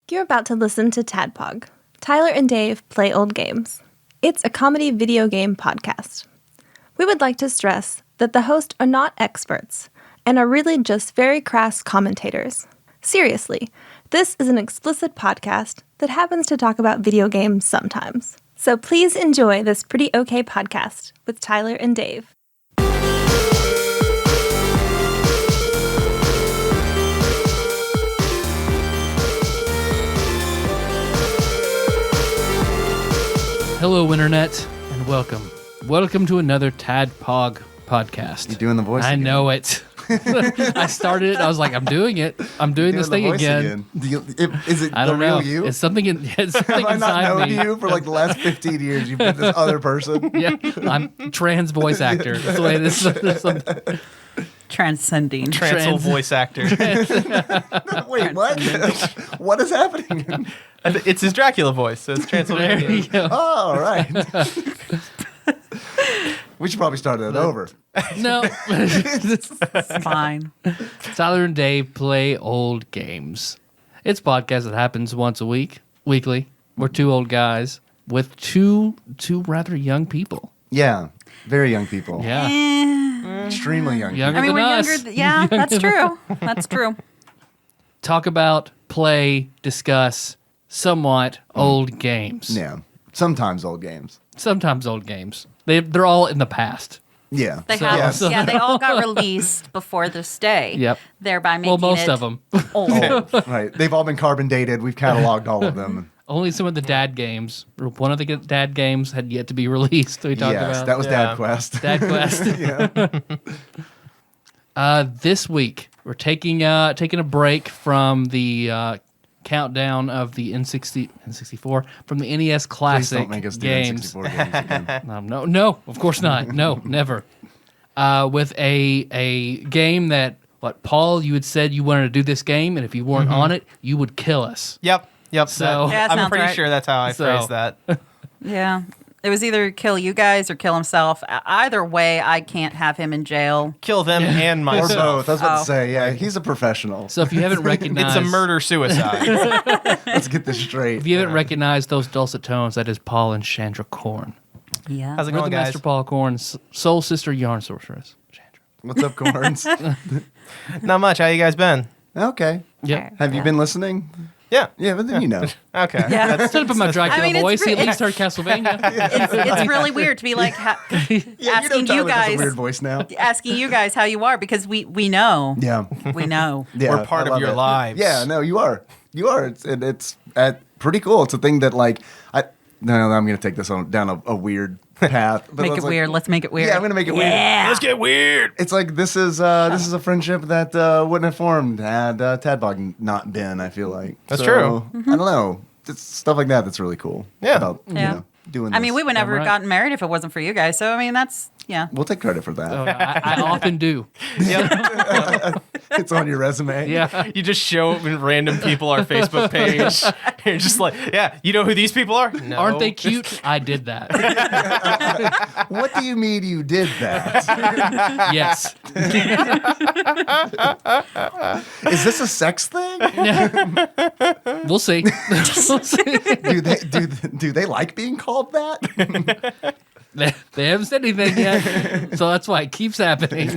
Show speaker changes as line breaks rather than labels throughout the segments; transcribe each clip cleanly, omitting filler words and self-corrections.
You're about to listen to TADPOG. Tyler and Dave play old games. It's a comedy video game podcast. We would like to stress that the hosts are not experts and are really just very crass commentators. Seriously, this is an explicit podcast that happens to talk about video games sometimes. So please enjoy this pretty okay podcast with Tyler and Dave.
Hello, Internet, and welcome. Welcome to another TADPOG podcast.
You're doing the voice
I
again.
know it. I started it. I was like, I'm doing it. I'm doing this thing again.
Is it
I don't
the real
know.
you?
It's something, it's something
Have I not
inside
known
me.
you for like the last 15 years? You've been this other person.
Yeah, I'm trans voice actor. That's the way this is.
Transcending.
Transl voice actor.
Wait, what? What is happening?
It's his Dracula voice, so it's
There
Transylvania.
you go.
Oh, all right. We should probably start that over.
No.
Fine.
Tyler and Dave play old games. It's a podcast that happens once a week, weekly. We're two old guys with two rather young people.
Yeah, very young people.
Yeah.
Extremely young
Younger
I mean,
than
we're
us.
younger. Yeah, that's true. That's true.
Talk about, play, discuss somewhat old games.
people. Yeah, sometimes old games.
Sometimes old games. They're all in the past.
Yeah.
They
So-
have,
Yes.
yeah, they all got released before this day.
Yep.
Thereby making
Well, most
it
of them.
old.
Right. They've all been carbon dated. We've cataloged all of them.
Only some of the dad games. One of the dad games had yet to be released. We talked
Yes,
about
that was
Yeah.
Dad Quest.
Dad Quest.
Yeah.
This week we're taking a break from the countdown of the N64 from the NES
Please
Classic
don't make us do
games.
N64 games again.
No, of course not. No, never. With a game that Paul, you had said you wanted to do this game, and if you weren't on it, you would kill us.
Yep.
So-
Yeah, that
I'm
sounds
pretty
right.
sure that's how I
So-
phrased that.
Yeah. It was either kill you guys or kill himself. Either way, I can't have him in jail.
Kill them and
Or
myself.
both. I was about
Oh.
to say, yeah, he's a professional.
So if you haven't recognized,
It's a murder-suicide.
Let's get this straight.
if you haven't recognized those dulcet tones, that is Paul and Chandra Korn.
Yeah.
How's it going, guys?
Master Paul Korn, soul sister yarn sorceress. Chandra.
What's up, Corns?
Not much. How you guys been?
Okay.
Yep.
Have you been listening?
Yeah.
Yeah, but then you know.
Okay.
Yeah.
Instead of put my Dracula
I mean, it's
voice, he
re-
at least heard Castlevania.
It's really weird to be like asking
Tyler
you
has a weird
guys,
voice now.
asking you guys how you are because we know.
Yeah.
We know.
Yeah,
We're part
I
of
love
your
it.
lives.
Yeah, no, you are. You are. It's pretty cool. It's a thing that like no, I'm gonna take this down a weird path. But
Make
it's
it
like-
weird. Let's make it weird.
Yeah, I'm gonna make it weird.
Yeah.
Let's get weird.
It's like this is a friendship that wouldn't have formed had Tadpog not been. I feel like
That's
So,
true.
I don't know. It's stuff like that that's really cool.
Yeah.
About you
Yeah.
know doing.
I mean, we
this.
would never
right.
have gotten married if it wasn't for you guys. So, I mean, that's, yeah.
We'll take credit for that.
Oh, I often do.
It's on your resume.
Yeah.
You just show random people our Facebook page. You're just like, yeah, you know who these people are? No.
Aren't they cute? I did that.
What do you mean you did that?
Yes.
Is this a sex thing?
We'll see. We'll see.
Do they like being called that?
They haven't said anything yet, so that's why it keeps happening.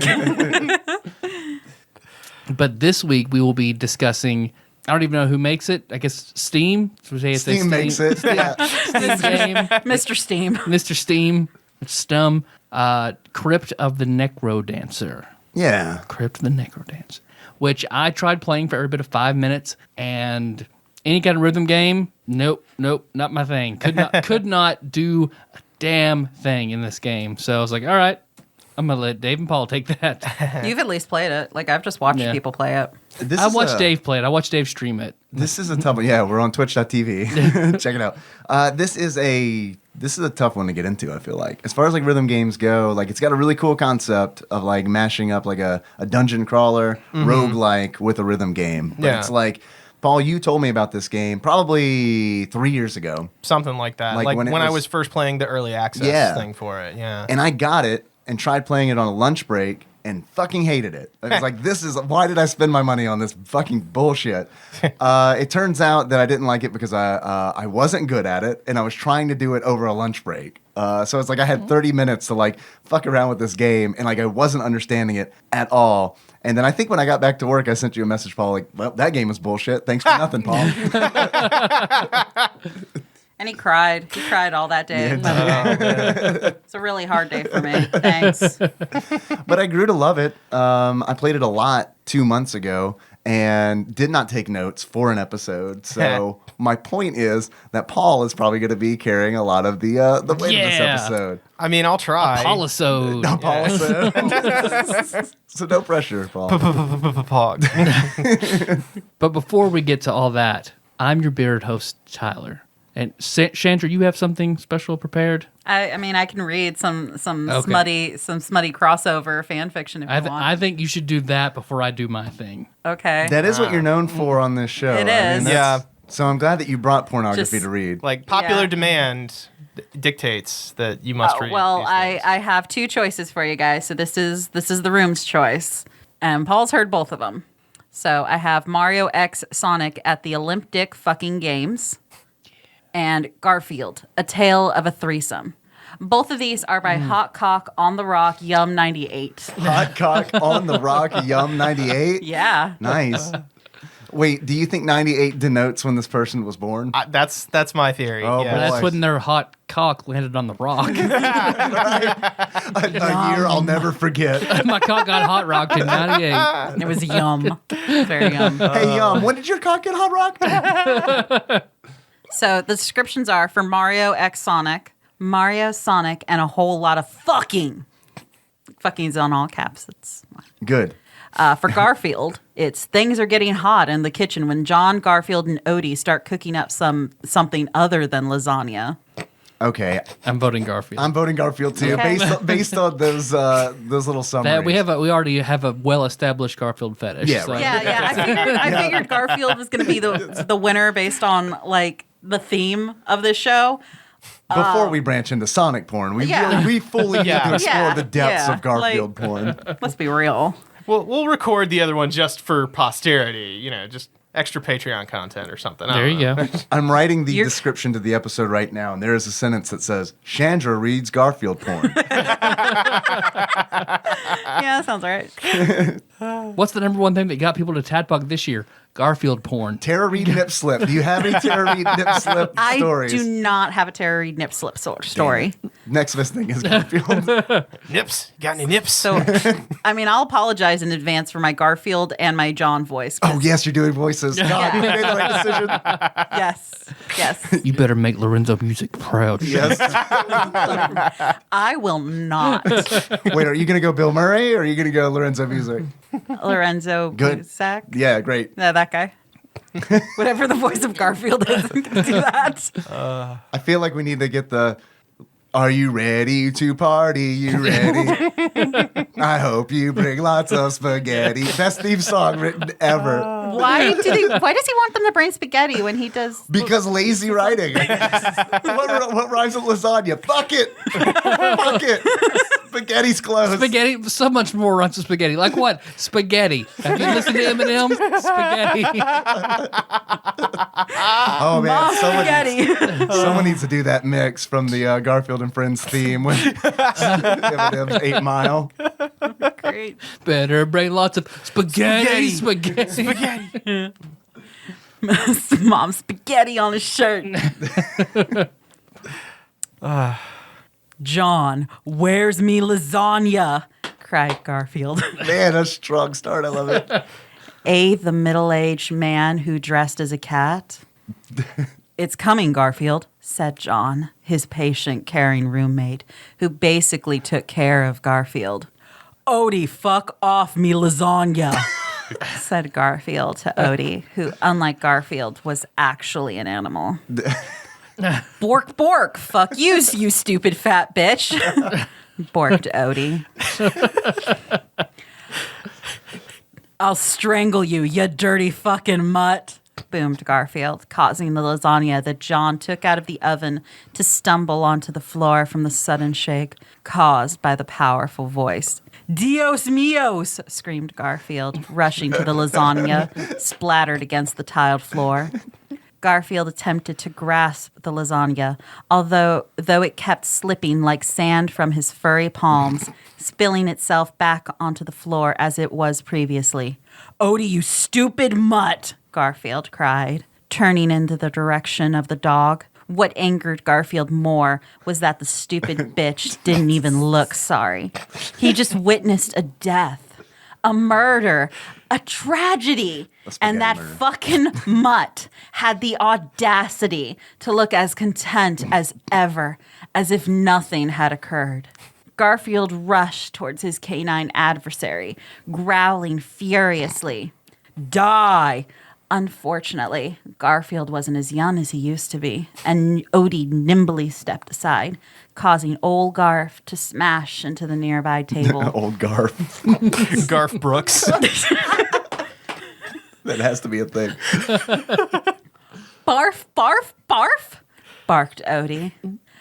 But this week we will be discussing. I don't even know who makes it. I guess Steam. So we say it's a
Steam makes it. Yeah.
Steam game.
Mr. Steam.
Mr. Steam. Stum. Crypt of the NecroDancer.
Yeah.
Crypt of the NecroDancer. Which I tried playing for every bit of 5 minutes, and any kind of rhythm game, nope, not my thing. Could not do a damn thing in this game. So I was like, all right, I'm gonna let Dave and Paul take that.
You've at least played it. Like, I've just watched
Yeah.
people play it.
This
I
is
watched
a-
Dave play it. I watched Dave stream it.
This is a tough one. Yeah, we're on twitch.tv. Check it out. This is a tough one to get into, I feel like. As far as like rhythm games go, like it's got a really cool concept of like mashing up like a dungeon crawler, roguelike with a rhythm game. But
Yeah.
it's like, Paul, you told me about this game probably 3 years ago.
Something like that.
Like
Like,
when
when,
it
I
was-
was first playing the early access
Yeah.
thing for it. Yeah.
And I got it and tried playing it on a lunch break and fucking hated it. I was like, why did I spend my money on this fucking bullshit? It turns out that I didn't like it because I wasn't good at it, and I was trying to do it over a lunch break. So it's like I had 30 minutes to like fuck around with this game, and like I wasn't understanding it at all. And then I think when I got back to work, I sent you a message, Paul, like, well, that game was bullshit. Thanks for nothing, Paul.
And he cried. He cried all that day.
Yeah,
It's a really hard day for me. Thanks.
But I grew to love it. I played it a lot 2 months ago and did not take notes for an episode. So my point is that Paul is probably going to be carrying a lot of the weight of this episode.
I mean, I'll try.
Apollo.
So no pressure, Paul.
Pog.
But before we get to all that, I'm your bearded host, Tyler. And Chandra, you have something special prepared?
I mean, I can read some
Okay.
smutty crossover fan fiction if you want.
I think you should do that before I do my thing.
Okay.
That is what you're known for on this show.
It
I
is.
mean,
Yeah.
So I'm glad that you brought pornography
Just-
to read.
Like, popular
Yeah.
demand dictates that you must read.
Well,
these things.
I have two choices for you guys. So this is the room's choice, and Paul's heard both of them. So I have Mario X Sonic at the Olympic fucking Games, and Garfield, A Tale of a Threesome. Both of these are by Hot Cock on the Rock Yum 98.
Hot cock on the rock, Yum 98.
Yeah.
Nice. Wait, do you think 98 denotes when this person was born?
That's my theory.
Oh,
yeah.
boy.
That's when their hot cock landed on the rock.
A year I'll never forget.
My cock got hot rocked in 98.
It was yum. Very yum.
Hey, Yum, when did your cock get hot rocked?
So the descriptions are for Mario X Sonic, Mario, Sonic, and a whole lot of fucking. Fucking's on all caps. It's
Good.
for Garfield, it's things are getting hot in the kitchen when John, Garfield, and Odie start cooking up something other than lasagna.
Okay,
I'm voting Garfield.
I'm voting Garfield too,
Okay.
based on those little summaries.
We already have a well-established Garfield fetish.
Yeah,
so-
right.
Yeah. I figured Garfield was going to be the winner based on like the theme of this show.
Before we branch into Sonic porn, we
Yeah.
fully need to explore
Yeah,
the depths
yeah,
of Garfield porn.
Let's be real.
We'll record the other one just for posterity. You know, just extra Patreon content or something. I
There
don't
you
know.
go.
I'm writing the
You're-
description to the episode right now, and there is a sentence that says, Chandra reads Garfield porn.
Yeah, that sounds all right.
What's the number one thing that got people to TADPOG this year? Garfield porn.
Tara Reid nip slip. Do you have any Tara Reid nip slip
I
stories?
do not have a Tara Reid nip slip story.
Next best thing is Garfield.
Nips. Got any nips?
So, I mean, I'll apologize in advance for my Garfield and my John voice. 'Cause-
Oh, yes, you're doing voices. God, you made the right decision.
Yes.
You better make Lorenzo Music proud.
Yes.
I will not.
Wait, are you going to go Bill Murray or are you going to go Lorenzo Music?
Lorenzo
Good.
Busak.
Yeah, great.
No, that guy. Whatever the voice of Garfield is, I'm gonna do that.
I feel like we need to get the Are you ready to party? You ready? I hope you bring lots of spaghetti. Best theme song written ever.
Why does he want them to bring spaghetti when he does?
Because lazy writing. what rhymes with lasagna? Fuck it. Fuck it. Spaghetti's close.
Spaghetti, so much more runs to spaghetti. Like what? Spaghetti. Have you listened to Eminem? Spaghetti.
Oh, man.
Spaghetti.
Someone needs to do that mix from the Garfield and Friends theme with Eminem's 8 Mile.
Great.
Better bring lots of spaghetti. Spaghetti.
Mom spaghetti on his shirt. John, where's me lasagna? Cried Garfield.
Man, a strong start. I love it.
The middle-aged man who dressed as a cat. It's coming, Garfield, said John, his patient, caring roommate, who basically took care of Garfield. Odie, fuck off me lasagna, said Garfield to Odie, who, unlike Garfield, was actually an animal. Bork, bork, fuck you, you stupid fat bitch, borked Odie. I'll strangle you, you dirty fucking mutt, boomed Garfield, causing the lasagna that John took out of the oven to stumble onto the floor from the sudden shake caused by the powerful voice. Dios míos, screamed Garfield, rushing to the lasagna, splattered against the tiled floor. Garfield attempted to grasp the lasagna, though it kept slipping like sand from his furry palms, spilling itself back onto the floor as it was previously. Odie, you stupid mutt, Garfield cried, turning in the direction of the dog. What angered Garfield more was that the stupid bitch didn't even look sorry. He just witnessed a death, a murder, a tragedy. And that fucking mutt had the audacity to look as content as ever, as if nothing had occurred. Garfield rushed towards his canine adversary, growling furiously. Die! Unfortunately, Garfield wasn't as young as he used to be, and Odie nimbly stepped aside, causing old Garf to smash into the nearby table.
Old Garf.
Garf Brooks.
That has to be a thing.
Barf, barf, barf, barked Odie.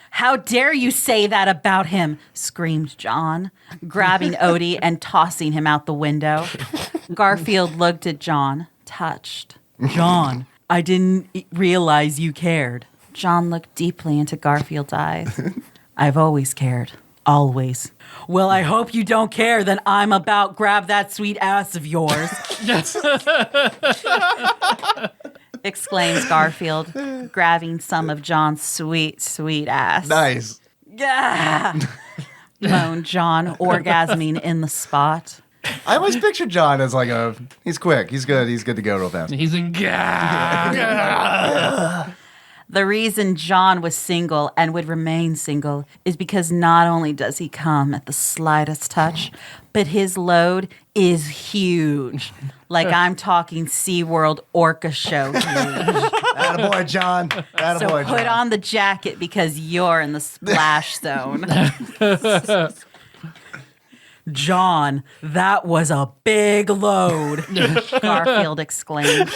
How dare you say that about him, screamed John, grabbing Odie and tossing him out the window. Garfield looked at John, touched. John, I didn't realize you cared. John looked deeply into Garfield's eyes. I've always cared. Always. Well, I hope you don't care that I'm about grab that sweet ass of yours.
Yes.
Exclaims Garfield, grabbing some of John's sweet, sweet ass.
Nice.
Yeah. Moaned John, orgasming in the spot.
I always pictured John as like he's quick. He's good. He's good to go real fast.
He's a guy.
The reason John was single and would remain single is because not only does he come at the slightest touch, but his load is huge. Like I'm talking SeaWorld Orca Show huge.
Attaboy, John. Attaboy,
So put
John.
on the jacket because you're in the splash zone. John, that was a big load, Garfield exclaimed,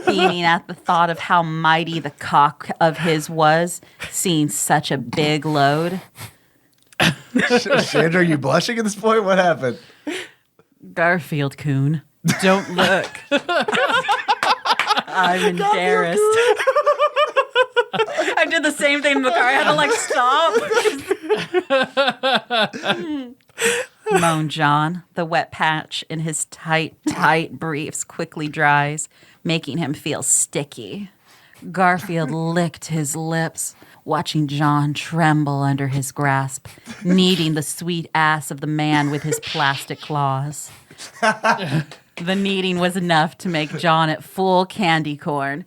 beaming at the thought of how mighty the cock of his was, seeing such a big load.
Chandra, are you blushing at this point? What happened?
Garfield coon, don't look. I'm embarrassed. I did the same thing in the car. I had to stop. Moaned John. The wet patch in his tight briefs quickly dries, making him feel sticky. Garfield licked his lips, watching John tremble under his grasp, kneading the sweet ass of the man with his plastic claws. The kneading was enough to make John at full candy corn.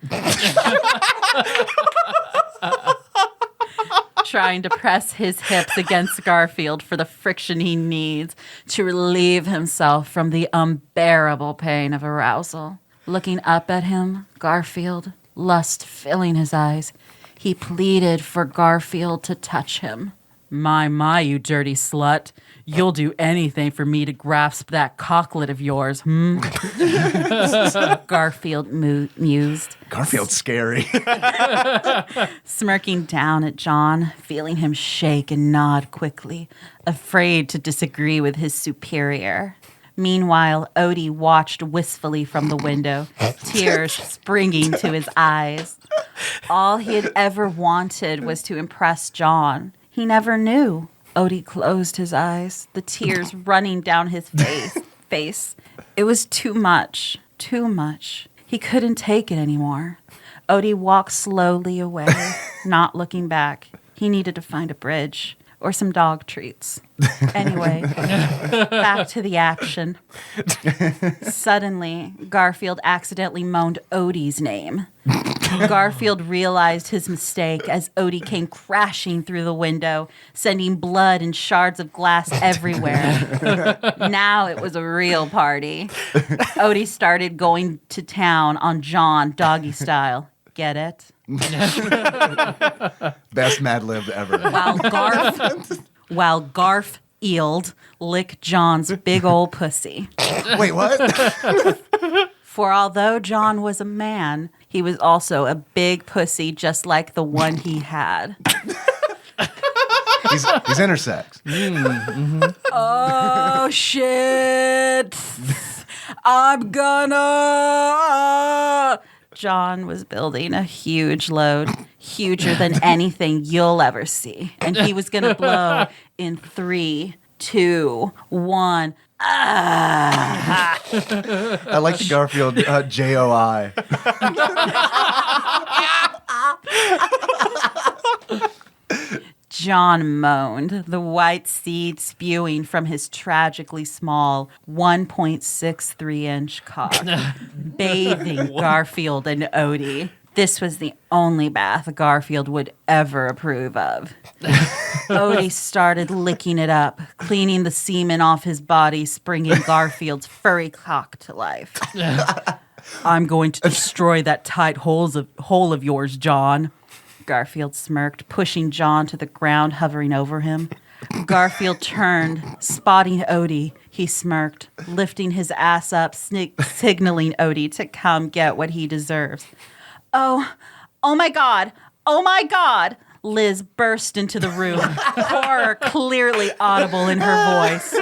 Trying to press his hips against Garfield for the friction he needs to relieve himself from the unbearable pain of arousal. Looking up at him, Garfield, lust filling his eyes, he pleaded for Garfield to touch him. My, you dirty slut. You'll do anything for me to grasp that cocklet of yours, Garfield mused.
Garfield's scary.
Smirking down at John, feeling him shake and nod quickly, afraid to disagree with his superior. Meanwhile, Odie watched wistfully from the window, tears springing to his eyes. All he had ever wanted was to impress John. He never knew. Odie closed his eyes, the tears running down his face. It was too much. He couldn't take it anymore. Odie walked slowly away, not looking back. He needed to find a bridge or some dog treats. Anyway, back to the action. Suddenly, Garfield accidentally moaned Odie's name. Garfield realized his mistake as Odie came crashing through the window, sending blood and shards of glass everywhere. Now it was a real party. Odie started going to town on John doggy style. Get it?
Best Mad Lib ever.
While Garf eeled lick John's big old pussy.
Wait, what?
For although John was a man, He was also a big pussy, just like the one he had.
He's intersex.
Oh, shit. I'm gonna. John was building a huge load, huger than anything you'll ever see. And he was going to blow in 3, 2, 1.
I like the Garfield JOI.
John moaned, the white seed spewing from his tragically small 1.63-inch cock, bathing Garfield and Odie. This was the only bath Garfield would ever approve of. Odie started licking it up, cleaning the semen off his body, bringing Garfield's furry cock to life. I'm going to destroy that tight hole of yours, John. Garfield smirked, pushing John to the ground, hovering over him. Garfield turned, spotting Odie. He smirked, lifting his ass up, signaling Odie to come get what he deserves. Oh my God, Liz burst into the room, horror clearly audible in her voice.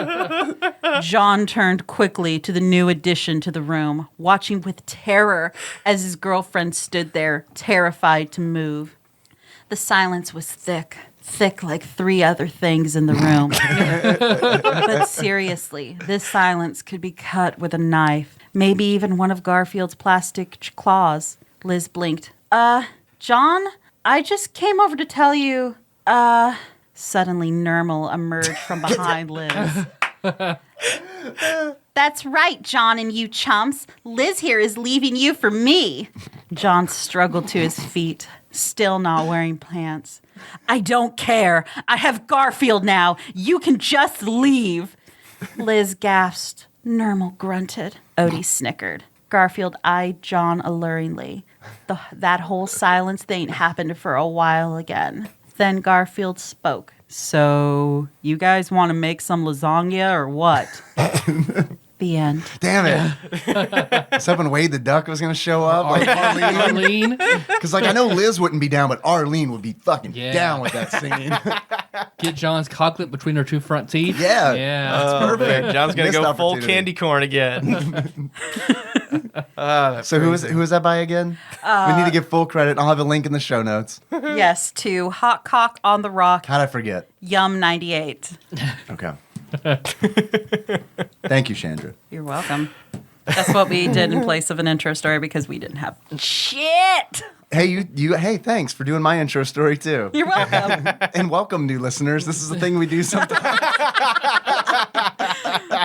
John turned quickly to the new addition to the room, watching with terror as his girlfriend stood there, terrified to move. The silence was thick like 3 other things in the room. But seriously, this silence could be cut with a knife, maybe even one of Garfield's plastic claws. Liz blinked. John, I just came over to tell you, Suddenly, Nermal emerged from behind Liz. That's right, John and you chumps. Liz here is leaving you for me. John struggled to his feet, still not wearing pants. I don't care. I have Garfield now. You can just leave. Liz gasped. Nermal grunted. Odie snickered. Garfield eyed John alluringly. That whole silence thing happened for a while again. Then Garfield spoke. So, you guys want to make some lasagna or what? The end.
Damn it. I was hoping Wade the Duck was going to show up. Like
Arlene.
Because, like, I know Liz wouldn't be down, but Arlene would be fucking
Yeah.
down with that scene.
Get John's cocklet between her 2 front teeth.
Yeah.
Yeah.
That's perfect.
Man, John's gonna
Missed
go full
opportunity.
candy corn again.
So who was that by again? We need to give full credit. I'll have a link in the show notes.
Yes, to Hot Cock on the Rock,
How'd I forget?
Yum 98.
Okay. Thank you, Chandra.
You're welcome. That's what we did in place of an intro story because we didn't have shit.
Hey, hey, thanks for doing my intro story too.
You're welcome.
And welcome, new listeners. This is the thing we do sometimes.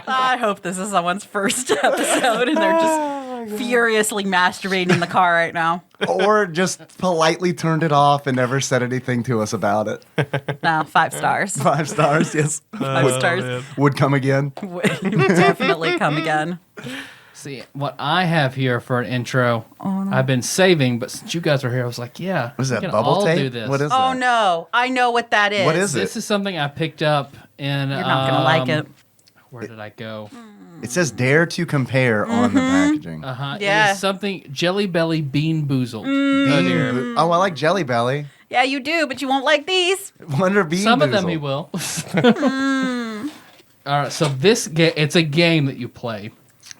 I hope this is someone's first episode and they're just furiously masturbating in the car right now.
Or just politely turned it off and never said anything to us about it.
No, 5 stars.
5 stars, yes.
5 stars
Would come again.
would definitely come again.
See, what I have here for an intro, I've been saving, but since you guys are here, I was like, yeah.
What is that,
we can
bubble
all
tape?
do this.
What is
Oh
that?
no, I know what that is.
What is it?
This is something I picked up in.
You're not going to like it.
Where did I go?
It says dare to compare on the packaging.
Yeah.
It is something Jelly Belly Bean Boozled. Oh, dear.
Oh, I like Jelly Belly.
Yeah, you do, but you won't like these.
Wonder Bean
Some of them
Boozled.
he will. All right, so it's a game that you play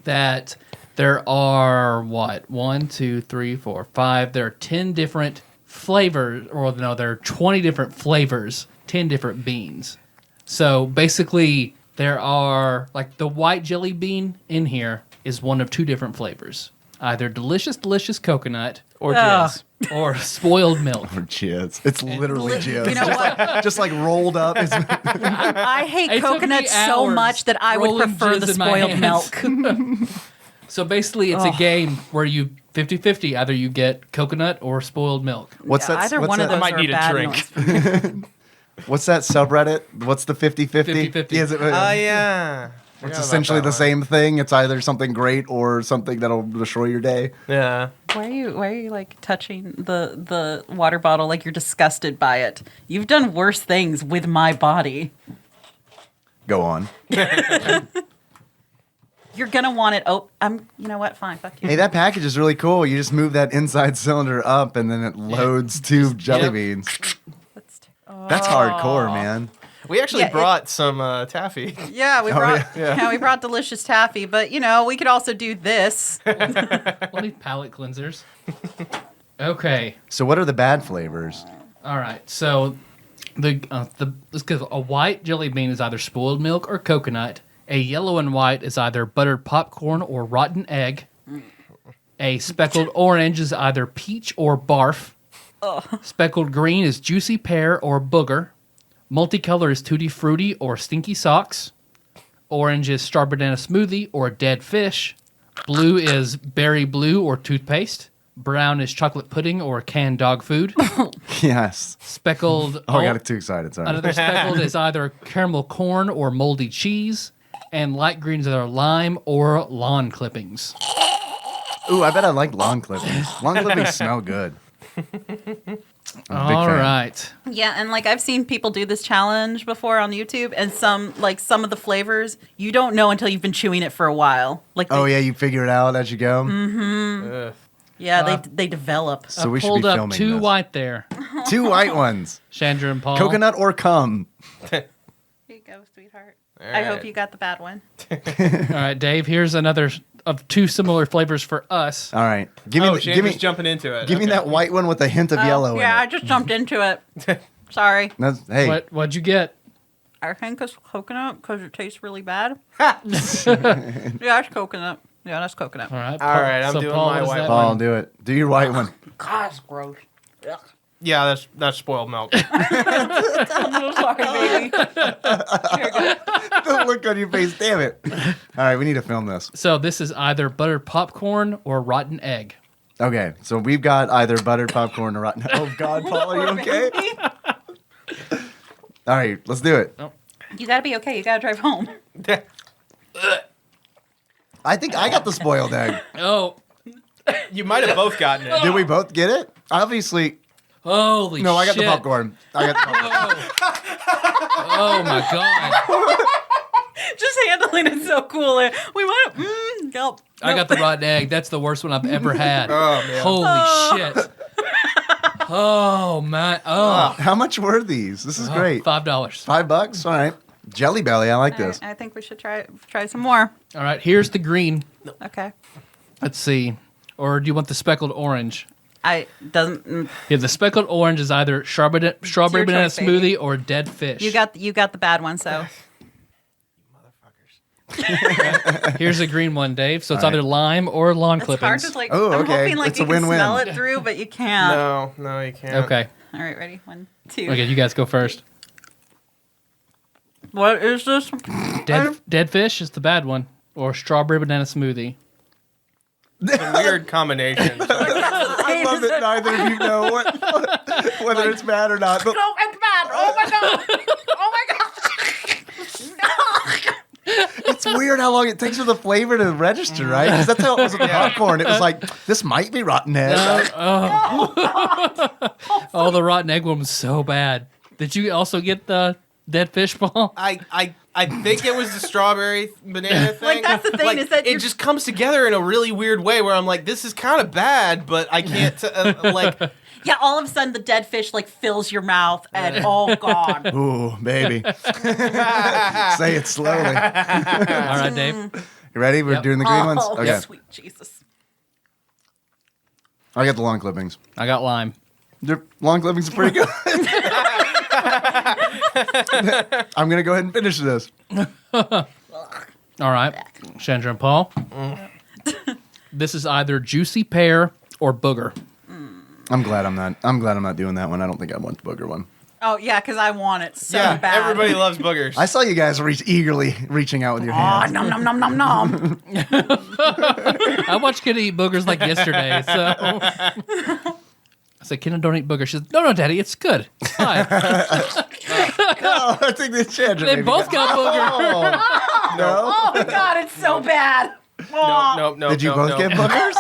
that there are, 1, 2, 3, 4, 5. There are 10 different flavors, or no, there are 20 different flavors, 10 different beans. So basically, there are, like, the white jelly bean in here is one of 2 different flavors. Either delicious coconut
Or
Ugh.
jizz.
or spoiled milk.
Or jizz. It's literally jizz.
You know what?
Just like rolled up. It's,
I hate
It took me
coconut so
hours
much that I would
rolling
prefer the
jizz in my
spoiled
hands.
milk.
So basically, it's a game where you 50-50. Either you get coconut or spoiled milk.
what's that?
Either
what's
one
that,
of those
might
are
need a
bad
drink.
noise for me.
What's that subreddit? What's the 50-50?
50-50.
Is it,
Yeah.
it's essentially the same thing. It's either something great or something that'll destroy your day.
Yeah.
Why are you like touching the water bottle like you're disgusted by it? You've done worse things with my body.
Go on.
You're gonna want it. Oh, you know what? Fine, fuck you.
Hey, that package is really cool. You just move that inside cylinder up, and then it loads 2 jelly beans. That's hardcore, man.
We actually
Yeah,
brought some taffy.
Yeah, we brought we brought delicious taffy, but we could also do this.
We'll need palate cleansers. Okay.
So, what are the bad flavors?
All right. So, let's go. A white jelly bean is either spoiled milk or coconut. A yellow and white is either buttered popcorn or rotten egg. A speckled orange is either peach or barf. Speckled green is juicy pear or booger. Multicolor is tutti frutti or stinky socks. Orange is strawberry banana smoothie or dead fish. Blue is berry blue or toothpaste. Brown is chocolate pudding or canned dog food.
Yes.
Speckled.
Oh, I got too excited. Sorry.
Another speckled is either caramel corn or moldy cheese. And light green is either lime or lawn clippings.
Ooh, I bet I like lawn clippings. Lawn clippings smell good.
All right.
Yeah, and I've seen people do this challenge before on YouTube, and some of the flavors you don't know until you've been chewing it for a while.
You figure it out as you go.
Mm-hmm. Yeah, they develop.
So we should
pulled
be
up
filming
2
this.
white there.
2 white ones.
Chandra and Paul.
Coconut or cum.
Here you go, sweetheart. I hope you got the bad one.
All right, Dave. Here's another of 2 similar flavors for us.
All right. Give me
jumping into it.
Give me that white one with a hint of yellow in it.
Yeah, I just jumped into it. Sorry.
Hey.
What'd you get?
I think it's coconut because it tastes really bad. Yeah, it's coconut. Yeah, that's coconut.
All right.
All right, I'm doing
Paul,
my
what is
white
that
Paul,
one?
do it. Do your white one.
God, it's gross. Ugh.
Yeah, that's spoiled milk.
I'm so sorry, baby. Here you go.
The look on your face. Damn it. All right, we need to film this.
So this is either buttered popcorn or rotten egg.
Okay, so we've got either buttered popcorn or rotten. Oh, God, Paul, are you okay? All right, let's do it.
You gotta be okay. You gotta drive home.
I think I got the spoiled egg.
Oh,
You might have both gotten it.
Did we both get it? Obviously.
holy
No,
shit.
I got the popcorn. I got the popcorn.
Oh my god.
Just handling it so cool. We want gulp.
I got the rotten egg. That's the worst one I've ever had.
Oh, man.
Holy shit. Oh man. Oh.
How much were these? This is great.
$5.
$5? All right. Jelly Belly, I like this.
I think we should try some more.
All right, here's the green.
Okay.
Let's see. Or do you want the speckled orange?
Doesn't.
Yeah, the speckled orange is either strawberry banana
choice, baby.
smoothie or dead fish.
You got the bad one. So
Here's a green one, Dave. So it's
All right.
either lime or lawn
it's hard
clippings.
to
Oh,
I'm
okay.
hoping
It's
you
a
can
win-win.
smell it through, but you can't.
No, you can't.
Okay.
All right, ready? 1, 2.
Okay, you guys go first.
What is this?
Dead fish is the bad one, or strawberry banana smoothie.
It's a weird combination.
I love that neither of you know whether it's bad or not. But
No, it's bad. Oh my god. Oh my god.
it's weird how long it takes for the flavor to register, right? Because that's how it was with the popcorn. It was like, this might be rotten egg.
Oh, the rotten egg one was so bad. Did you also get the dead fish ball?
I think it was the strawberry banana thing.
Like, that's the thing, is that
it
you're-
just comes together in a really weird way where I'm like, this is kind of bad, but I can't like.
Yeah, all of a sudden the dead fish fills your mouth and oh god.
Ooh, baby. Say it slowly.
All right, Dave.
You ready? We're
Yep.
doing the green ones?
Oh,
Okay.
sweet Jesus.
I got the lawn clippings.
I got lime.
The lawn clippings are pretty good. I'm going to go ahead and finish this.
All right, Chandra and Paul. This is either juicy pear or booger.
I'm glad I'm not doing that one. I don't think I want the booger one.
Oh yeah, because I want it so
Yeah,
bad.
everybody loves boogers.
I saw you guys eagerly reaching out with your
Oh,
hands.
nom nom nom nom nom.
I watched Kenna eat boogers like yesterday, so I said, "Kenna, don't eat boogers." She said, "No, Daddy, it's good. It's fine."
Oh, I think this Chandra.
They
maybe
both got booger.
Oh, no.
Oh my god, it's so bad.
No.
Did you both get boogers?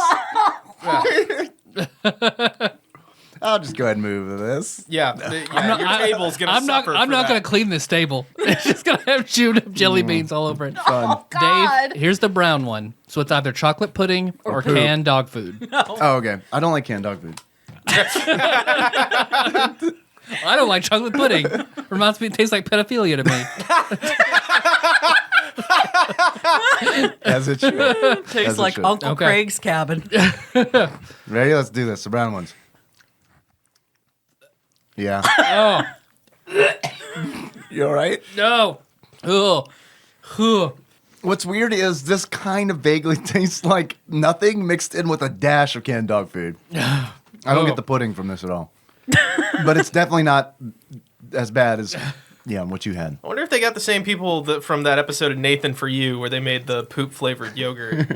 I'll just go ahead and move this.
Yeah, your table's gonna suffer.
I'm not going to clean this table. It's just going to have chewed up jelly beans all over it.
Fun.
God.
Dave, here's the brown one. So it's either chocolate pudding or canned dog food.
Oh, okay. I don't like canned dog food.
I don't like chocolate pudding. Reminds me, it tastes like pedophilia to me.
As it should.
Tastes like Uncle
Okay.
Craig's cabin.
Ready? Let's do this. The brown ones. Yeah.
Oh,
You all right?
no. Ugh. Ugh.
What's weird is this kind of vaguely tastes like nothing mixed in with a dash of canned dog food. I don't get the pudding from this at all. But it's definitely not as bad as what you had.
I wonder if they got the same people from that episode of Nathan for You, where they made the poop flavored yogurt.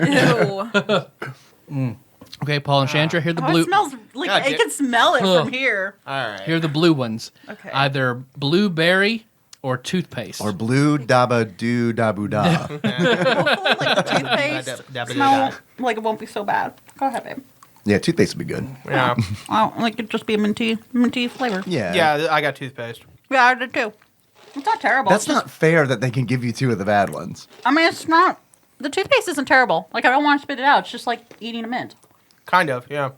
Ew.
Okay, Paul and Chandra, here are the
Oh,
blue.
it smells like
God,
I can smell it
Ugh.
from here.
All right.
Here are the blue ones.
Okay.
Either blueberry or toothpaste.
Or blue daba doo dabu da.
Hopefully, like the toothpaste smell like it won't be so bad. Go ahead, babe.
Yeah, toothpaste would be good.
Yeah.
Oh, like it just be a minty flavor.
Yeah.
Yeah, I got toothpaste.
Yeah, I did too. It's not terrible.
That's
It's just-
not fair that they can give you two of the bad ones.
I mean, it's not. The toothpaste isn't terrible. Like, I don't want to spit it out. It's just like eating a mint.
Kind of, yeah.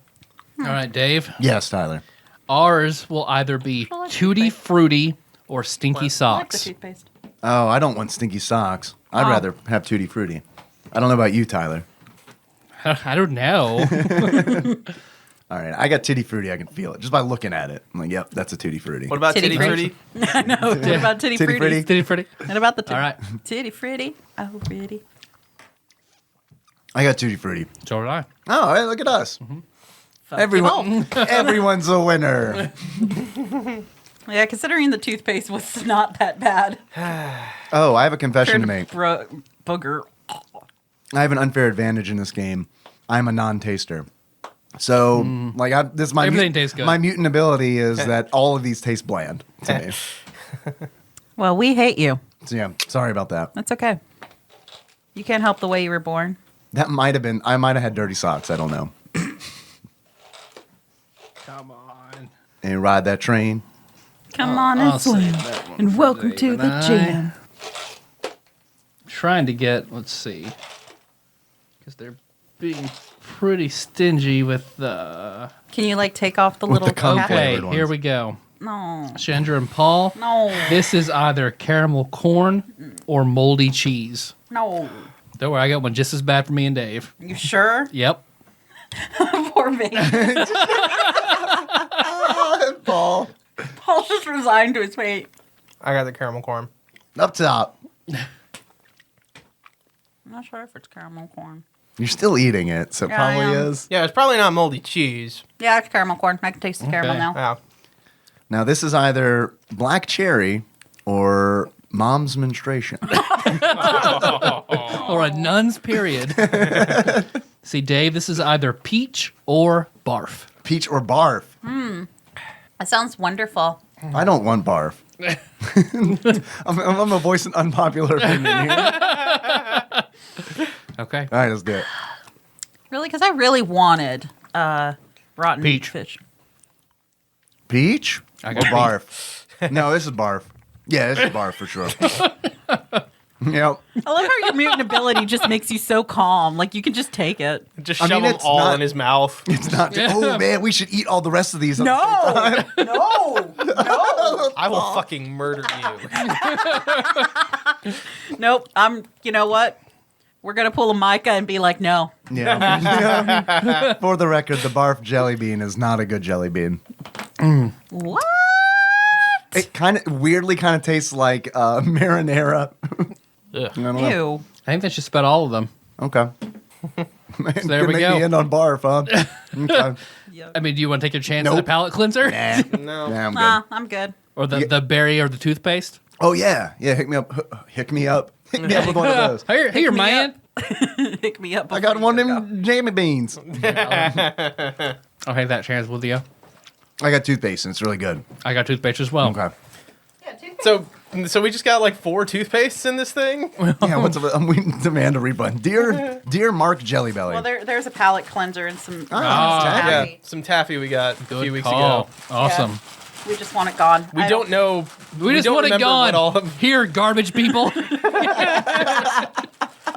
All right, Dave.
Yes, Tyler.
Ours will either be
I like
Tutti
toothpaste.
Fruity or Stinky
I like the
Socks.
toothpaste.
Oh, I don't want stinky socks. I'd
Oh.
rather have Tutti Frutti. I don't know about you, Tyler.
I don't know.
All right, I got Tutti Frutti. I can feel it just by looking at it. I'm like, yep, that's a Tutti Frutti.
What about
Titty
Titty
Fruity?
Fruity?
I know. What about Titty
Titty
Fruity?
Fruity?
Tutti Fruity.
What about the
All right.
Titty Fruity? Oh, pretty.
I got Tutti Frutti.
So did I.
Oh, all right, look at us. Everyone, everyone's a winner.
Yeah, considering the toothpaste was not that bad.
Oh, I have a confession to make.
Booger.
I have an unfair advantage in this game. I'm a non-taster. So,
Everything tastes good.
My mutant ability is that all of these taste bland to me.
Well, we hate you.
So, yeah, sorry about that.
That's okay. You can't help the way you were born.
That might have been, I might have had dirty socks. I don't know.
Come on.
And ride that train.
Come on
I'll
and
save
swim.
that one
And
for
welcome
Dave
to
and
the
I.
jam.
Trying to get, let's see. Because they're being pretty stingy with the.
Can you, like, take off the
With
little
the cum
cap?
flavor.
Okay,
Flavored
here
ones.
we go.
No.
Chandra and Paul.
No.
This is either caramel corn or moldy cheese.
No.
Don't worry, I got one just as bad for me and Dave.
You sure?
Yep.
Poor me.
Paul.
Paul's just resigned to his fate.
I got the caramel corn.
Up top.
I'm not sure if it's caramel corn.
You're still eating it, so it
Yeah, I
probably
am.
is.
Yeah, it's probably not moldy cheese.
Yeah, it's caramel corn. I can taste the caramel
Okay.
now.
Yeah.
Now, this is either black cherry or mom's menstruation.
Or a nun's period. See, Dave, this is either peach or barf.
Peach or barf.
That sounds wonderful.
I don't want barf. I'm gonna voice an unpopular opinion here.
Okay.
All right, let's do it.
Really? Because I really wanted rotten
Peach.
fish.
Peach
I
or
got
barf? No, this is barf. Yeah, this is barf for sure. Yep.
I love how your mutant ability just makes you so calm. Like, you can just take it.
Just
I
shove
mean,
them
it's
all
not-
in his mouth.
It's not.
Yeah.
Oh man, we should eat all the rest of these. at the same time.
No.
I will fucking murder you.
Nope. You know what? We're going to pull a Micah and be like, no.
Yeah. For the record, the barf jelly bean is not a good jelly bean.
What?
It kind of weirdly tastes like marinara.
Ugh.
I don't know.
Ew.
I think that's just about all of them.
Okay.
So there
Could
we
make
go.
me end on barf, huh? Okay.
I mean, do you want to take your chance at a
Nope.
palate cleanser?
Nah.
No.
Nah, I'm good.
Nah, I'm good.
Or the berry or the toothpaste?
Oh yeah, yeah. Hick me up. Hick me up. Hick me up with one of those.
Hey, your
me
man.
Pick me up.
I got
before
one
you
of
go.
them jammy beans.
I'll take that chance with you.
I got toothpaste and it's really good.
I got toothpaste as well.
Okay.
So So we just got like 4 toothpastes in this thing?
Yeah, we demand a refund. Dear Mark Jellybelly.
Well, there's a palate cleanser and some
Yeah,
taffy.
some taffy we got a few weeks
call.
ago.
Awesome.
We just want it gone.
We don't know.
We just
don't
want it
remember
gone.
what all of-
Here, garbage people.
I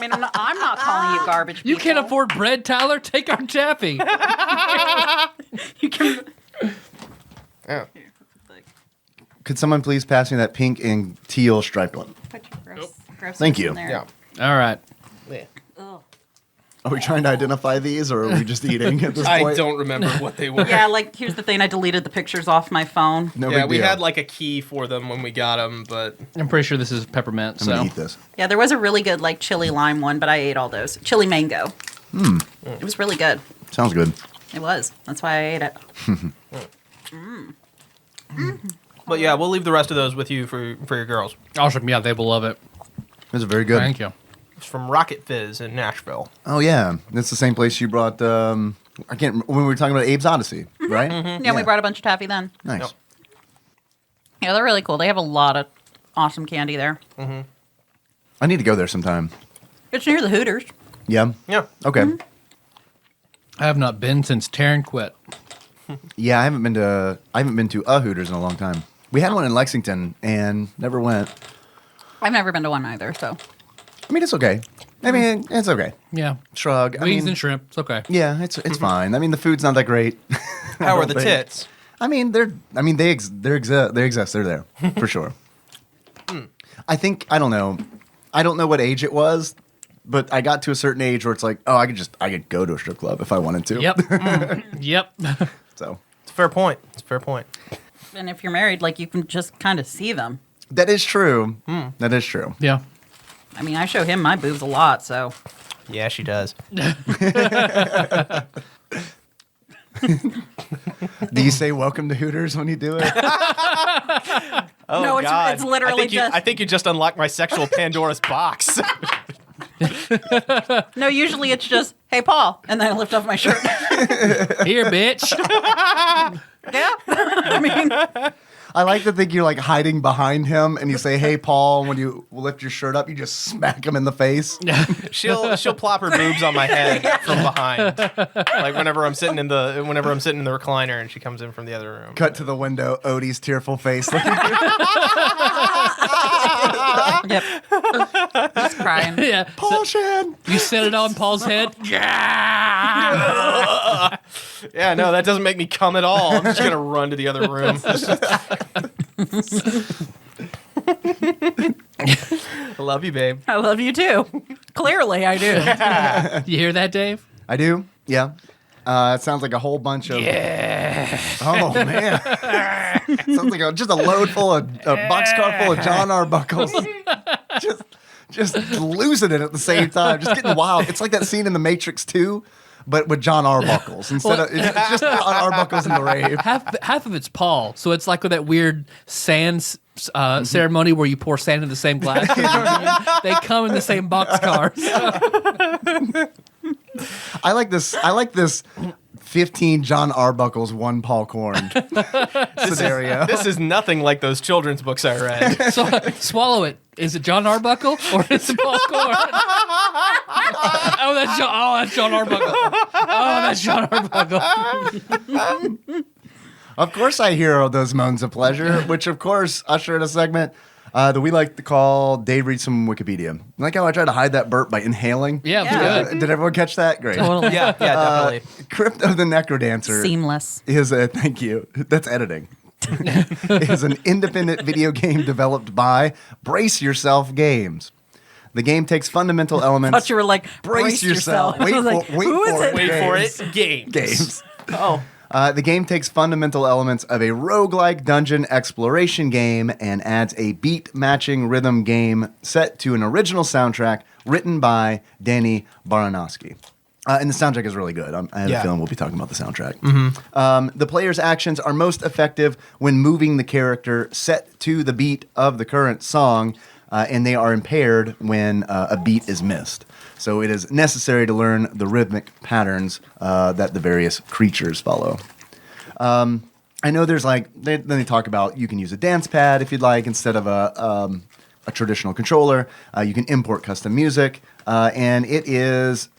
mean, I'm not calling you garbage.
You
people.
can't afford bread, Tyler. Take our taffy.
You can.
Yeah.
Could someone please pass me that pink and teal striped one?
Put your gross
Thank you.
in there.
Yeah.
All right.
Ugh.
Are we trying to identify these, or are we just eating at this
I
point?
don't remember what they were.
Yeah, like here's the thing. I deleted the pictures off my phone.
No
Yeah,
big
we
deal.
had like a key for them when we got them, but
I'm pretty sure this is peppermint.
I'm gonna
So
eat this.
Yeah, there was a really good like chili lime one, but I ate all those. Chili mango. It was really good.
Sounds good.
It was. That's why I ate it.
but yeah, we'll leave the rest of those with you for your girls.
awesome. Yeah, they will love it.
This is very good.
Thank you.
It's from Rocket Fizz in Nashville.
Oh yeah, that's the same place you brought. I can't. When we were talking about Abe's Odyssey, right?
Yeah, we brought a bunch of taffy then.
Nice.
Yep.
Yeah, they're really cool. They have a lot of awesome candy there.
I need to go there sometime.
It's near the Hooters.
Yeah.
Yeah.
Okay.
I have not been since Taryn quit.
Yeah, I haven't been to a Hooters in a long time. We had one in Lexington and never went.
I've never been to one either, so.
I mean, it's okay. I mean, it's okay.
Yeah.
Shrug.
Wings and shrimp. It's okay.
Yeah, it's fine. I mean, the food's not that great.
How are
don't
the
think.
tits?
I mean, they exist. They're there for sure. I think I don't know what age it was, but I got to a certain age where it's like, oh, I could go to a strip club if I wanted to.
Yep. Yep.
So
It's a fair point. It's a fair point.
And if you're married, like you can just kind of see them.
that is true. That is true.
Yeah.
I mean, I show him my boobs a lot, so.
Yeah, she does.
Do you say welcome to Hooters when you do it?
Oh,
No,
God.
it's literally
I think you just unlocked my sexual Pandora's box.
No, usually it's just, hey, Paul. And then I lift off my shirt.
Here, bitch.
Yeah. I mean,
I like to think you're like hiding behind him, and you say, "Hey, Paul." And when you lift your shirt up, you just smack him in the face.
She'll plop her boobs on my head from behind, like whenever I'm sitting in the recliner, and she comes in from the other room.
Cut to the window. Odie's tearful face.
yep. Just crying.
Yeah.
Paul Shan.
You set it on Paul's head. Yeah.
Yeah, no, that doesn't make me come at all. I'm just gonna run to the other room. I love you, babe.
I love you too. Clearly, I do.
You hear that, Dave?
I do. Yeah. It sounds like a whole bunch of.
Yeah.
Oh man. Sounds like just a load full of a boxcar full of John Arbuckles. just losing it at the same time. Just getting wild. It's like that scene in The Matrix 2. But with John Arbuckles instead of it's just John Arbuckles in the rave.
Half of it's Paul, so it's like with that weird sand ceremony where you pour sand in the same glass. They come in the same boxcars.
I like this 15 John Arbuckles, 1 Paul Korn scenario.
This is nothing like those children's books I read.
So swallow it. Is it John Arbuckle or is it Paul Korn? That's John Arbuckle. Oh, that's John Arbuckle.
Of course, I hear those moans of pleasure, which of course usher in a segment that we like to call Dave reads some Wikipedia. Like how I tried to hide that burp by inhaling.
Yeah,
Yeah.
good.
Did everyone catch that? Great.
Totally.
Yeah, definitely.
Crypt of the NecroDancer
Seamless.
is a thank you. That's editing. Is an independent video game developed by Brace Yourself Games. The game takes fundamental elements.
Thought you were like, brace yourself.
Wait
I was
for,
like,
wait
who is
for
it?
Wait for
Games.
it. Games.
Games.
Oh.
The game takes fundamental elements of a roguelike dungeon exploration game and adds a beat-matching rhythm game set to an original soundtrack written by Danny Baranowski. And the soundtrack is really good. I have a feeling we'll be talking about the soundtrack. The player's actions are most effective when moving the character set to the beat of the current song, and they are impaired when a beat is missed. So it is necessary to learn the rhythmic patterns that the various creatures follow. I know there's like then they talk about you can use a dance pad if you'd like instead of a traditional controller. You can import custom music, and it is.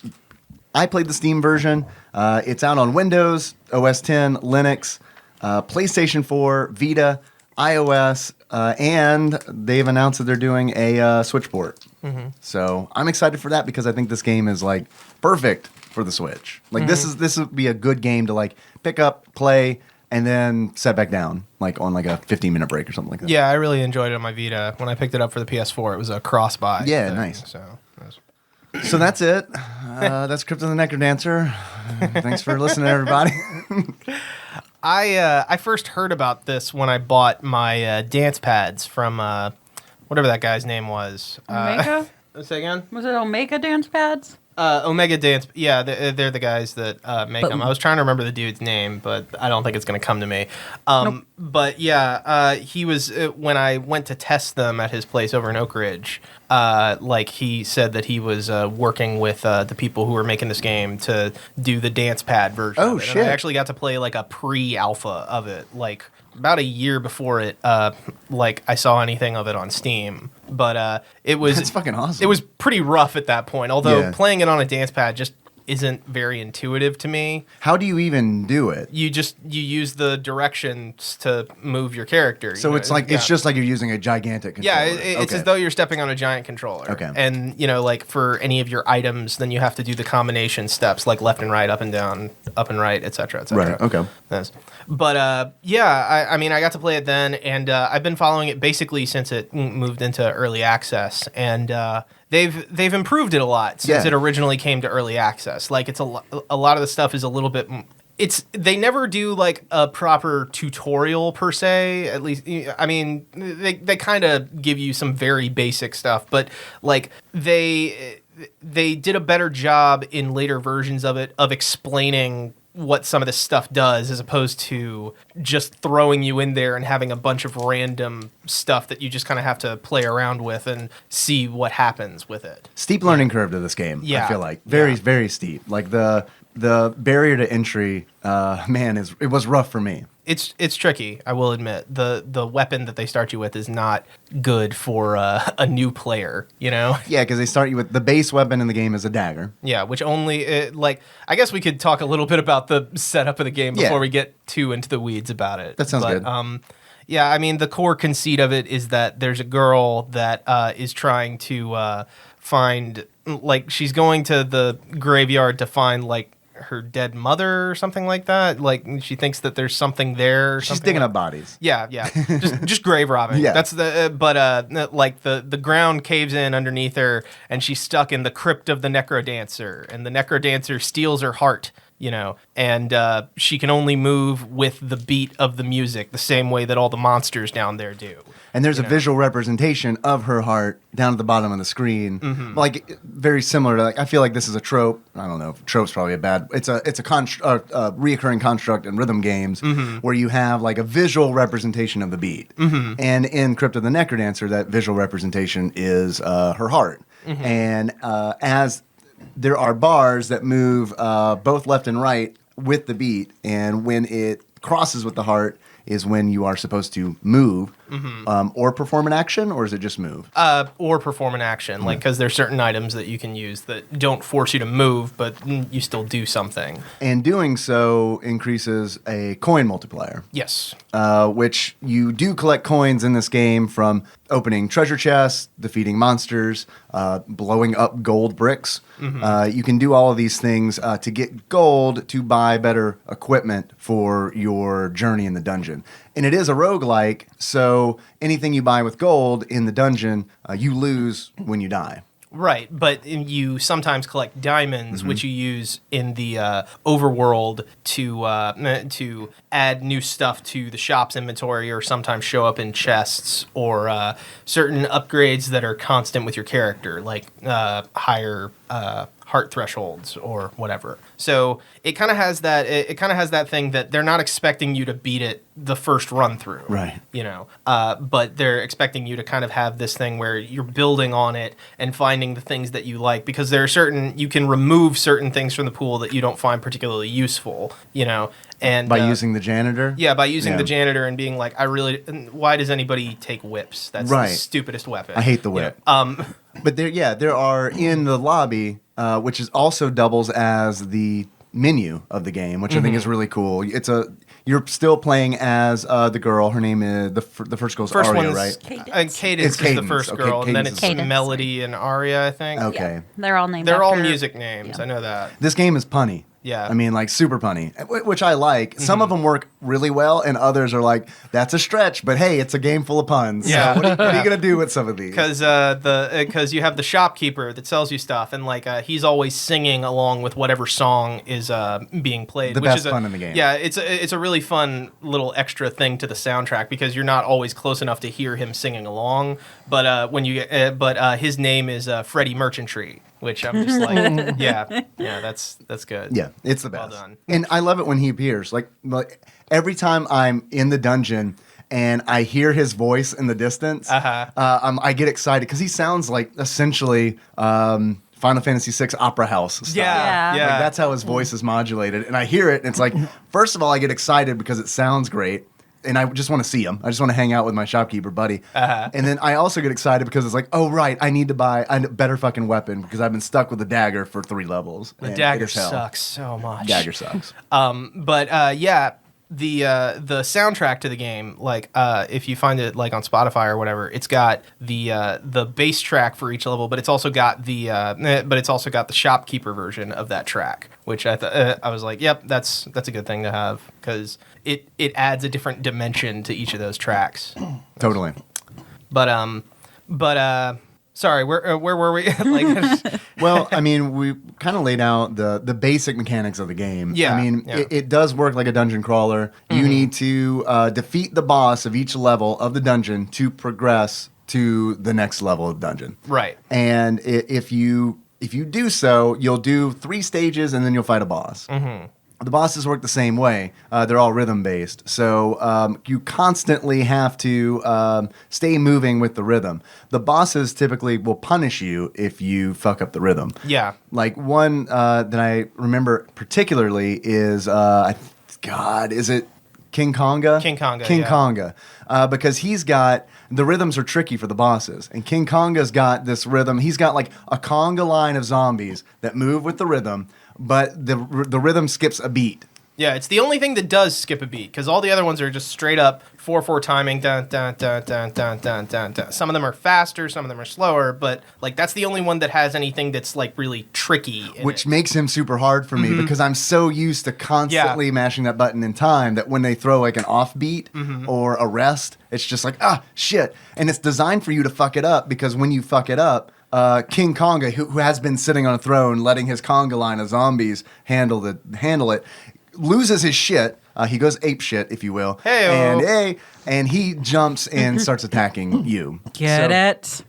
I played the Steam version. It's out on Windows, OS 10, Linux, PlayStation 4, Vita, iOS, and they've announced that they're doing a Switch port. Mm-hmm. So I'm excited for that because I think this game is like perfect for the Switch. Like this would be a good game to like pick up, play, and then set back down, like on like a 15-minute break or something like that.
Yeah, I really enjoyed it on my Vita. When I picked it up for the PS4, it was a cross-buy.
Yeah,
thing,
nice.
So
that's it. That's Crypt of the NecroDancer. Thanks for listening, everybody.
I first heard about this when I bought my dance pads from whatever that guy's name was.
Omega?
Say again?
Was it Omega dance pads?
Omega Dance. Yeah, they're the guys that make them. I was trying to remember the dude's name, but I don't think it's going to come to me.
Nope.
But yeah, he was when I went to test them at his place over in Oak Ridge. Like he said that he was working with the people who were making this game to do the dance pad version.
Oh,
of it.
shit!
And I actually got to play like a pre-alpha of it, like about a year before it. Like I saw anything of it on Steam, but it was
That's fucking awesome.
It was pretty rough at that point. Although
Yeah.
playing it on a dance pad just isn't very intuitive to me.
How do you even do it?
You use the directions to move your character.
So
you know?
it's like it's just like you're using a gigantic controller.
Yeah, it's
Okay.
as though you're stepping on a giant controller.
Okay.
And, like for any of your items, then you have to do the combination steps like left and right, up and down, up and right, et cetera, et cetera.
Right, okay.
Yes. But, yeah, I mean, I got to play it then, and I've been following it basically since it moved into early access. And they've improved it a lot since
Yeah.
it originally came to early access. Like, it's a lot of the stuff is a little bit... They never do like a proper tutorial per se. At least, I mean, they kind of give you some very basic stuff, but like they did a better job in later versions of it of explaining what some of this stuff does, as opposed to just throwing you in there and having a bunch of random stuff that you just kind of have to play around with and see what happens with it.
Steep learning curve to this game.
Yeah.
I feel like very steep. Like the barrier to entry, man, it was rough for me.
It's tricky, I will admit. The weapon that they start you with is not good for a new player, you know?
Yeah, because they start you with the base weapon in the game is a dagger.
Yeah, which only, I guess we could talk a little bit about the setup of the game before we get too into the weeds about it.
That sounds good.
Yeah, I mean, the core conceit of it is that there's a girl that is trying to find, like, she's going to the graveyard to find, like, her dead mother or something like that. Like, she thinks that there's something there. Or
She's
something
digging
like
up bodies.
Yeah, just grave robbing.
Yeah.
That's the like the ground caves in underneath her, and she's stuck in the crypt of the NecroDancer, and the NecroDancer steals her heart, and she can only move with the beat of the music, the same way that all the monsters down there do.
And there's a visual representation of her heart down at the bottom of the screen, like very similar to. Like, I feel like this is a trope. I don't know. Trope's probably a bad. It's a reoccurring construct in rhythm games where you have like a visual representation of the beat. And in Crypt of the NecroDancer, that visual representation is her heart. And as there are bars that move both left and right with the beat, and when it crosses with the heart is when you are supposed to move or perform an action, or is it just move?
Or perform an action, like, because there's certain items that you can use that don't force you to move, but you still do something.
And doing so increases a coin multiplier.
Yes.
Which you do collect coins in this game from opening treasure chests, defeating monsters, blowing up gold bricks. You can do all of these things to get gold to buy better equipment for your journey in the dungeon. And it is a roguelike, so anything you buy with gold in the dungeon, you lose when you die.
Right, but you sometimes collect diamonds, which you use in the overworld to add new stuff to the shop's inventory, or sometimes show up in chests, or certain upgrades that are constant with your character, like higher heart thresholds or whatever. So it kind of has that. It kind of has that thing that they're not expecting you to beat it the first run through,
Right.
You know, but they're expecting you to kind of have this thing where you're building on it and finding the things that you like, because there are certain, you can remove certain things from the pool that you don't find particularly useful, you know. And
By using the janitor?
Yeah, by using
Yeah.
the janitor and being like, why does anybody take whips? That's
Right.
the stupidest weapon.
I hate the
You know,
whip. But there are in the lobby, which is also doubles as the menu of the game, which I think is really cool. You're still playing as the girl. Her name is the first girl's
First
Aria,
one's
right?
Cadence.
Cadence
It's
is the
Cadence.
first
Okay,
girl, and then
Cadence
it's
is-
Cadence.
Melody and Aria, I think.
Okay.
Yeah, they're all named
They're all
after-
music names.
Yeah.
I know that.
This game is punny.
Yeah.
I mean, like super punny, which I like. Some of them work really well, and others are like, that's a stretch, but hey, it's a game full of puns.
Yeah.
So what are you going to do with some of these?
Because you have the shopkeeper that sells you stuff, and like he's always singing along with whatever song is being played.
The
which
best
is
fun in the game.
Yeah, it's a really fun little extra thing to the soundtrack, because you're not always close enough to hear him singing along. But his name is Freddie Merchantry, which I'm just like, yeah, that's good.
Yeah, it's the best.
Well done.
And I love it when he appears. Like every time I'm in the dungeon and I hear his voice in the distance, I get excited because he sounds like essentially Final Fantasy VI Opera House style.
Yeah.
Yeah.
Like that's how his voice is modulated. And I hear it, and it's like, first of all, I get excited because it sounds great. And I just want to see him. I just want to hang out with my shopkeeper buddy. And then I also get excited because it's like, oh, right, I need to buy a better fucking weapon because I've been stuck with the dagger for 3 levels.
The
and it
dagger
is hell.
sucks so much.
Dagger sucks.
The soundtrack to the game, like if you find it like on Spotify or whatever, it's got the bass track for each level, but it's also got the shopkeeper version of that track, which I was like, yep, that's a good thing to have, because it adds a different dimension to each of those tracks.
Totally.
But sorry, where were we? Like,
Well, I mean, we kind of laid out the basic mechanics of the game.
Yeah,
I mean,
yeah.
it does work like a dungeon crawler. You need to defeat the boss of each level of the dungeon to progress to the next level of dungeon.
right.
And if you do so, you'll do 3 stages and then you'll fight a boss. The bosses work the same way. They're all rhythm based. So you constantly have to stay moving with the rhythm. The bosses typically will punish you if you fuck up the rhythm.
Yeah.
Like one that I remember particularly is, is it King Konga?
King Konga,
King
yeah.
Konga. Because the rhythms are tricky for the bosses. And King Konga's got this rhythm. He's got like a conga line of zombies that move with the rhythm, but the rhythm skips a beat.
Yeah, it's the only thing that does skip a beat, because all the other ones are just straight up 4/4 timing. Dun, dun, dun, dun, dun, dun, dun, dun. Some of them are faster, some of them are slower, but like that's the only one that has anything that's like really tricky.
Which makes him super hard for me because I'm so used to constantly mashing that button in time that when they throw like an offbeat or a rest, it's just like, shit. And it's designed for you to fuck it up, because when you fuck it up, King Konga, who has been sitting on a throne letting his conga line of zombies handle it, loses his shit. He goes ape shit, if you will.
Hey-o.
And he jumps and starts attacking you.
Get it?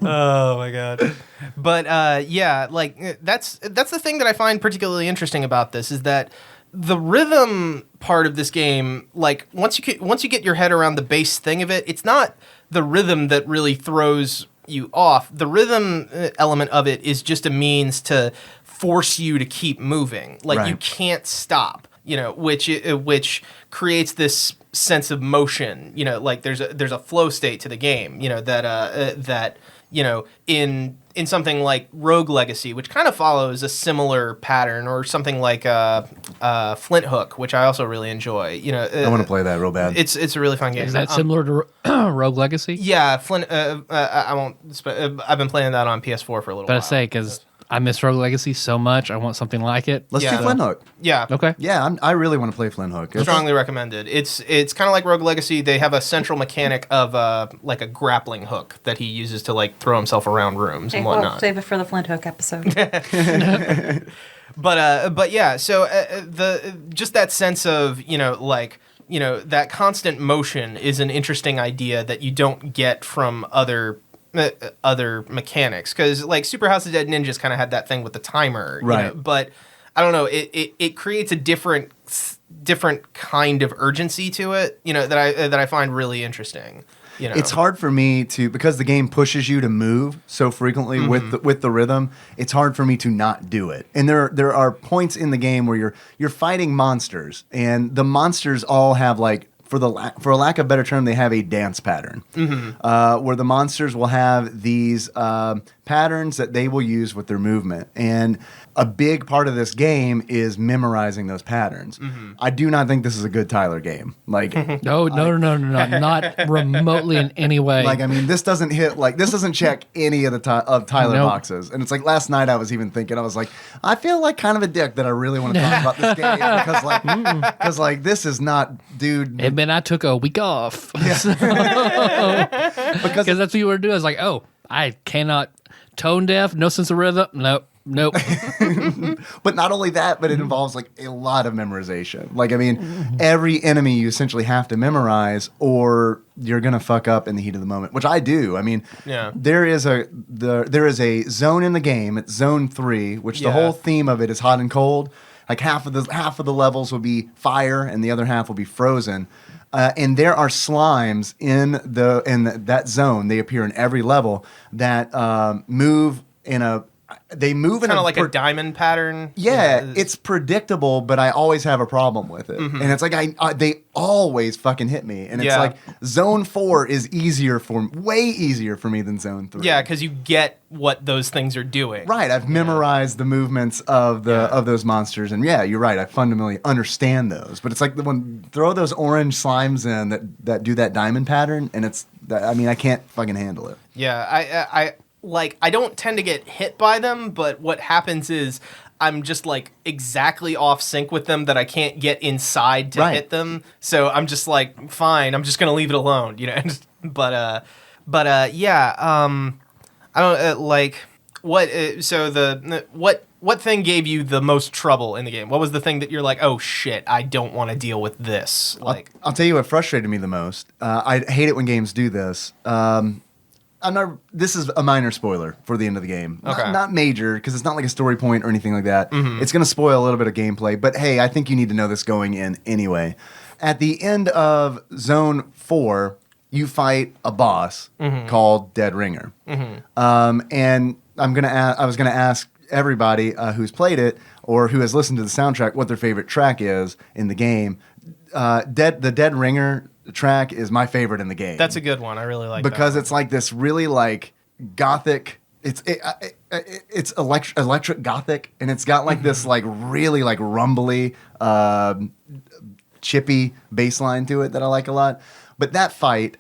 Oh my god. But that's the thing that I find particularly interesting about this, is that the rhythm part of this game, like once you get your head around the base thing of it, it's not the rhythm that really throws you off. The rhythm element of it is just a means to force you to keep moving. Like you can't stop, which creates this sense of motion. Like there's a flow state to the game, that in something like Rogue Legacy, which kind of follows a similar pattern, or something like Flint Hook, which I also really enjoy.
I want to play that real bad.
It's a really fun game.
Is that similar to Rogue Legacy?
Yeah, Flint. I won't. I've been playing that on PS4 for a little
But I
while.
say, because I miss Rogue Legacy so much, I want something like it.
Let's
Yeah.
do Flint Hook.
Yeah.
Okay.
Yeah, I really want to play Flint Hook.
Strongly recommended. It's kind of like Rogue Legacy. They have a central mechanic of like a grappling hook that he uses to like throw himself around rooms and whatnot.
Save it for the Flint Hook episode.
But yeah, so just that sense of that constant motion is an interesting idea that you don't get from other other mechanics, because like Super House of Dead Ninjas kind of had that thing with the timer,
Right.
But I don't know, it creates a different kind of urgency to it, that I find really interesting.
It's hard for me to, because the game pushes you to move so frequently with the rhythm. It's hard for me to not do it. And there are points in the game where you're fighting monsters, and the monsters all have like, for a lack of a better term, they have a dance pattern, where the monsters will have these patterns that they will use with their movement. And a big part of this game is memorizing those patterns. I do not think this is a good Tyler game. Like,
No, not remotely in any way.
like, I mean, this doesn't check any of the Tyler
Nope.
boxes. And it's like last night I was even thinking, I was like, I feel like kind of a dick that I really want to talk about this game because like this is not, dude.
And I took a week off.
Because
Because that's what you were doing. It's like, oh, I cannot tone deaf, no sense of rhythm. Nope.
But not only that, but it involves like a lot of memorization. Like, I mean, every enemy you essentially have to memorize, or you're gonna fuck up in the heat of the moment, which I do. I mean, there is a zone in the game. It's Zone 3, which the whole theme of it is hot and cold. Like half of the levels will be fire, and the other half will be frozen. And there are slimes in that zone. They appear in every level that move in a. They move in
kind of like a diamond pattern.
Yeah, it's predictable, but I always have a problem with it. And it's like they always fucking hit me. And it's like Zone 4 is way easier for me than Zone 3.
Yeah, because you get what those things are doing.
Right, I've memorized the movements of those monsters, and yeah, you're right. I fundamentally understand those, but it's like throw those orange slimes in that do that diamond pattern, and I can't fucking handle it.
Yeah, I don't tend to get hit by them, but what happens is I'm just like exactly off sync with them that I can't get inside to hit them. So I'm just like, fine, I'm just gonna leave it alone, But yeah, I don't like what. What thing gave you the most trouble in the game? What was the thing that you're like, oh shit, I don't want to deal with this? Like,
I'll tell you what frustrated me the most. I hate it when games do this. This is a minor spoiler for the end of the game.
Okay.
Not major, because it's not like a story point or anything like that. It's going to spoil a little bit of gameplay, but hey, I think you need to know this going in anyway. At the end of Zone 4, you fight a boss called Dead Ringer. And I was going to ask everybody who's played it or who has listened to the soundtrack what their favorite track is in the game. The Dead Ringer track is my favorite in the game.
that's a good one. I really like
because
that
it's like this really like gothic. It's electric gothic, and it's got like this like really like rumbly, chippy bass line to it that I like a lot. But that fight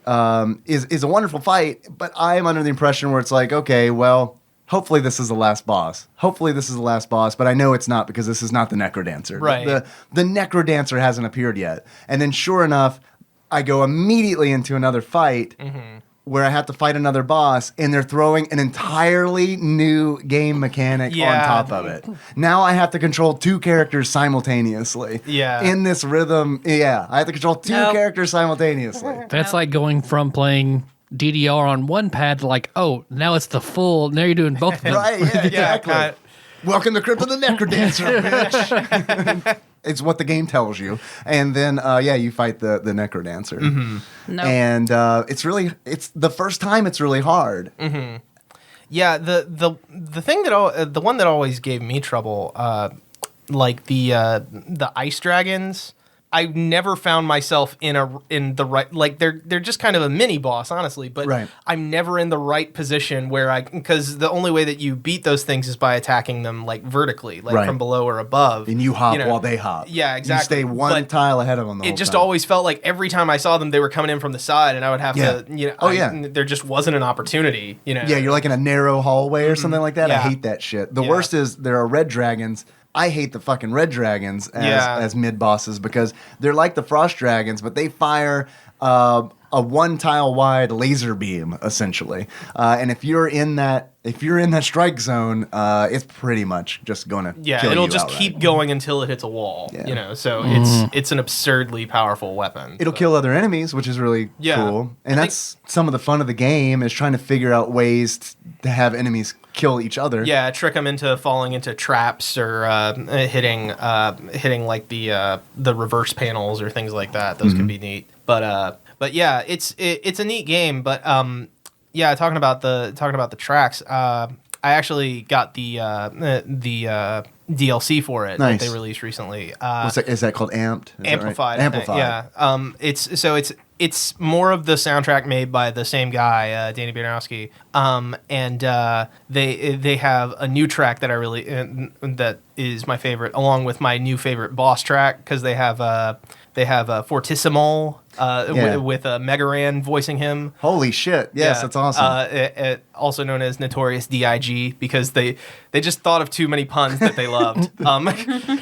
is a wonderful fight. But I am under the impression where it's like, okay, well, hopefully this is the last boss. But I know it's not, because this is not the NecroDancer.
Right.
The NecroDancer hasn't appeared yet. And then sure enough, I go immediately into another fight where I have to fight another boss, and they're throwing an entirely new game mechanic on top of it. Now I have to control two characters simultaneously.
Yeah.
In this rhythm, I have to control two characters simultaneously.
That's like going from playing DDR on one pad to like, oh, now it's the full. Now you're doing both of them.
Right, yeah, exactly.
Yeah,
Welcome to Crypt of the NecroDancer, bitch. It's what the game tells you. And then, you fight the NecroDancer.
No.
And it's the first time it's really hard.
Yeah, the thing the one that always gave me trouble, like the ice dragons. I never found myself in the right, like they're just kind of a mini boss, honestly, but I'm never in the right position where because the only way that you beat those things is by attacking them like vertically, like from below or above.
And you hop while they hop.
Yeah, exactly.
You stay one tile ahead of them the whole
It just
time.
always felt like every time I saw them, they were coming in from the side, and I would have to, there just wasn't an opportunity, Yeah,
you're like in a narrow hallway or something like that. I hate that shit. The worst is there are red dragons. I hate the fucking red dragons as mid bosses, because they're like the frost dragons, but they fire a one tile wide laser beam essentially. And if you're in that if you're in that strike zone, it's pretty much just going to kill
it'll
you
just
outright.
keep going until it hits a wall.
Yeah.
You know, so it's an absurdly powerful weapon.
It'll kill other enemies, which is really cool. And that's some of the fun of the game is trying to figure out ways to have enemies kill each other.
Yeah, trick them into falling into traps or hitting like the reverse panels or things like that. Those can be neat. But yeah, it's a neat game. But yeah, talking about the tracks. I actually got the DLC for it that they released recently.
Is that called Amped? Is
Amplified.
That right? Amplified.
Yeah. It's more of the soundtrack made by the same guy, Danny Baranowski. And they have a new track that I really that is my favorite, along with my new favorite boss track, because they have Fortissimo with Megaran voicing him.
Holy shit! Yes, that's awesome.
Also known as Notorious D.I.G. because they just thought of too many puns that they loved.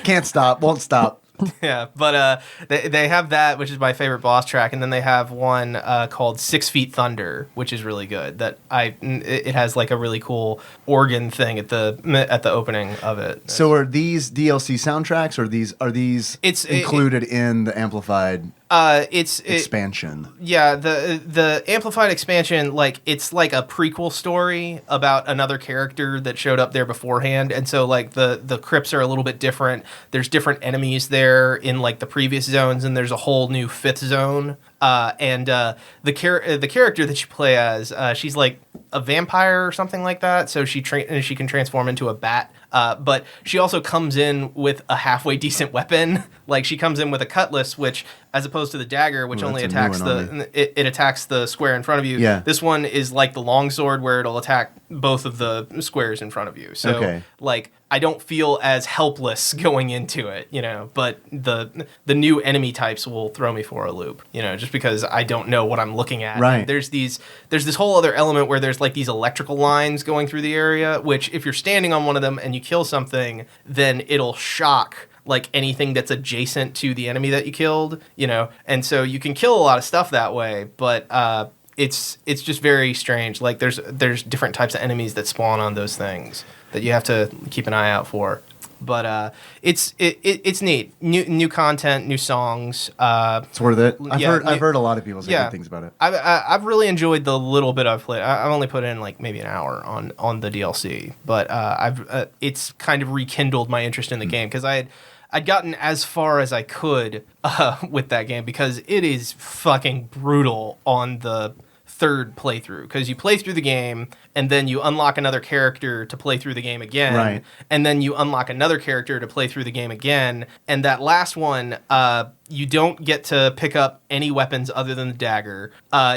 Can't stop, won't stop.
Yeah, but they have that, which is my favorite boss track, and then they have one called 6 Feet Thunder, which is really good. It has like a really cool organ thing at the opening of it.
So are these DLC soundtracks, or are these included in the Amplified expansion?
Yeah, the Amplified expansion, like it's like a prequel story about another character that showed up there beforehand, and so like the crypts are a little bit different. There's different enemies there in like the previous zones, and there's a whole new 5th zone. The character that you play as, she's like a vampire or something like that, so she can transform into a bat. But she also comes in with a halfway decent weapon. Like she comes in with a cutlass, which, as opposed to the dagger, which only attacks it attacks the square in front of you.
Yeah.
This one is like the longsword, where it'll attack both of the squares in front of you. So like I don't feel as helpless going into it, you know. But the new enemy types will throw me for a loop, you know, just because I don't know what I'm looking at.
Right.
And there's this whole other element where there's like these electrical lines going through the area, which if you're standing on one of them and you kill something, then it'll shock like anything that's adjacent to the enemy that you killed, you know. And so you can kill a lot of stuff that way, but it's just very strange. Like there's different types of enemies that spawn on those things that you have to keep an eye out for. But it's neat. New content, new songs.
It's worth it. I've heard a lot of people say good things about it.
I've really enjoyed the little bit I've played. I've only put in like maybe an hour on the DLC, but it's kind of rekindled my interest in the game, because I'd gotten as far as I could with that game, because it is fucking brutal on the third playthrough, because you play through the game and then you unlock another character to play through the game again,
right,
and then you unlock another character to play through the game again, and that last one you don't get to pick up any weapons other than the dagger.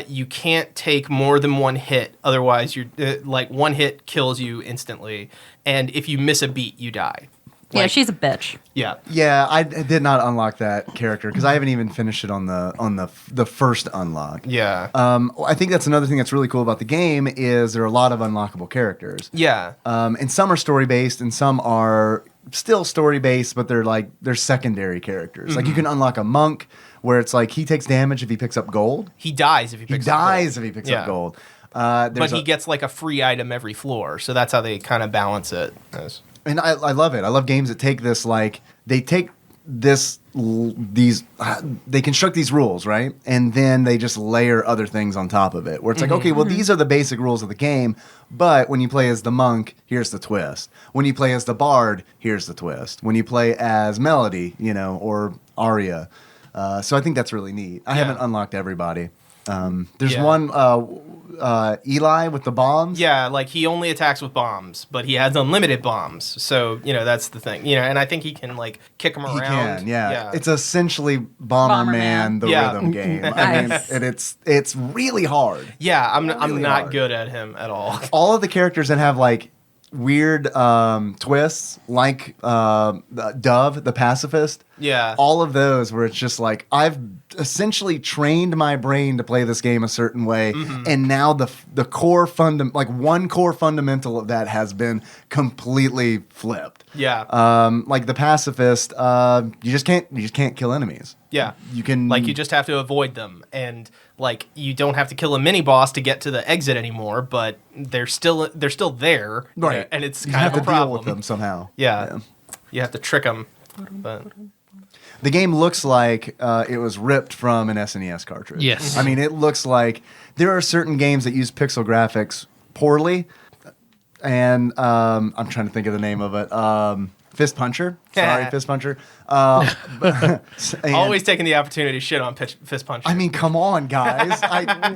You can't take more than one hit, otherwise you're like one hit kills you instantly, and if you miss a beat you die.
Yeah, she's a bitch.
Yeah.
Yeah, I did not unlock that character because I haven't even finished it on the first unlock.
Yeah.
I think that's another thing that's really cool about the game is there are a lot of unlockable characters.
Yeah.
And some are story based and some are still story based, but they're secondary characters. Mm-hmm. Like you can unlock a monk where it's like he takes damage if he picks up gold.
He dies if he picks up gold. But he gets like a free item every floor, so that's how they kind of balance it.
And I love it. I love games that take this, like, they take they construct these rules, right? And then they just layer other things on top of it. Where it's like, okay, well, these are the basic rules of the game, but when you play as the monk, here's the twist. When you play as the bard, here's the twist. When you play as Melody, you know, or Arya. So I think that's really neat. I haven't unlocked everybody. There's one Eli with the bombs.
Yeah, like he only attacks with bombs, but he has unlimited bombs. So, you know, that's the thing. You know, and I think he can like kick them around.
He can, yeah. It's essentially Bomberman, the rhythm game. I mean, and it's really hard.
Yeah, I'm not good at him at all.
All of the characters that have like weird twists, like Dove, the pacifist.
Yeah.
All of those where it's just like, I've essentially trained my brain to play this game a certain way, and now the core one core fundamental of that has been completely flipped.
Yeah.
Like the pacifist, you just can't kill enemies.
Yeah.
You can,
like, you just have to avoid them, and like you don't have to kill a mini boss to get to the exit anymore, but they're still there,
right?
And it's
you
kind
have
of a
to
problem
deal with them somehow.
Yeah. You have to trick them. But
The game looks like it was ripped from an SNES cartridge.
Yes.
I mean, it looks like there are certain games that use pixel graphics poorly, and I'm trying to think of the name of it. Fist Puncher. Sorry, Fist Puncher.
always taking the opportunity to shit on Fist Puncher.
I mean, come on, guys.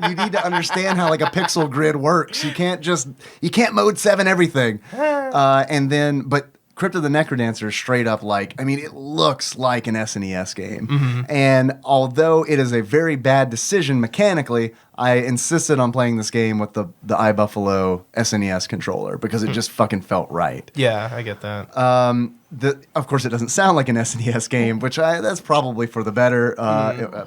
You need to understand how like a pixel grid works. You can't mode 7 everything. But Crypt of the NecroDancer is straight up like, I mean, it looks like an SNES game. And although it is a very bad decision mechanically, I insisted on playing this game with the iBuffalo SNES controller because it just fucking felt right.
Yeah, I get that.
Of course, it doesn't sound like an SNES game, which that's probably for the better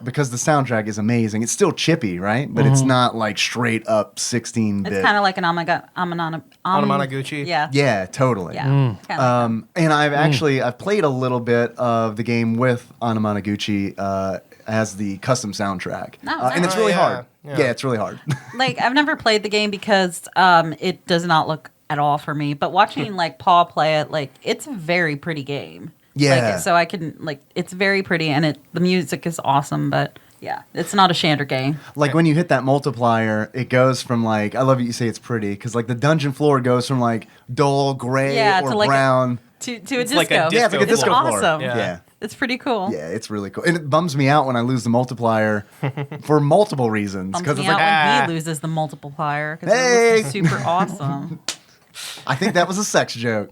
because the soundtrack is amazing. It's still chippy, right? But it's not like straight up 16-bit.
It's kind of like an
Anamanaguchi?
Yeah.
Yeah, totally.
Yeah. Kinda like that.
And I've played a little bit of the game with Anamanaguchi as the custom soundtrack.
Oh,
and it's
nice.
really
Yeah,
hard.
yeah.
Yeah, it's really hard.
Like, I've never played the game because it does not look at all for me. But watching like Paul play it, like, it's a very pretty game.
Yeah.
Like, so I can like, it's very pretty, and the music is awesome. But yeah, it's not a Chandra game.
Like when you hit that multiplier, it goes from like, I love it you say it's pretty, because like the dungeon floor goes from like dull gray or
to like
brown.
To a
It's
disco.
like a
Yeah, it's like a
disco
disco
floor.
floor.
Awesome.
Yeah.
It's pretty cool.
Yeah, it's really cool. And it bums me out when I lose the multiplier for multiple reasons.
Bums
Because
me
it's like,
out when he loses the multiplier because
Hey!
it looks super awesome.
I think that was a sex joke.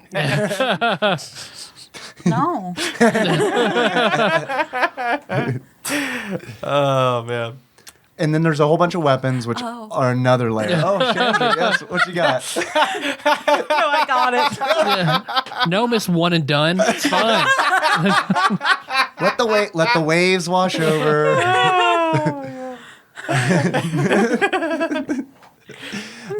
No.
Oh, man.
And then there's a whole bunch of weapons, which
Oh.
are another layer. Oh, Chandra, yes, what you got?
No, I got it.
No, Miss One and Done. It's fine.
Let the waves wash over.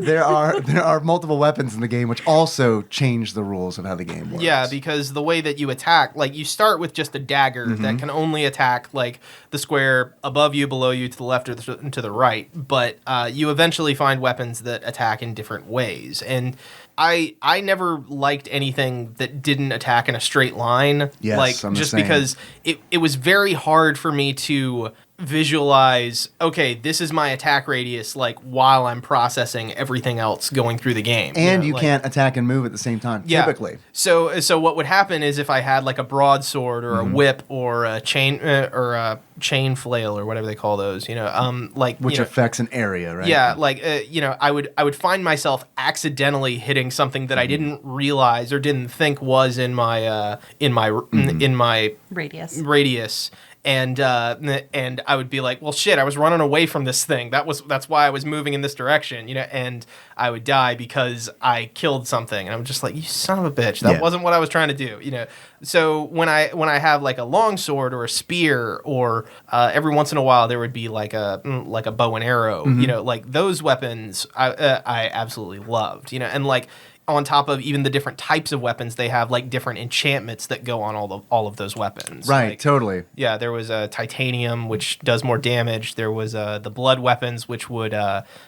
There are multiple weapons in the game, which also change the rules of how the game works.
Yeah, because the way that you attack, like you start with just a dagger that can only attack like the square above you, below you, to the left or to the right. But you eventually find weapons that attack in different ways. And I never liked anything that didn't attack in a straight line.
Yes,
like
I'm the
just
same.
because it was very hard for me to visualize, okay, this is my attack radius, like while I'm processing everything else going through the game.
And
know,
you
like-
can't attack and move at the same time, typically.
So what would happen is if I had like a broadsword or a whip or a chain flail or whatever they call those, like
Which
you know,
affects an area, right?
yeah, like I would find myself accidentally hitting something that I didn't realize or didn't think was in my
Radius.
radius. And I would be like, well, shit, I was running away from this thing. That's why I was moving in this direction, and I would die because I killed something. And I'm just like, you son of a bitch. That wasn't what I was trying to do, So when I have like a long sword or a spear, or every once in a while there would be like a bow and arrow, like those weapons I absolutely loved, and like, on top of even the different types of weapons, they have like different enchantments that go on all of those weapons.
Right,
Like,
totally.
yeah, there was titanium, which does more damage. There was the blood weapons, which would,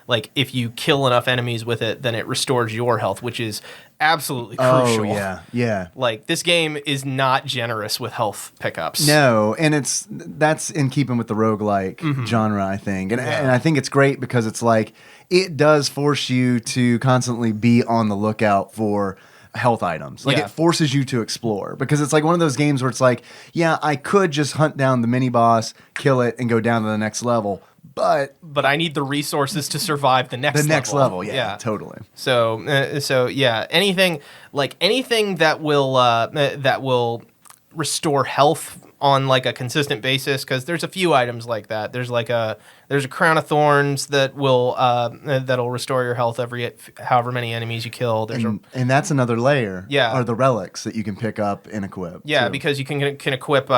like, if you kill enough enemies with it, then it restores your health, which is absolutely crucial.
Oh, yeah.
Like, this game is not generous with health pickups.
No, and that's in keeping with the roguelike genre, I think. And I think it's great because it's like, it does force you to constantly be on the lookout for health items. Like,
Yeah.
it forces you to explore, because it's like one of those games where it's like, yeah, I could just hunt down the mini boss, kill it, and go down to the next level. But
I need the resources to survive the next
level, yeah, totally.
So yeah, anything that will restore health on like a consistent basis, because there's a few items like that. There's a crown of thorns that will that'll restore your health every however many enemies you kill.
And that's another layer.
Yeah.
Are the relics that you can pick up and equip.
Yeah,
too.
because you can equip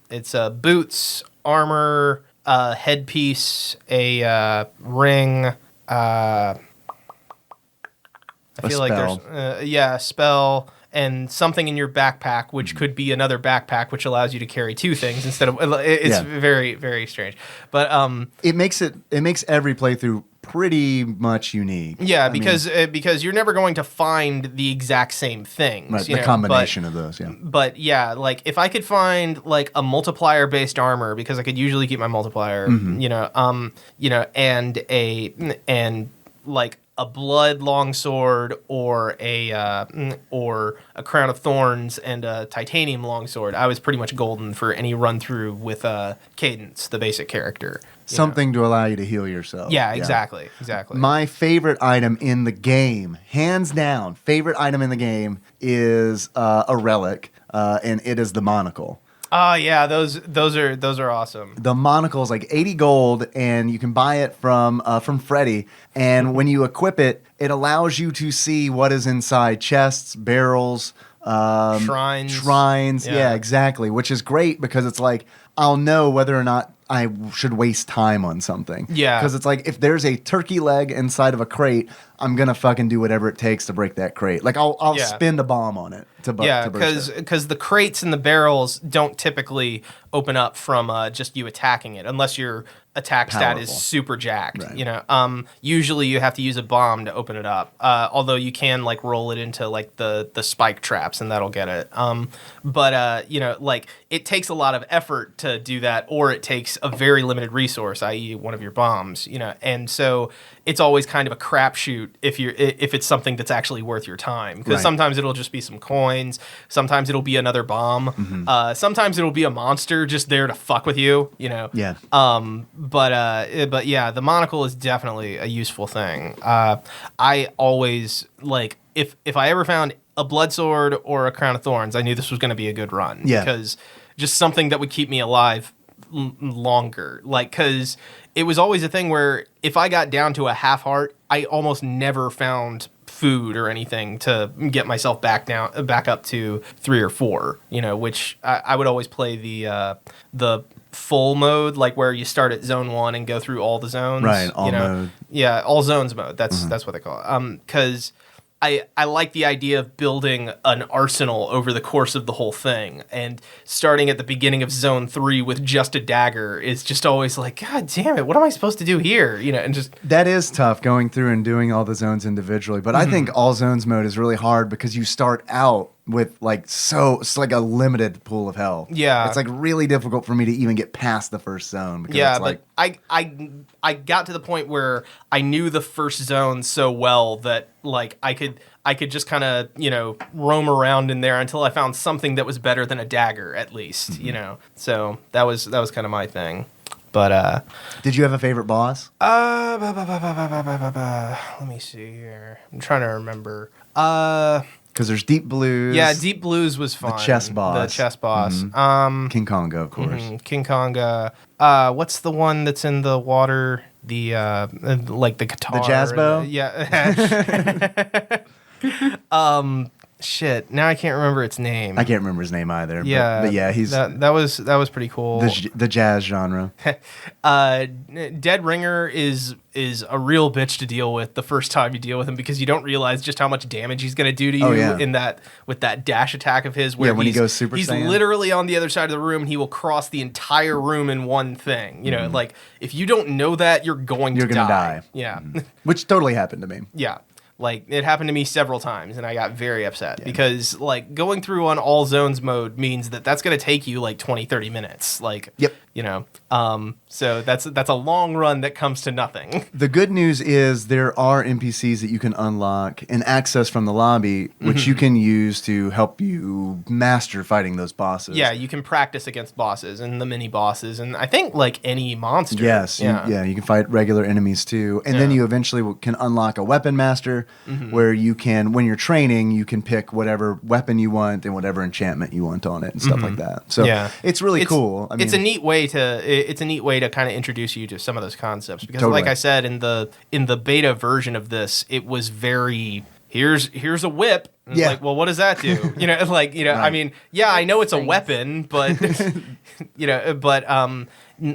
it's boots, armor, headpiece, a ring. I feel like
spell.
there's a spell and something in your backpack, which could be another backpack, which allows you to carry two things instead of. It's very, very strange, but
it makes every playthrough pretty much unique.
Yeah, because you're never going to find the exact same things.
Right, the combination of those. Yeah,
but yeah, like if I could find like a multiplier based armor, because I could usually keep my multiplier, and like a blood longsword or a crown of thorns and a titanium longsword, I was pretty much golden for any run through with Cadence, the basic character.
Something to allow you to heal yourself.
Yeah, exactly.
My favorite item in the game, hands down, favorite item in the game is a relic, and it is the monocle.
Oh yeah, those are awesome.
The monocle is like 80 gold, and you can buy it from Freddy. And when you equip it, it allows you to see what is inside chests, barrels, shrines. Yeah, exactly. Which is great because it's like I'll know whether or not I should waste time on something.
Yeah.
Because it's like if there's a turkey leg inside of a crate, I'm gonna fucking do whatever it takes to break that crate. Like I'll spend a bomb on it to burst it.
Because the crates and the barrels don't typically open up from just you attacking it unless your attack stat is super jacked.
Right.
Usually you have to use a bomb to open it up. Although you can like roll it into like the spike traps and that'll get it. But like it takes a lot of effort to do that, or it takes a very limited resource, i.e. one of your bombs. And so it's always kind of a crapshoot if it's something that's actually worth your time, because sometimes it'll just be some coins, sometimes it'll be another bomb, sometimes it'll be a monster just there to fuck with you.
Yeah.
But yeah, the monocle is definitely a useful thing. I always like if I ever found a blood sword or a crown of thorns, I knew this was going to be a good run.
Yeah.
Because just something that would keep me alive longer. Like, because it was always a thing where if I got down to a half heart, I almost never found food or anything to get myself back up to 3 or 4. Which I would always play the full mode, like where you start at zone 1 and go through all the zones.
Right, all mode.
Yeah, all zones mode. That's what they call it. Because I like the idea of building an arsenal over the course of the whole thing, and starting at the beginning of zone 3 with just a dagger is just always like, God damn it, what am I supposed to do here? And just
that is tough going through and doing all the zones individually. But I think all zones mode is really hard because you start out with it's like a limited pool of health.
Yeah,
it's like really difficult for me to even get past the first zone. Because
yeah,
it's like,
but I got to the point where I knew the first zone so well that like I could just kind of roam around in there until I found something that was better than a dagger at least. So that was kind of my thing. But
did you have a favorite boss?
Let me see here. I'm trying to remember.
Because there's Deep Blues.
Yeah, Deep Blues was fun.
The chess boss. King Konga, of course.
King Konga. What's the one that's in the water? The like the guitar.
The Jazzbo?
Yeah. Shit. Now I can't remember its name.
I can't remember his name either.
Yeah.
But yeah, he's
that was pretty cool.
The jazz genre.
Dead Ringer is a real bitch to deal with the first time you deal with him, because you don't realize just how much damage he's going to do to you in that with that dash attack of his. Where
when he goes Super
he's
Saiyan.
literally on the other side of the room, and he will cross the entire room in one thing. Like if you don't know that, you're going to die. Yeah,
which totally happened to me.
Yeah. Like, it happened to me several times, and I got very upset because, like, going through on all zones mode means that's going to take you, like, 20, 30 minutes. Like,
yep.
you know. So that's a long run that comes to nothing.
The good news is there are NPCs that you can unlock and access from the lobby, which you can use to help you master fighting those bosses.
Yeah, you can practice against bosses and the mini bosses, and I think like any monster.
Yes, you can fight regular enemies too, and then you eventually can unlock a weapon master, where you can, when you're training, you can pick whatever weapon you want and whatever enchantment you want on it and stuff like that. So it's really cool. I mean,
it's a neat way to kind of introduce you to some of those concepts, because
Totally.
like I said, in the beta version of this, it was very here's a whip. And it's like, well, what does that do?
Right.
I mean, yeah, I know it's a weapon, but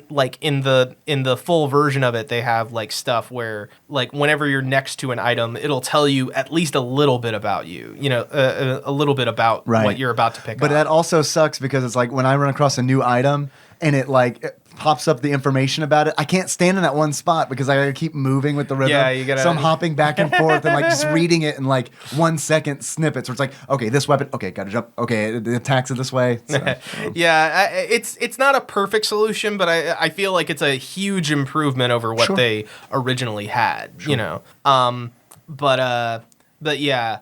like in the full version of it, they have like stuff where like whenever you're next to an item, it'll tell you at least a little bit about you, a little bit about what you're about to pick up.
But that also sucks because it's like when I run across a new item and it pops up the information about it, I can't stand in that one spot because I gotta keep moving with the rhythm.
Yeah, you gotta.
So I'm hopping back and forth and like just reading it in like 1 second snippets where it's like, okay, this weapon, okay, gotta jump, okay, it attacks it this way. So,
it's not a perfect solution, but I feel like it's a huge improvement over what they originally had. But yeah.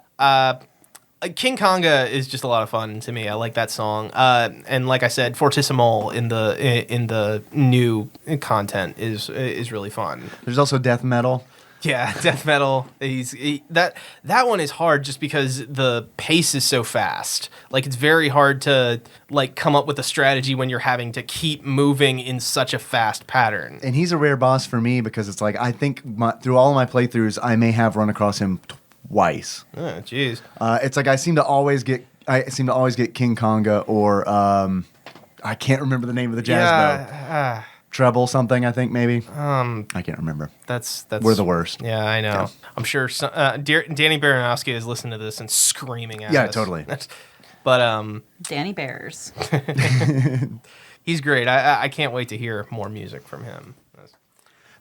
King Konga is just a lot of fun to me. I like that song, and like I said, Fortissimo in the new content is really fun.
there's also death metal.
Yeah, death metal. That one is hard just because the pace is so fast. Like it's very hard to like come up with a strategy when you're having to keep moving in such a fast pattern.
And he's a rare boss for me because it's like I think through all of my playthroughs, I may have run across him twice.
Oh, jeez.
It's like I seem to always get King Konga or I can't remember the name of the jazz bow. Treble something, I think maybe. I can't remember.
That's
We're the worst.
Yeah, I know.
Yeah.
I'm sure Danny Baranowski is listening to this and screaming at us.
Yeah, totally.
But
Danny Bears.
He's
great. I can't wait to hear more music from him.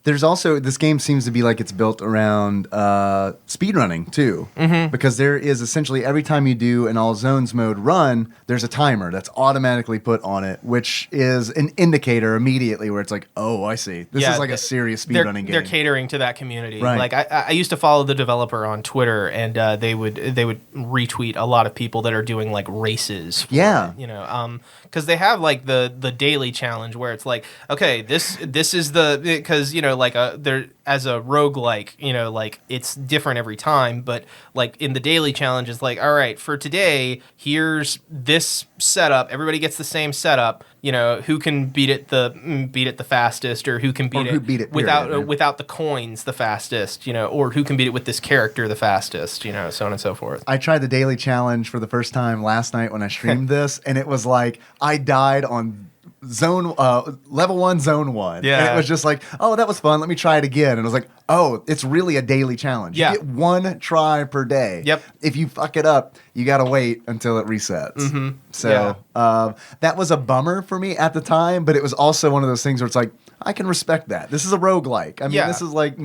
There's also, this game seems to be like it's built around speedrunning too. Because there is essentially every time you do an all zones mode run, there's a timer that's automatically put on it, which is an indicator immediately where it's like, oh, I see. This is like a serious speedrunning game.
They're catering to that community.
Right.
Like I used to follow the developer on Twitter, and they would retweet a lot of people that are doing like races. For it, because they have like the daily challenge where it's like, okay, this is because there as a roguelike, like it's different every time, but like in the daily challenge it's like, all right, for today, here's this setup. Everybody gets the same setup. Who can beat it the fastest, or who can beat it without the coins the fastest, or who can beat it with this character the fastest, so on and so forth.
I tried the daily challenge for the first time last night when I streamed this, and it was like I died on level 1, zone 1.
Yeah.
And it was just like, oh, that was fun. Let me try it again. And I was like, oh, it's really a daily challenge.
Yeah.
You get 1 try per day.
Yep.
If you fuck it up, you got to wait until it resets. So that was a bummer for me at the time, but it was also one of those things where it's like, I can respect that. This is a roguelike. I mean, this is like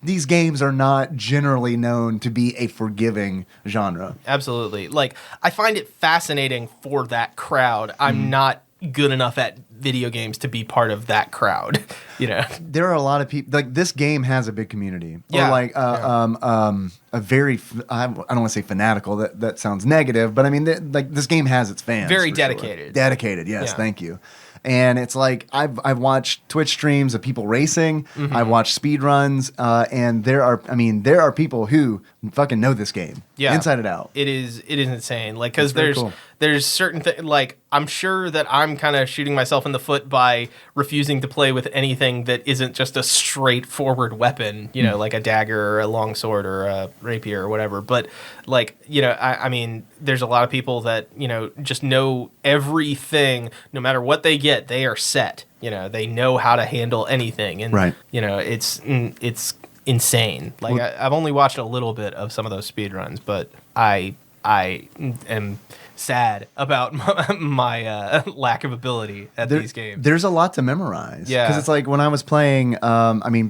these games are not generally known to be a forgiving genre.
Absolutely. Like, I find it fascinating for that crowd. I'm not good enough at video games to be part of that crowd.
There are a lot of people, like, this game has a big community.
Yeah.
Or like a very, I don't want to say fanatical, that sounds negative, but I mean, like, this game has its fans.
Very
for
dedicated.
Sure. Dedicated, yes,
Yeah.
Thank you. And it's like I've watched Twitch streams of people racing. I've watched speed runs, and there are people who fucking know this game inside and out.
It is insane. Like, because
cool.
there's certain things, like, I'm sure that I'm kind of shooting myself in the foot by refusing to play with anything that isn't just a straightforward weapon, like a dagger or a longsword or a rapier or whatever. But like, I mean, there's a lot of people that, just know everything. No matter what they get, they are set. They know how to handle anything. And,
Right.
It's insane. Like, I've only watched a little bit of some of those speedruns, but I am sad about my lack of ability at these games.
There's a lot to memorize.
Yeah.
Because it's like when I was playing,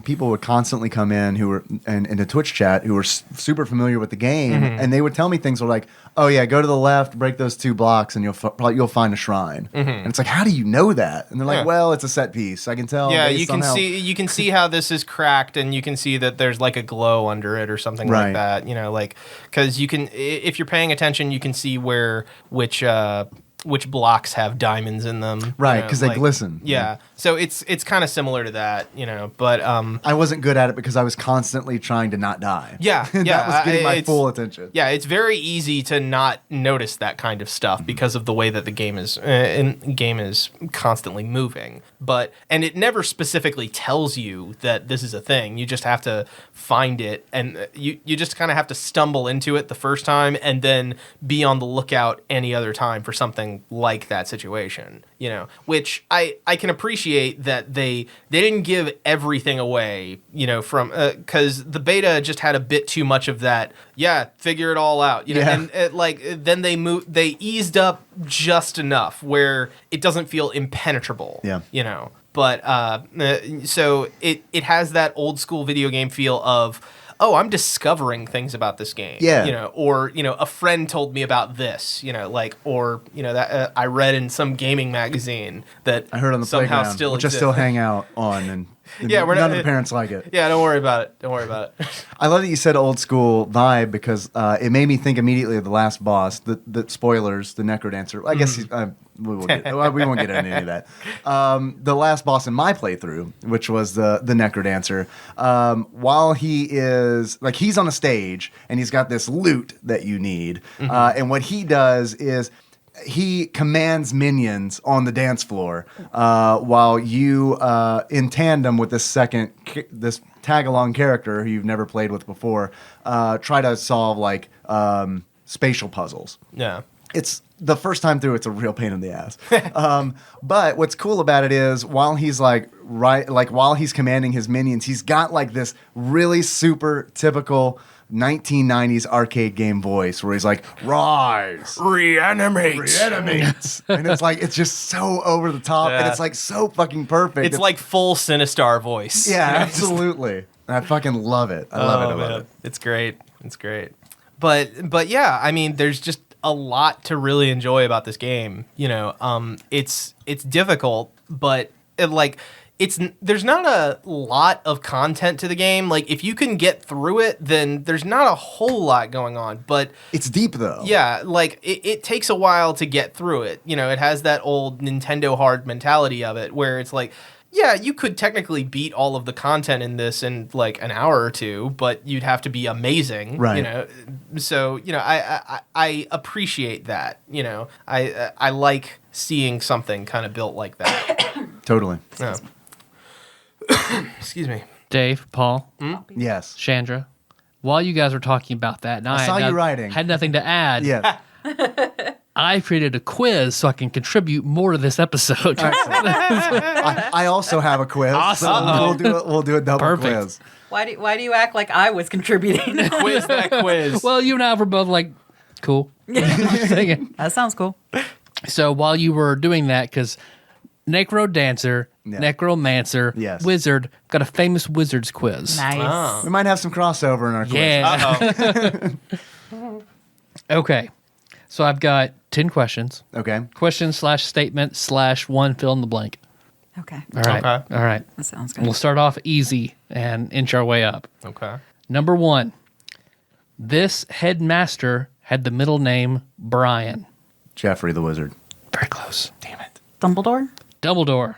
people would constantly come in who were in the Twitch chat who were super familiar with the game, and they would tell me things like, "Oh yeah, go to the left, break those 2 blocks, and you'll find a shrine." And it's like, how do you know that? And they're like, "Well, it's a set piece. I can tell."
Yeah,
based on how-"
you can see how this is cracked, and you can see that there's like a glow under it or something like that. Because you can, if you're paying attention, you can see which blocks have diamonds in them.
Right, because they glisten.
Yeah, so it's kind of similar to that, but
I wasn't good at it because I was constantly trying to not die.
Yeah,
that was getting my full attention.
Yeah, it's very easy to not notice that kind of stuff because of the way that the game is constantly moving. And it never specifically tells you that this is a thing. You just have to find it, and you just kind of have to stumble into it the first time, and then be on the lookout any other time for something like that situation. Which I can appreciate that they didn't give everything away. From because the beta just had a bit too much of that. Yeah, figure it all out. And then they eased up just enough where it doesn't feel impenetrable.
Yeah.
But so it has that old school video game feel of, oh, I'm discovering things about this game.
Yeah.
Or a friend told me about this. That I read in some gaming magazine that
I heard on the
somehow
playground,
still
which I
exists.
still hang out on, and
Yeah,
none of the parents like it.
Yeah, don't worry about it.
I love that you said old school vibe because it made me think immediately of the last boss. The spoilers, the NecroDancer. I guess we won't get into any of that. The last boss in my playthrough, which was the NecroDancer, while he's on a stage and he's got this loot that you need, and what he does is he commands minions on the dance floor while you, in tandem with this tag-along character who you've never played with before, try to solve spatial puzzles.
Yeah.
It's the first time through, it's a real pain in the ass. But what's cool about it is while he's while he's commanding his minions, he's got this really super typical 1990s arcade game voice where he's like, "Rise,
Reanimate.
And it's just so over the top, and it's so fucking perfect.
It's like full Sinistar voice.
Yeah, absolutely. And I fucking love it. I love it.
It's great. But yeah, I mean, there's just a lot to really enjoy about this game. It's difficult, but there's not a lot of content to the game. If you can get through it, then there's not a whole lot going on. But
it's deep though.
Yeah, it takes a while to get through it. It has that old Nintendo hard mentality of it, where it's yeah, you could technically beat all of the content in this in an hour or two, but you'd have to be amazing.
Right.
So I appreciate that. I like seeing something kind of built like that.
Totally.
Yeah. Excuse me.
Dave, Paul,
Yes.
Chandra, while you guys were talking about that, and
I saw you writing.
had nothing to add.
Yeah.
I created a quiz so I can contribute more to this episode.
I also have a quiz.
Awesome.
So we'll do a double
Perfect.
quiz.
Why do you act like I was contributing?
Quiz that quiz.
Well, you and I were both cool. Singing.
That sounds cool.
So while you were doing that, because NecroDancer,
Yeah.
Necromancer,
Yes.
Wizard, got a famous Wizards quiz.
Nice.
We might have some crossover in our quiz.
Yeah.
Uh-oh.
Okay. So I've got 10 questions.
Okay.
Question/statement/one fill in the blank.
Okay.
All right.
Okay.
All right.
That sounds good.
We'll start off easy and inch our way up.
Okay.
Number 1. This headmaster had the middle name Brian.
Jeffrey the Wizard.
Very close.
Damn it.
Dumbledore?
Dumbledore.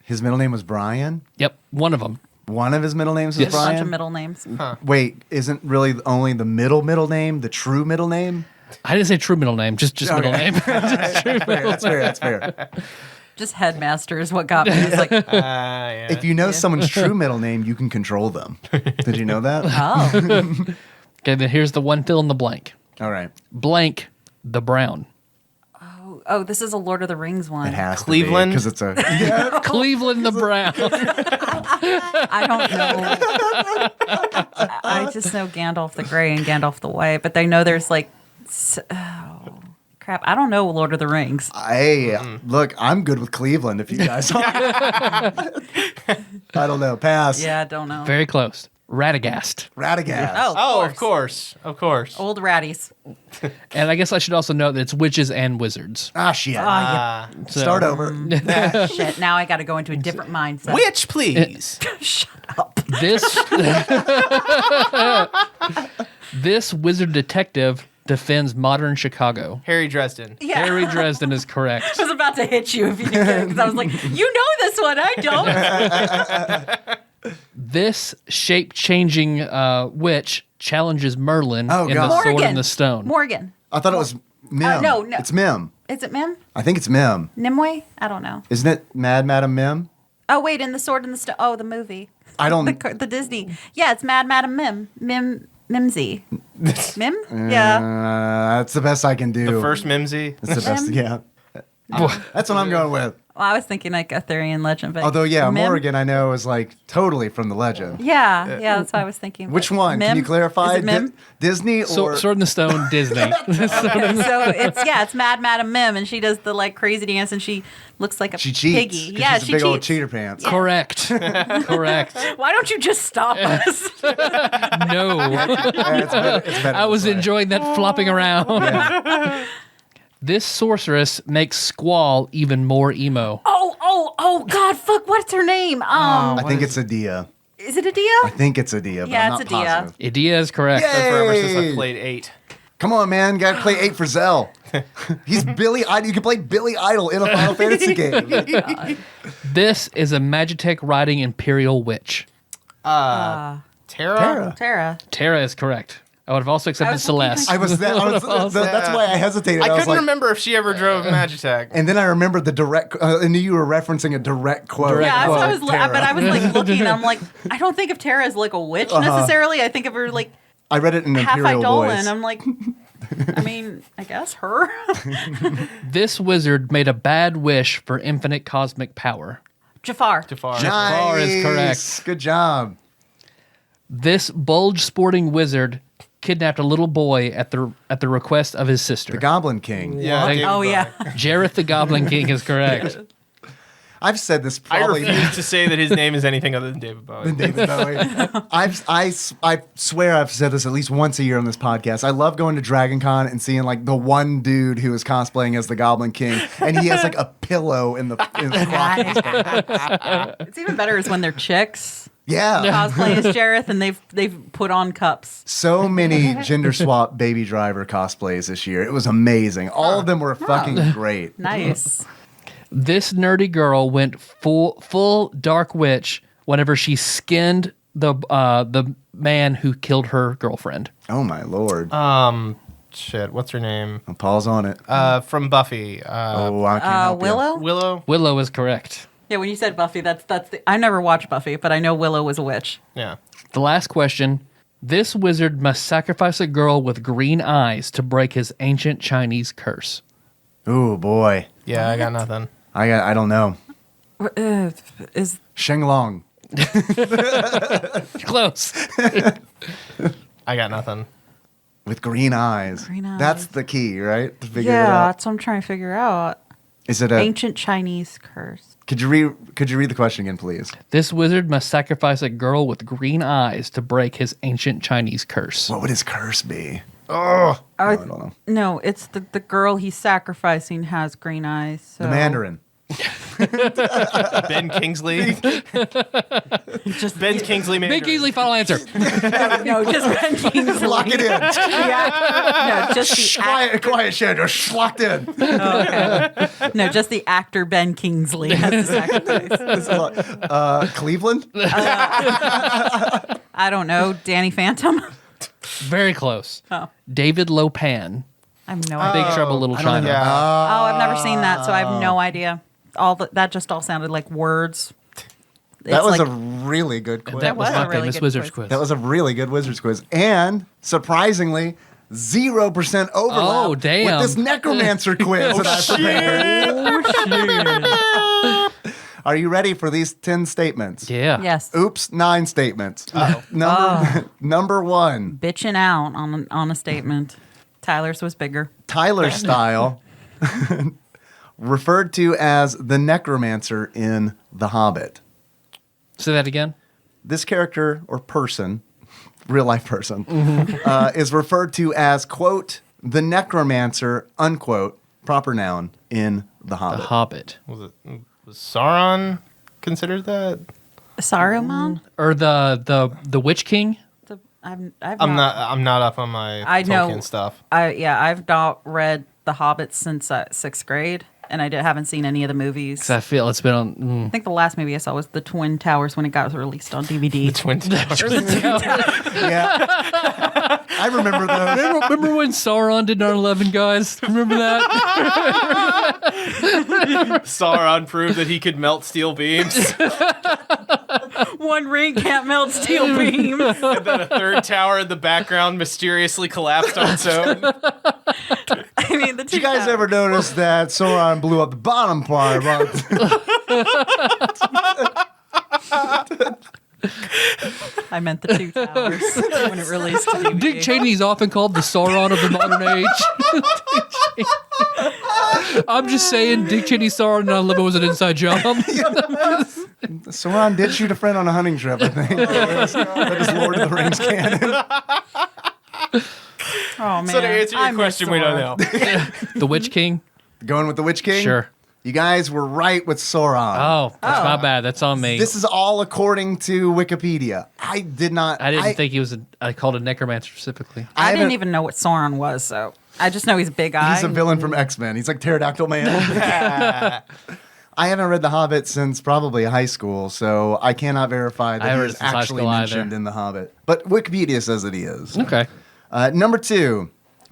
His middle name was Brian?
Yep. One of them.
One of his middle names was
Yes.
Brian?
Bunch of middle names.
Wait, isn't really only the middle name the true middle name?
I didn't say true middle name, just middle name.
That's fair.
Just headmaster is what got me. It's
Yeah.
If you know someone's true middle name, you can control them. Did you know that?
oh.
Okay, then here's the one fill in the blank.
All right.
Blank the Brown.
Oh, this is a Lord of the Rings one.
It has
Cleveland?
because it's a
Cleveland the Brown.
I don't know. I just know Gandalf the Grey and Gandalf the White, but I know there's Crap, I don't know Lord of the Rings.
Hey, look, I'm good with Cleveland if you guys are. I don't know. Pass.
Yeah, I don't know.
Very close. Radagast.
Radagast.
Oh, of course.
Old ratties.
And I guess I should also note that it's witches and wizards.
Ah, shit.
So-
Start over.
Shit, now I got to go into a different mindset.
Which, please?
Shut up.
This wizard detective defends modern Chicago.
Harry Dresden.
Yeah.
Harry Dresden is correct.
I was about to hit you if you didn't get it because I was like, you know this one, I don't.
This shape-changing witch challenges Merlin
Oh,
in
God.
the Sword
Morgan.
and the Stone.
Morgan.
I thought it was Mim.
no.
It's Mim.
Is it Mim?
I think it's Mim.
Nimue? I don't know.
Isn't it Mad Madam Mim?
Oh, wait, in The Sword and the Stone. Oh, the movie.
I don't.
The Disney. Yeah, it's Mad Madam Mim. Mimsy. Mim? Yeah.
That's the best I can do.
The first Mimsy.
That's the best. Yeah. That's what I'm going with.
Well, I was thinking like Arthurian legend. But
Although, yeah,
Mim?
Morgan I know is like totally from the legend.
Yeah, that's what I was thinking.
Which
but
one? Can
Mim?
you clarify?
Is it Mim?
Disney or
Sword and the Stone, Disney.
Okay, so it's Mad Madam Mim, and she does the like crazy dance, and she looks like a
she cheats?
piggy.
'Cause
Yeah,
she's
she
a big old
cheats.
cheater pants.
Correct. Correct.
Why don't you just stop us?
No.
It's better
I was
this way.
enjoying that flopping around.
Yeah.
This sorceress makes Squall even more emo.
Oh, God, fuck, what's her name?
I think it's Adia.
Is it Adia?
I think it's Adia, but
Yeah,
I'm
it's
not
Adia.
positive.
Idea is correct.
Yay!
Forever since
Hey.
I played 8.
Come on, man. Gotta play 8 for Zell. He's Billy Idol. You can play Billy Idol in a Final Fantasy game.
This is a Magitech riding Imperial Witch.
Tara?
Tara.
Tara is correct. I would have also accepted
was looking
Celeste.
I was that's why I hesitated.
I
was
couldn't
like,
remember if she ever drove Magitech.
And then I remembered the direct. I knew you were referencing a direct quote.
Direct
Yeah,
quote.
I was,
Tara.
but I was like looking, and I'm like, I don't think of Tara as like a witch necessarily. I think of her like
I read it in
half
Imperial
Eidolon.
voice.
I'm like, I mean, I guess her.
This wizard made a bad wish for infinite cosmic power.
Jafar.
Jafar is correct.
Nice. Good job.
This bulge sporting wizard kidnapped a little boy at the request of his sister.
The Goblin King.
Yeah. David
Oh
Bowie.
yeah.
Jareth the Goblin King is correct.
I've said this
I
probably.
refuse to say that his name is anything other than David Bowie.
David Bowie. I swear I've said this at least once a year on this podcast. I love going to Dragon Con and seeing like the one dude who is cosplaying as the Goblin King, and he has like a pillow in the crotch.
It's even better is when they're chicks
Yeah.
cosplay as Jareth, and they've put on cups.
So many gender swap Baby Driver cosplays this year. It was amazing. All of them were fucking great.
Nice.
This nerdy girl went full dark witch whenever she skinned the man who killed her girlfriend.
Oh my lord.
Shit, what's her name?
I'll pause on it.
From Buffy.
Oh, I can't help you.
Willow.
Willow?
Willow is correct.
Yeah, when you said Buffy, that's I never watched Buffy, but I know Willow was a witch.
Yeah.
The last question. This wizard must sacrifice a girl with green eyes to break his ancient Chinese curse.
Ooh boy.
Yeah, I got nothing.
I don't know.
Is
Sheng Long.
Close.
I got nothing.
With green eyes.
Green eyes.
That's the key, right? To figure it
yeah,
out.
that's what I'm trying to figure out.
Is it a
Ancient Chinese curse.
Could you read the question again, please?
This wizard must sacrifice a girl with green eyes to break his ancient Chinese curse.
What would his curse be?
Oh,
I don't know.
No, it's the girl he's sacrificing has green eyes. So.
The Mandarin.
Ben Kingsley.
Just
Ben Kingsley made
Big Easily, final answer.
no, just Ben Kingsley.
Lock it in.
No, just the
Quiet, Chandra. Locked in.
no, just the actor Ben Kingsley has the sacrifice.
This is Cleveland?
I don't know, Danny Phantom.
Very close.
Oh.
David Lopan.
I have no idea.
Big Trouble Little
I don't
China.
Yeah.
Oh, I've never seen that, so I have no idea. That just all sounded like words.
That
It's
was
like,
a really good quiz.
That was
was a
my
really
famous
good
Wizards
quiz.
quiz.
That was a really good Wizards quiz. And surprisingly, 0% overlap
Oh, damn.
with this Necromancer quiz that I prepared. Are you ready for these 10 statements?
Yeah.
yes,
Oops, 9 statements. Number one.
bitching out on a statement. Tyler's was bigger.
Tyler's style, referred to as the Necromancer in The Hobbit.
Say that again.
This character or person, real life person, is referred to as, quote, the Necromancer, unquote, proper noun in The Hobbit.
The Hobbit.
Was Sauron considered that?
Saruman?
Or the Witch King?
I'm not up on my
I know
Tolkien stuff.
I've not read The Hobbit since 6th grade, and I haven't seen any of the movies.
'Cause I feel it's been on.
I think the last movie I saw was The Twin Towers when it got released on DVD.
The Twin Towers.
Yeah. I remember those.
Remember when Sauron did 9/11, guys? Remember that?
Sauron proved that he could melt steel beams.
One ring can't melt steel beams.
And then a third tower in the background mysteriously collapsed on its own.
I mean, the
Did you guys ever notice that Sauron blew up the bottom part?
I meant the two towers when it released to DVD.
Dick Cheney's often called the Sauron of the modern age. I'm just saying, Dick Cheney's Sauron in 9/11 was an inside job.
Sauron did shoot a friend on a hunting trip, I think. That is Lord of the Rings canon.
Oh man!
So to answer your
I miss
question, we don't know.
The Witch King?
Going with the Witch King?
Sure.
You guys were right with Sauron.
Oh, that's my bad. That's on me.
This is all according to Wikipedia. I did not.
I didn't think he was I called a necromancer specifically.
I didn't
haven't-
even know what Sauron was, so I just know he's a big eye.
He's a villain from X-Men. He's like Pterodactyl Man. I haven't read The Hobbit since probably high school, so I cannot verify
I
that
haven't
he's
read it since high
actually
school either.
mentioned in The Hobbit. But Wikipedia says that he is.
Okay.
Number 2,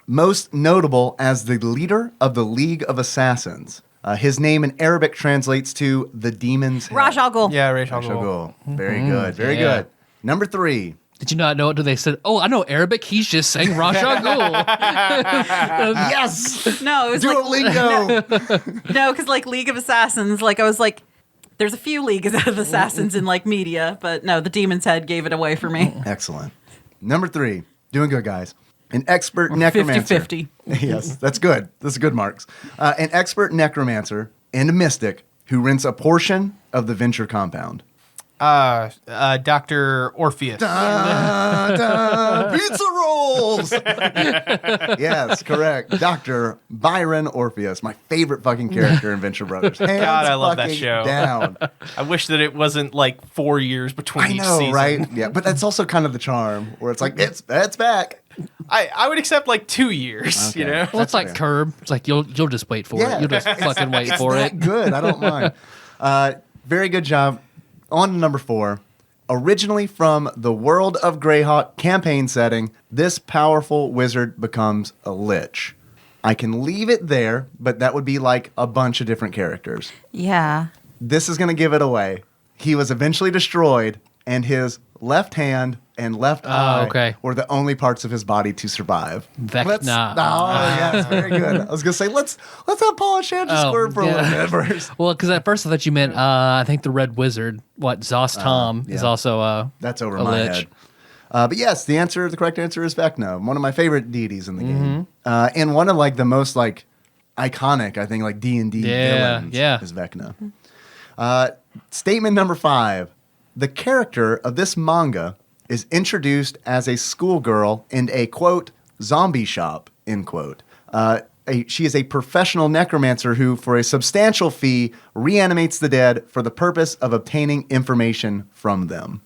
most notable as the leader of the League of Assassins. His name in Arabic translates to the Demon's Head.
Raj Al Ghul.
Yeah, Ra's al
Ra's al
Ghul.
Ghul. Very good. Very
Yeah.
good. Number 3.
Did you not know it? They said, "Oh, I know Arabic." He's just saying Ra's al Ghul.
Yes!
No, it was like
Duolingo!
no, because like League of Assassins, like I was like, there's a few League of Assassins in like media, but no, the Demon's Head gave it away for me.
Excellent. Number 3. Doing good, guys. An expert necromancer.
50-50.
Yes, that's good. That's good marks. An expert necromancer and a mystic who rents a portion of the Venture compound.
Dr. Orpheus.
Pizza rolls! Yes, correct. Dr. Byron Orpheus, my favorite fucking character in Venture Brothers. Hands
God, I love that
fucking
show.
Down.
I wish that it wasn't like 4 years between
I
each
know,
season.
right? Yeah, but that's also kind of the charm, where it's like, it's back.
I would accept like 2 years,
Okay.
you know?
Well, it's like
fair.
Curb. It's like you'll just wait for it. You'll just fucking wait for
That
it.
good. I don't mind. Very good job. On to number 4. Originally from the World of Greyhawk campaign setting, this powerful wizard becomes a lich. I can leave it there, but that would be like a bunch of different characters.
Yeah.
This is going to give it away. He was eventually destroyed, and his left hand and left eye were the only parts of his body to survive.
Vecna.
Oh, yes, very good. I was going to say, let's have Paul and Shannon squirm for a little bit first.
Well, because at first I thought you meant, I think the Red Wizard, Zos Tom, is also
That's over
a
my
lich.
head. But yes, the correct answer is Vecna, one of my favorite deities in the game. And one of like the most like iconic, I think, like D&D villains is Vecna. Statement number 5. The character of this manga is introduced as a schoolgirl in a, quote, zombie shop, end quote. She is a professional necromancer who, for a substantial fee, reanimates the dead for the purpose of obtaining information from them.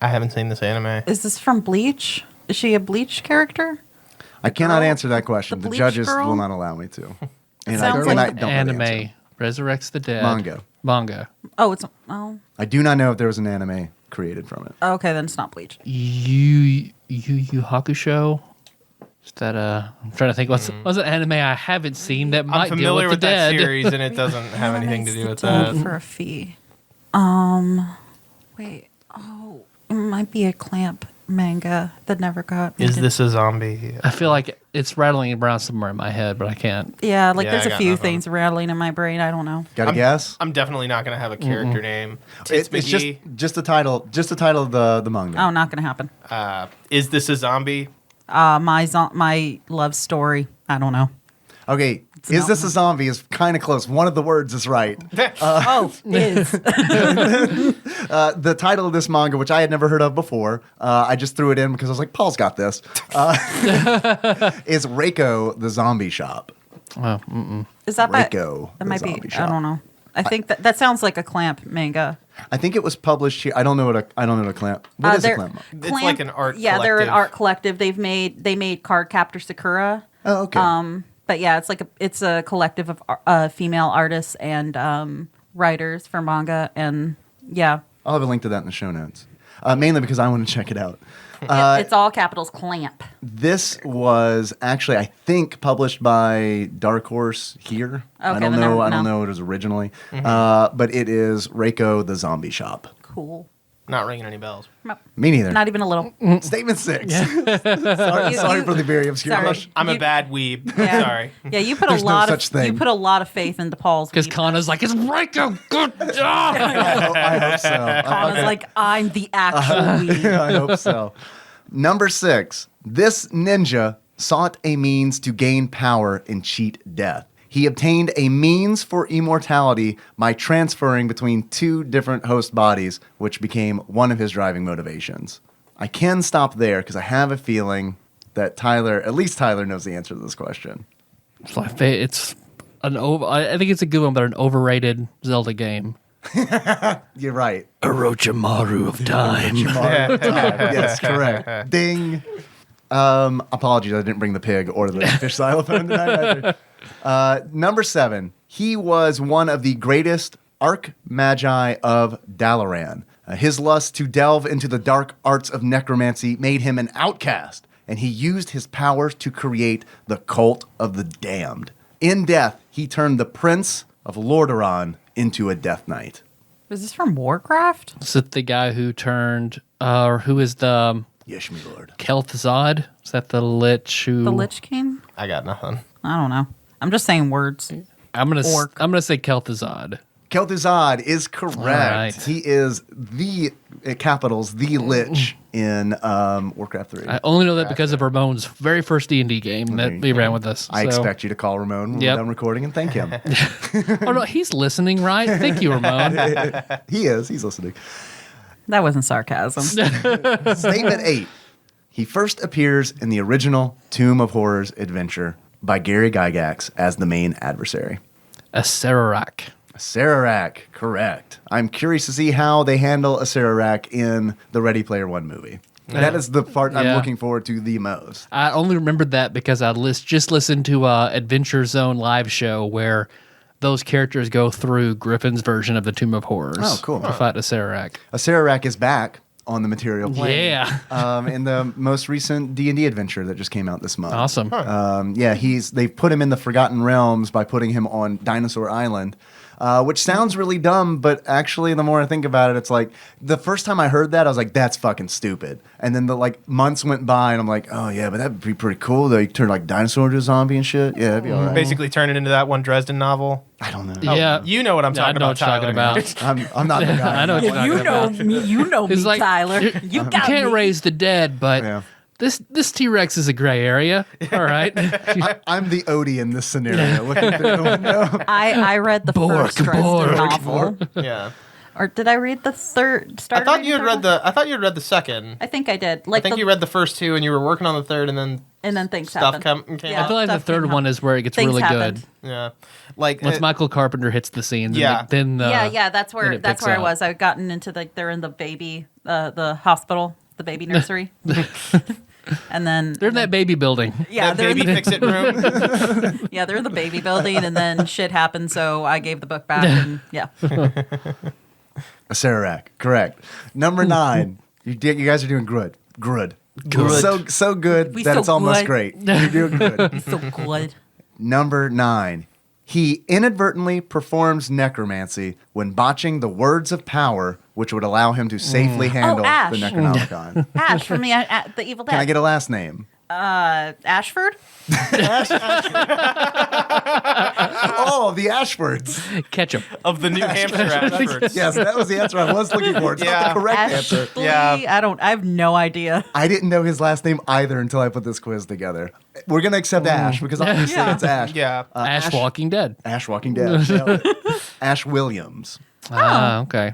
I haven't seen this anime.
Is this from Bleach? Is she a Bleach character?
I cannot answer that question.
The
The
Bleach
judges
girl?
will not allow me to. And
sounds
I
like
don't
Anime
know the answer.
resurrects the dead.
Manga.
Oh, it's oh.
I do not know if there was an anime created from it.
Okay, then it's not Bleach.
Yu Hakusho. Is that I'm trying to think. What's an anime I haven't seen that
I'm
might deal
familiar
with
with
the
that
dead?
series, and it doesn't have anything to do with that.
For a fee. Wait. Oh, it might be a Clamp manga that never got.
Is
made.
this a zombie?
I feel like it's rattling around somewhere in my head, but I can't.
Yeah, like
Yeah,
there's
I
a
got
few
nothing.
things rattling in my brain. I don't know.
Got a guess?
I'm definitely not going to have a character name. Tits
It's
McGee.
just the title. Just the title of the manga.
Oh, not gonna happen.
Is this a zombie?
My love story. I don't know.
Okay, is this a zombie is kind of close. One of the words is right.
Is.
The title of this manga, which I had never heard of before, I just threw it in because I was like, Paul's got this, is Reiko the Zombie Shop.
Is that
Reiko
that
the
might be.
Zombie Shop.
I don't know. I think that sounds like a Clamp manga.
I think it was published here. I don't know what a clamp. What is a clamp?
It's like an art
Yeah, they're an
collective.
art collective. They made Card Captor Sakura.
Oh, okay.
But yeah, it's a collective of female artists and writers for manga, and yeah,
I'll have a link to that in the show notes. Mainly because I want to check it out.
it's all capitals Clamp.
This was actually, I think, published by Dark Horse here. I don't
then
know. I
no.
don't know what it was originally, but it is Reiko the Zombie Shop.
Cool.
Not ringing any bells.
Me neither.
Not even a little.
Statement 6. sorry for the very obscure.
Sorry.
Question.
I'm a bad weeb.
Yeah.
Sorry.
Yeah, you put
There's
a
no
lot
such
of
thing.
you put a lot of faith into Paul's.
Because
weeb.
Kana's like, it's Reiko. Good job.
I hope so.
Kana's like, I'm the actual weeb.
I hope so. Number 6. This ninja sought a means to gain power and cheat death. He obtained a means for immortality by transferring between 2 different host bodies, which became one of his driving motivations. I can stop there because I have a feeling that at least Tyler knows the answer to this question.
It's I think it's a good one, but an overrated Zelda game.
You're right.
Orochimaru of Time.
Yes, correct. Ding. Apologies, I didn't bring the pig or the fish xylophone tonight either. Number 7. He was one of the greatest Archmagi of Dalaran. His lust to delve into the dark arts of necromancy made him an outcast, and he used his powers to create the Cult of the Damned. In death, he turned the Prince of Lordaeron into a Death Knight.
Is this from Warcraft?
Is it the guy who turned, or who is the
Yes, my lord.
Kel'Thuzad? Is that the Lich who?
The Lich King?
I got nothing.
I don't know. I'm just saying words.
I'm gonna say Kel'Thuzad.
Kel'Thuzad is correct.
All right.
He is the Lich in Warcraft 3.
I only know that because of Ramon's very first D&D game that we ran with us.
I
so-
expect you to call Ramon when
Yep.
we're done recording and thank him.
Oh no, he's listening, right? Thank you, Ramon.
He is. He's listening.
That wasn't sarcasm.
Statement 8. He first appears in the original Tomb of Horrors adventure by Gary Gygax as the main adversary.
A Sararak.
Sararak, correct. I'm curious to see how they handle a Sararak in the Ready Player One movie. That is the part I'm
Yeah.
looking forward to the most.
I only remembered that because I just listened to Adventure Zone live show where those characters go through Griffin's version of the Tomb of Horrors.
Oh, cool.
To fight a Sararak.
A Sararak is back on the material plane.
Yeah.
In the most recent D&D adventure that just came out this month.
Awesome.
They've put him in the Forgotten Realms by putting him on Dinosaur Island, which sounds really dumb, but actually the more I think about it, it's like the first time I heard that, I was like, that's fucking stupid. And then months went by and I'm like, oh yeah, but that'd be pretty cool though. You turn like dinosaur into a zombie and shit. Yeah, that'd be all right.
Basically turn it into that one Dresden novel.
I don't know.
Yeah.
You know what I'm
Yeah, I
talking
know
about,
what you're
Tyler.
talking about.
I'm not the guy.
I know what you're talking about.
me. You know
It's like,
Tyler.
You
You got
can't
me.
raise the dead, but
Yeah.
this T-Rex is a gray area. All right.
I'm the Odie in this scenario. Looking through the window.
I read the first Dresden
Bork.
novel.
Yeah.
Or did I read the third?
I thought you had read the second.
I think I did.
I think you read the first 2 and you were working on the third and then
things
stuff
happened.
came
I
out.
feel like the
stuff
third
came
one
out.
is where it gets
Things
really
happened.
good.
Yeah. Like
Once Michael Carpenter hits the scenes,
Yeah.
then
That's
then
where
it
that's
picks
where I
up.
was. I'd gotten into they're in the baby the hospital, the baby nursery, and then
They're in that baby building.
yeah,
that
they're in
baby
the,
fix it room.
yeah, they're in the baby building, and then shit happened, so I gave the book back, and yeah,
A Sararak, correct. Number 9. You guys are doing good. Good. So good
We
that
so
it's almost
good.
great. You're doing good.
so good.
Number 9. He inadvertently performs necromancy when botching the words of power, which would allow him to safely handle
Ash.
the Necronomicon.
Ash from the Evil Dead.
Can I get a last name?
Ashford?
Oh, the Ashfords.
Ketchup.
Of the New Hampshire Ashfords.
Yes, that was the answer I was looking for. It's not the correct answer.
Ashley?
Yeah.
I have no idea.
I didn't know his last name either until I put this quiz together. We're going to accept Ash because obviously
Yeah.
it's Ash.
Yeah.
Ash Walking Dead.
Ash Walking Dead. Nailed it. Ash Williams.
Okay.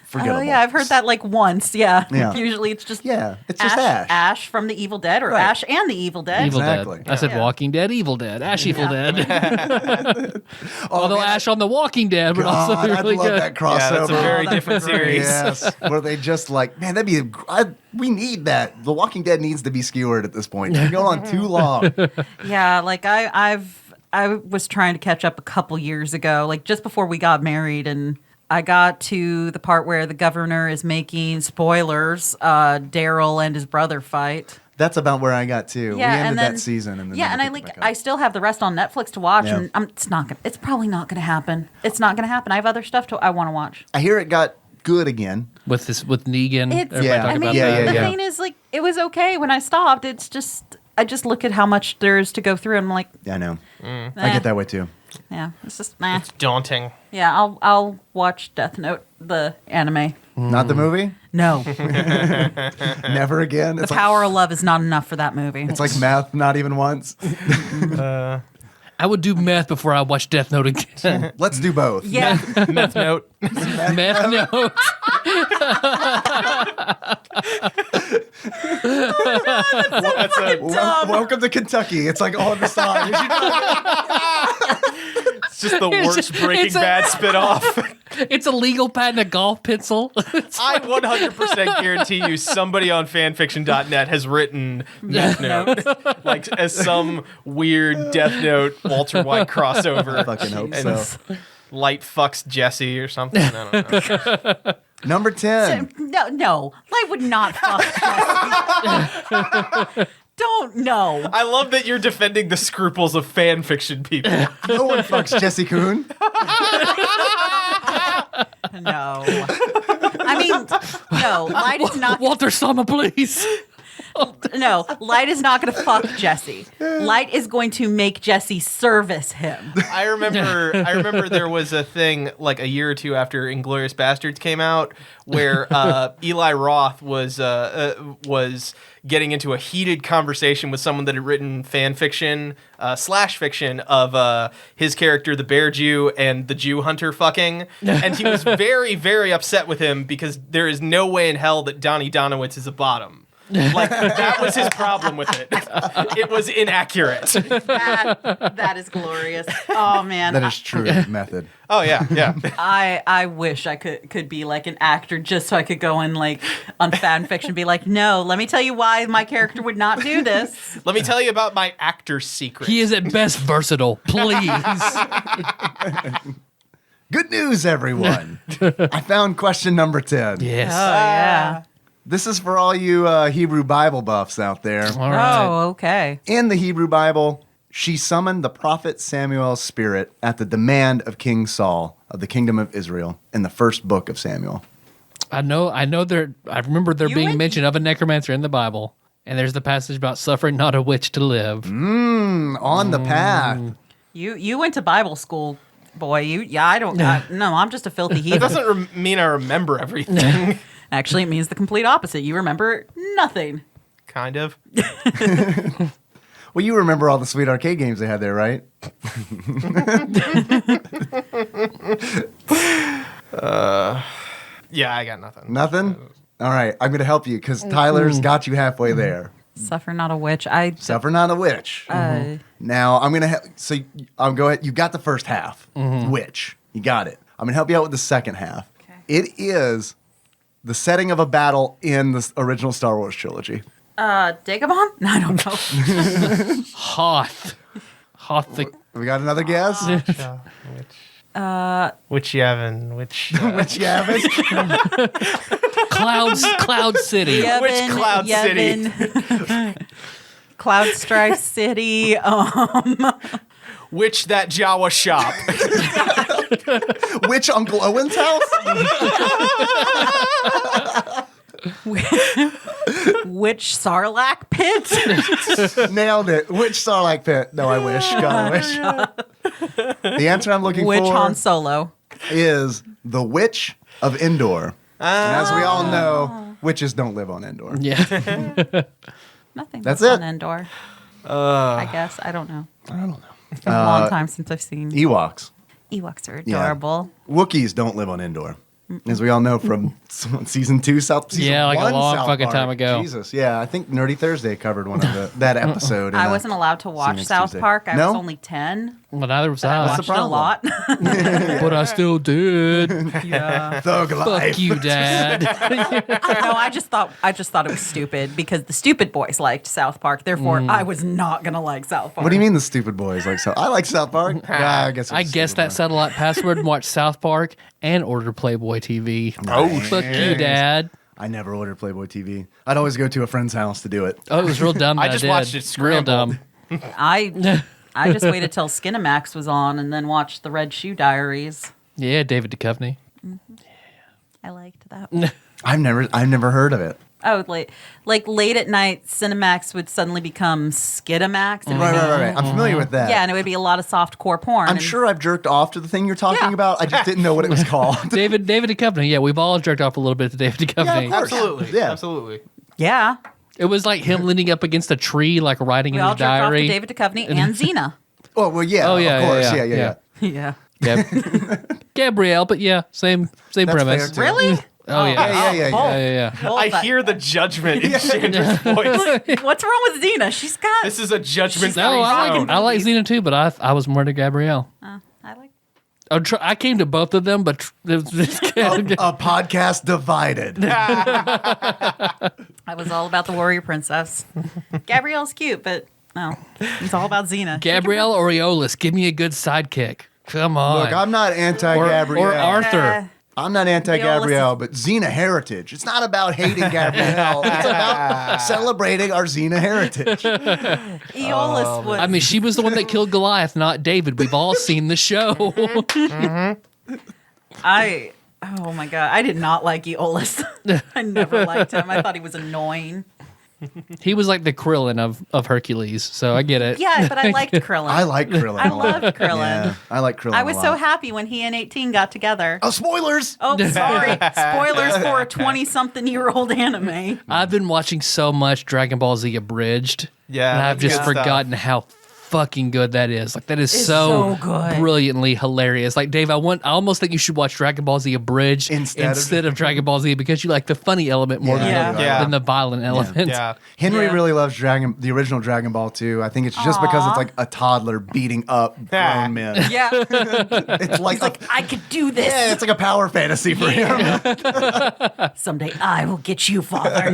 Forgettable.
Oh, yeah, I've heard that like once. Yeah.
Yeah.
Usually it's just
Yeah, it's just Ash.
Ash from The Evil Dead or
Right.
Ash and The Evil Dead.
Evil
Exactly.
Dead. I said
Yeah.
Walking Dead, Evil Dead, Ash Evil Dead.
Oh,
Although
man,
Ash on the Walking Dead would also
God,
be really
I'd love
good.
that crossover.
Yeah, that's a very different series.
Yes, where they just like, man, that'd be. We need that. The Walking Dead needs to be skewered at this point. It's been going on too long.
Yeah, like I was trying to catch up a couple years ago, like just before we got married, and I got to the part where the governor is making spoilers. Daryl and his brother fight.
That's about where I got to. We ended that season, and then
yeah, and I still have the rest on Netflix to watch,
Yeah.
and it's probably not gonna happen. It's not gonna happen. I have other stuff I want to watch.
I hear it got good again.
With Negan.
It's,
Everybody
Yeah.
talk
I mean,
about
Yeah,
that.
the thing is, like, it was okay when I stopped. It's just, I just look at how much there is to go through, and I'm like,
Yeah, I know. I
eh.
get that way too.
Yeah, it's just, nah.
It's daunting.
Yeah, I'll watch Death Note, the anime.
Not the movie.
No,
Never again.
the
It's
power of love is not enough for that movie.
It's like math, not even once.
I would do meth before I watch Death Note again.
Let's do both.
Yeah,
Meth note.
Meth Note.
That's a,
Welcome to Kentucky. It's like all the songs.
it's just the worst Breaking
it's a-
Bad spinoff.
It's a legal patent, a golf pencil.
I 100% guarantee you somebody on fanfiction.net has written Meth Note. Like as some weird Death Note Walter White crossover.
I fucking hope
And
so.
Light fucks Jesse or something. I don't know.
Number 10.
no, I would not fuck Jesse. Don't know.
I love that you're defending the scruples of fanfiction people.
No one fucks Jesse Kuhn.
No. I mean, no. Light is not.
Walter Sama, please.
No, Light is not going to fuck Jesse. Light is going to make Jesse service him.
I remember there was a thing like a year or two after Inglourious Bastards came out where Eli Roth was getting into a heated conversation with someone that had written fan fiction slash fiction of his character, the Bear Jew, and the Jew Hunter fucking. And he was very, very upset with him because there is no way in hell that Donnie Donowitz is a bottom. Like, that was his problem with it. It was inaccurate.
That is glorious. Oh man.
That is true method.
Oh, yeah, yeah.
I wish I could be like an actor just so I could go in like on fan fiction be like, no, let me tell you why my character would not do this.
Let me tell you about my actor's secret.
He is at best versatile. Please.
Good news, everyone. I found question number 10.
Yes.
Oh yeah.
This is for all you Hebrew Bible buffs out there.
All right.
Oh, okay.
In the Hebrew Bible, she summoned the prophet Samuel's spirit at the demand of King Saul of the kingdom of Israel in the first book of Samuel.
I know there. I remember there
You
being
went-
mention of a necromancer in the Bible, and there's the passage about suffering not a witch to live.
On the path.
You went to Bible school, boy. No, I'm just a filthy
It
heathen.
doesn't mean I remember everything.
Actually, it means the complete opposite. You remember nothing.
Kind of.
Well, you remember all the sweet arcade games they had there, right?
Yeah, I got nothing.
Nothing? All right, I'm going to help you because Tyler's got you halfway there.
Suffer not a witch.
Suffer not a witch. Now, I'm going to so I'll go ahead. You got the first half. Witch. You got it. I'm going to help you out with the second half.
Okay.
It is the setting of a battle in the original Star Wars trilogy.
Dagobah? No, I don't know.
Hoth. The
We got another guess?
Which Yavin? Which?
Which you haven't?
Cloud City.
Yevon,
Cloud City?
Yevon. Cloud Strife City.
Which that Jawa shop?
Which Uncle Owen's house?
Which Sarlacc pit?
Nailed it. Which Sarlacc pit? No, I wish. God, I wish. The answer I'm looking
Which
for
Han Solo?
is the Witch of Endor. And as we all know, witches don't live on Endor.
Yeah.
Nothing.
That's
on
it.
Endor. I guess. I don't know.
I don't know.
It's been a long time since I've seen
Ewoks.
Ewoks are
Yeah.
adorable.
Wookiees don't live on Endor. As we all know from season 2, season
Yeah, like a
1
long
South
fucking
Park.
time ago.
Jesus, yeah. I think Nerdy Thursday covered one of that episode. in
I
the
wasn't allowed to watch
next
South
Tuesday.
Park. I
No?
was only 10.
Well, neither was
I
I.
What's the
watched it a lot.
But I still did.
Yeah.
Thug life.
Fuck you, Dad.
No, I just thought it was stupid because the stupid boys liked South Park. Therefore, I was not gonna like South Park.
What do you mean the stupid boys like so? I like South Park. Yeah, I guess.
I guessed that satellite password and watched South Park and ordered Playboy TV.
Oh,
Fuck you, Dad.
I never ordered Playboy TV. I'd always go to a friend's house to do it.
Oh, it was real dumb.
I
that
just
did.
watched it
Real
scrambled.
dumb.
I just waited till Skinamax was on and then watched the Red Shoe Diaries.
Yeah, David Duchovny.
I liked that.
I've never heard of it.
Oh, late at night, Cinemax would suddenly become Skidamax. And
Right. I'm familiar with that.
Yeah, and it would be a lot of soft core porn.
I'm
and-
sure I've jerked off to the thing you're talking
Yeah.
about. I just didn't know what it was called.
David Duchovny. Yeah, we've all jerked off a little bit to David Duchovny.
of course.
Absolutely.
Yeah.
Absolutely.
Yeah,
It was like him leaning up against a tree, like writing
we
in
all
his
jerked off to
diary.
David Duchovny and Xena.
Oh well, yeah.
Oh, yeah,
of course.
yeah,
Yeah.
yeah.
Yeah.
Gabrielle, but yeah, same premise.
fair, too.
Really?
Oh yeah.
Yeah.
both.
Yeah.
Both.
I hear the judgment in Chandra's voice.
What's wrong with Xena? She's got.
This is a judgment.
No, I like Xena too, but I was more to Gabrielle.
I like.
I came to both of them, but
A podcast divided.
I was all about the warrior princess. Gabrielle's cute, but no, it's all about Xena.
Gabrielle Aureolis, give me a good sidekick. Come on.
Look, I'm not anti-Gabrielle.
or Arthur.
I'm not anti-Gabrielle, but Xena heritage. It's not about hating Gabrielle. It's about celebrating our Xena heritage.
Aeolus was.
I mean, she was the one that killed Goliath, not David. We've all seen the show.
Oh my god, I did not like Aeolus. I never liked him. I thought he was annoying.
He was like the Krillin of Hercules, so I get it.
Yeah, but I liked Krillin.
I like Krillin.
I
a lot.
loved Krillin.
Yeah, I like Krillin.
I was
a
so
lot.
happy when he and 18 got together.
Oh, spoilers!
Oh, sorry. Spoilers for a 20-something-year-old anime.
I've been watching so much Dragon Ball Z Abridged.
Yeah,
And I've
that's
just
good stuff.
forgotten how fucking good that is. Like that is
It's
so
so good.
brilliantly hilarious. Like Dave, I almost think you should watch Dragon Ball Z Abridged
Instead
of Dragon Ball Z because you like the funny element more
Yeah.
Yeah.
than the violent element.
Yeah.
Henry
Yeah.
really loves the original Dragon Ball too. I think it's just because it's like a toddler beating up grown men.
Yeah.
It's like,
He's like, I could do this.
yeah, it's like a power fantasy for him.
Someday I will get you, father.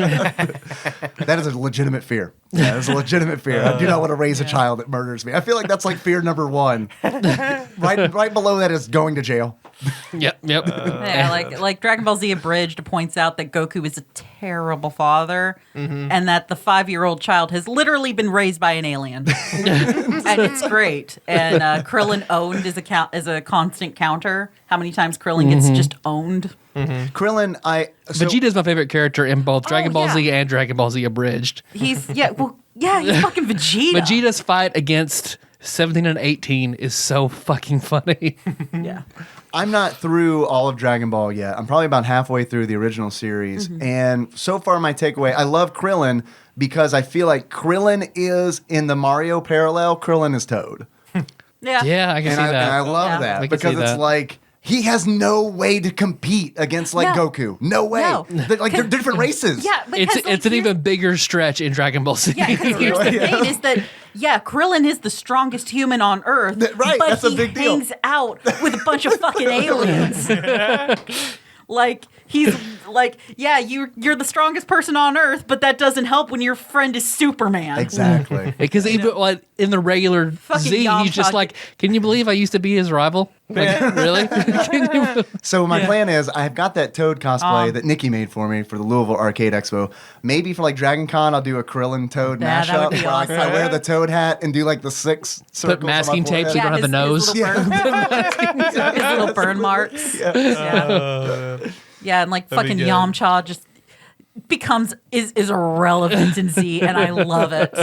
That is a legitimate fear. Yeah, that's a legitimate fear. I do not want to raise a child that murders me. I feel like that's like fear number one. Right below that is going to jail.
Yep.
Yeah, like Dragon Ball Z Abridged points out that Goku is a terrible father, and that the 5-year-old child has literally been raised by an alien, and it's great. And Krillin owned is a constant counter. How many times Krillin gets just owned?
Krillin,
Vegeta's my favorite character in both Dragon Ball
yeah.
Z and Dragon Ball Z Abridged.
He's he's fucking Vegeta.
Vegeta's fight against 17 and 18 is so fucking funny.
Yeah.
I'm not through all of Dragon Ball yet. I'm probably about halfway through the original series. And so far, my takeaway, I love Krillin because I feel like Krillin is in the Mario parallel, Krillin is Toad.
Yeah.
Yeah, I can see
And
that.
I love
Yeah.
that
I can
because
see
it's
that.
like he has no way to compete against like
No.
Goku. No way.
No.
They're different races.
Yeah, because,
It's an even bigger stretch in Dragon Ball Z.
Yeah, because here's the thing is that, Krillin is the strongest human on Earth.
Right,
but
that's a
he
big deal.
hangs out with a bunch of fucking aliens. Like, he's like, you're the strongest person on Earth, but that doesn't help when your friend is Superman.
Exactly.
Because even like in the regular
Fucking
Z, he's just
Yamcha.
like, can you believe I used to be his rival? Like, really? Can you-
So my plan is I've got that Toad cosplay that Nikki made for me for the Louisville Arcade Expo. Maybe for like Dragon Con, I'll do a Krillin Toad
Yeah, that
mashup.
would be
where
awesome.
I wear the Toad hat and do like the 6 circles.
Put masking
on my
tape so you
forehead.
don't have the nose.
His little burn marks. Yeah. Yeah, and like fucking
good.
Yamcha just is irrelevant in Z, and I love it.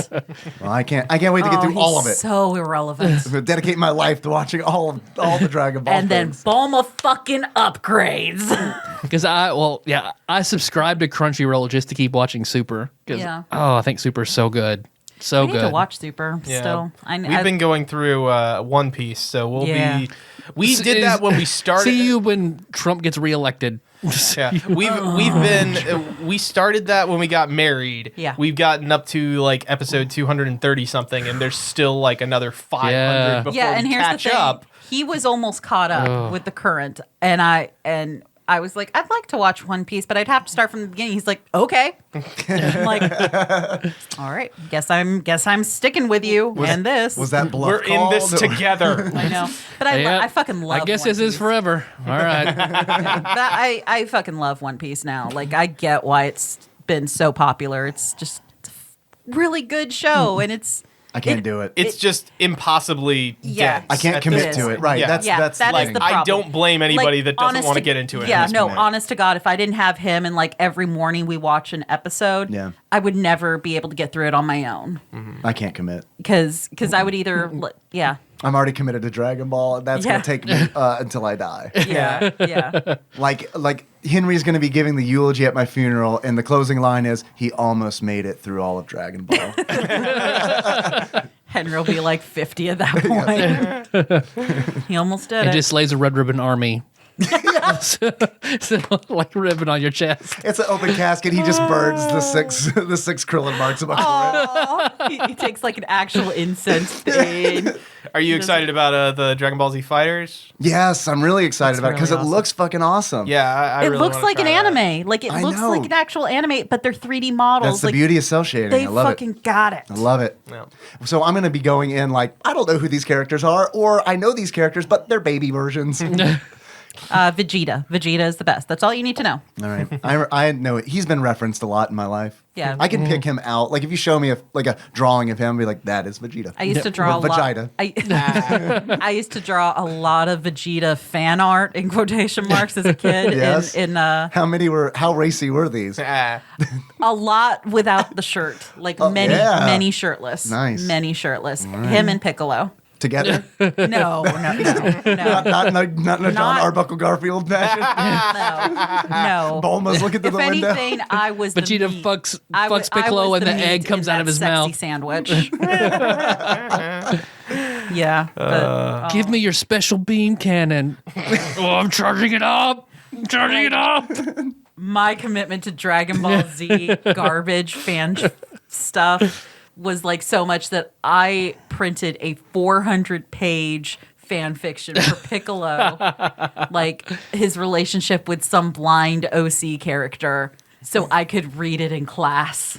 Well, I can't wait to get through all of it.
So irrelevant.
I'm gonna dedicate my life to watching all the Dragon Ball
And then
things.
Bulma fucking upgrades.
Because I subscribe to Crunchyroll just to keep watching Super.
Yeah.
Oh, I think Super's so good. So
I need
good.
to watch Super still.
We've been going through One Piece, so we'll be. We did that when we started.
See you when Trump gets reelected.
Yeah, we started that when we got married.
Yeah.
We've gotten up to like episode 230 something, and there's still like another 500
Yeah.
before
and
we
here's
catch
the thing.
up.
He was almost caught up with the current, and I was like, I'd like to watch One Piece, but I'd have to start from the beginning. He's like, okay. I'm like, all right, guess I'm sticking with you and this.
Was that bluff
We're in this
called?
together.
I know, but I fucking love.
I guess
One
this is
Piece.
forever. All right.
But I fucking love One Piece now. Like, I get why it's been so popular. It's just a really good show, and it's.
I can't do it.
It's just impossibly dense.
I can't
at
commit
this
to
point.
it. Right.
Yeah.
That's
that
the
is
thing.
the
I
problem.
don't blame anybody that doesn't
honest
want to
to-
get into it.
Yeah,
at this
no,
point.
honest to God, if I didn't have him and like every morning we watch an episode,
Yeah.
I would never be able to get through it on my own
I can't commit.
because I would either
I'm already committed to Dragon Ball. That's
Yeah.
gonna take me until I die.
yeah.
Like Henry's gonna be giving the eulogy at my funeral, and the closing line is, "He almost made it through all of Dragon Ball."
Henry will be like 50 at that point. He almost did
It
it.
just lays a Red Ribbon Army. so, like a ribbon on your chest.
It's an open casket. He just burns the six Krillin marks above it.
He takes like an actual incense thing.
Are you excited about the Dragon Ball Z Fighters?
Yes, I'm really excited about it because
really
it
awesome.
looks fucking awesome.
Yeah, I
It
really
looks
wanna
like an
try that.
anime. Like it
I
looks
know.
like an actual anime, but they're 3D models.
That's the
like,
beauty of cell shading.
They
I love
fucking
it.
got it.
I love it.
Yeah.
So I'm going to be going in like, I don't know who these characters are, or I know these characters, but they're baby versions.
Vegeta. Vegeta is the best. That's all you need to know.
All right. I know it. He's been referenced a lot in my life.
Yeah.
I can pick him out. Like if you show me a drawing of him, I'll be like, that is Vegeta.
I used to draw a
With
lot.
vagina.
I used to draw a lot of Vegeta fan art in quotation marks as a kid.
Yes.
How
racy were these?
Ah.
a lot without the shirt, like many shirtless.
Nice.
Many shirtless. Him and Piccolo.
Together?
No.
Not in a John Arbuckle Garfield fashion.
No.
Bulma's looking through
If
the window.
anything, I was
Vegeta
the meat.
fucks
I was
Piccolo and the
meat
egg comes
in
out of
that
his
sexy
mouth.
sandwich. Yeah. But,
Give me your special beam cannon. Oh, I'm charging it up. I'm charging it up.
my commitment to Dragon Ball Z garbage fan stuff was like so much that I printed a 400-page fan fiction for Piccolo, like his relationship with some blind OC character, so I could read it in class.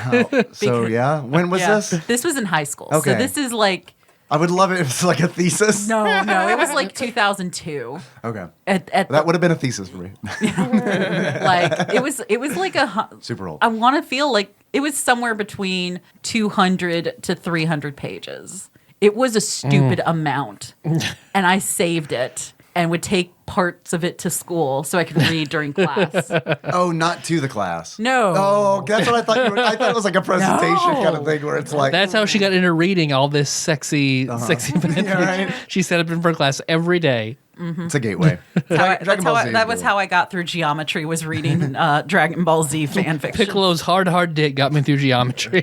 When was this?
This was in high school.
Okay.
So this is like
I would love it if it's like a thesis.
no, it was like 2002.
Okay.
That
would have been a thesis for me.
like it was like
Super old.
I want to feel like it was somewhere between 200 to 300 pages. It was a stupid amount, and I saved it and would take parts of it to school so I could read during class.
Oh, not to the class.
No.
Oh, that's what I thought you were. I thought it was like a presentation kind of thing where it's like.
That's how she got into reading all this sexy fan
Yeah, right.
She set up in for class every day.
It's a gateway.
That was how I got through geometry, was reading Dragon Ball Z fan fiction.
Piccolo's hard dick got me through geometry.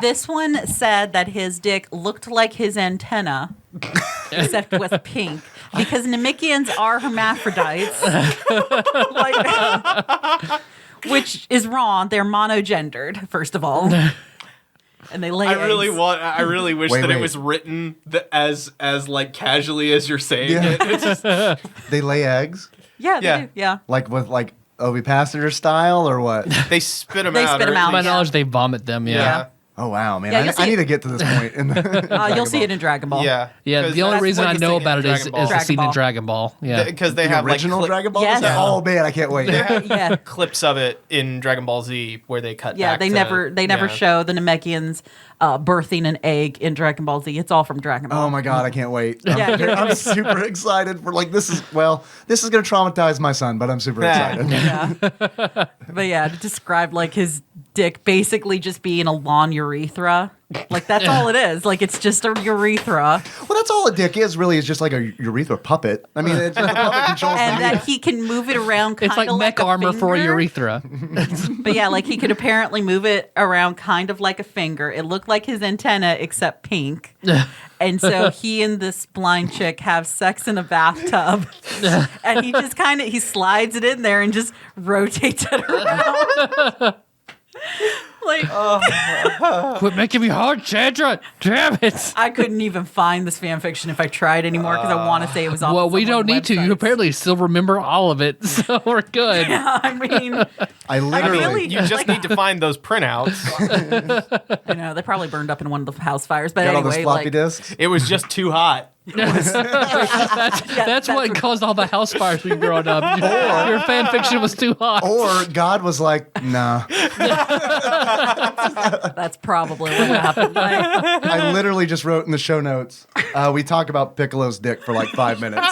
This one said that his dick looked like his antenna, except with pink, because Namekians are hermaphrodites, which is wrong. They're monogendered, first of all, and they lay eggs.
I really wish that it was written as like casually as you're saying it. It's just,
They lay eggs,
Yeah,
Yeah.
they do. Yeah.
like with ovipositor style or what?
they spit them
They
out.
spit 'em
or at
out.
To my
least-
knowledge, they vomit them.
Yeah.
Oh wow, man!
Yeah, you'll see
I need
it.
to get to this point. In the
You'll see it in Dragon Ball.
Yeah.
Yeah,
'Cause
the only
that's
reason
what
I
he's
know
saying
about
in
it is
Dragon Ball.
the
Dragon
scene in
Ball.
Dragon Ball. Yeah.
Because they
the
have
original
like
Dragon Ball.
Yes.
Oh man, I can't wait.
Yeah.
clips of it in Dragon Ball Z where they cut.
Yeah,
back
they
to-
never
yeah.
show the Namekians birthing an egg in Dragon Ball Z. It's all from Dragon Ball.
Oh my god, I can't wait.
Yeah,
I'm super excited for this is gonna traumatize my son, but I'm super excited.
Yeah. But yeah, to describe like his dick basically just being a lawn urethra. Like that's all it is. Like it's just a urethra.
Well, that's all a dick is really. Is just like a urethra puppet. I mean, it's just the puppet controls
And
the
that
meat.
he can move it around kind
It's
of
like mech armor for a urethra.
But yeah, like he could apparently move it around kind of like a finger. It looked like his antenna except pink. And so he and this blind chick have sex in a bathtub. And he just he slides it in there and just rotates it around.
Quit making me hard, Chandra. Damn it.
I couldn't even find this fan fiction if I tried anymore because I want to say it was on
Well, we
someone's
don't need to. You
website.
apparently still remember all of it, so we're good.
Yeah, I mean,
I literally.
really-
You just need to find those printouts.
I know they probably burned up in one of the house fires. But
Got all those
anyway,
floppy
like,
disks.
It was just too hot.
That's what caused all the house fires we growing up. Your fan fiction was too hot.
Or God was like, nah.
that's probably what happened. Like,
I literally just wrote in the show notes. We talk about Piccolo's dick for like 5 minutes.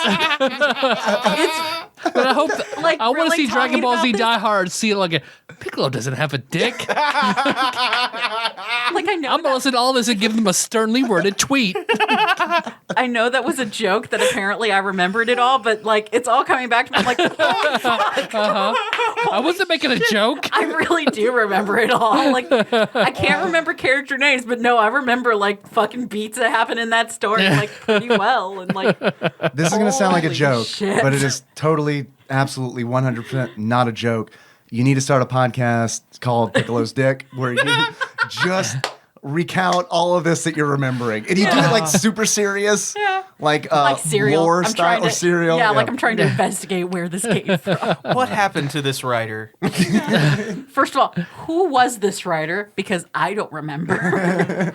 But I hope
Like,
I want to
really
see Dragon
talking
Ball
about
Z
this?
Die Hard. See it like Piccolo doesn't have a dick.
like I know
I'm gonna listen to all this and give them a sternly worded tweet.
I know that was a joke that apparently I remembered it all, but like it's all coming back to me. I'm like, holy fuck.
I wasn't making a joke.
I really do remember it all. Like I can't remember character names, but no, I remember like fucking beats that happen in that story like pretty well. And like
This is going to sound like a
Holy
joke,
shit.
but it is totally, absolutely 100% not a joke. You need to start a podcast called Piccolo's Dick where you just recount all of this that you're remembering. And you do it like super serious, like
serial.
lore
I'm
style
trying
or
to,
serial.
Yeah, like I'm trying to investigate where this came from.
What happened to this writer?
First of all, who was this writer? Because I don't remember.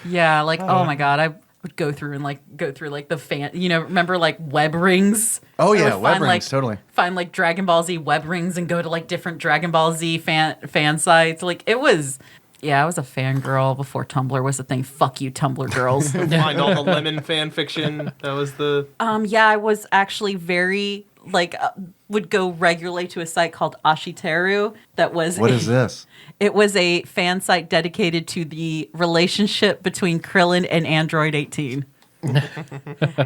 Yeah, like oh my god, I would go through the fan. Remember like web rings?
Oh,
I
yeah,
would
web
find,
rings,
like,
totally.
Find like Dragon Ball Z web rings and go to like different Dragon Ball Z fan sites. Like it was. Yeah, I was a fangirl before Tumblr was a thing. Fuck you, Tumblr girls.
Find all the lemon fan fiction. That was the.
Yeah, I was actually very would go regularly to a site called Ashiteru. That was
What is this?
It was a fan site dedicated to the relationship between Krillin and Android 18.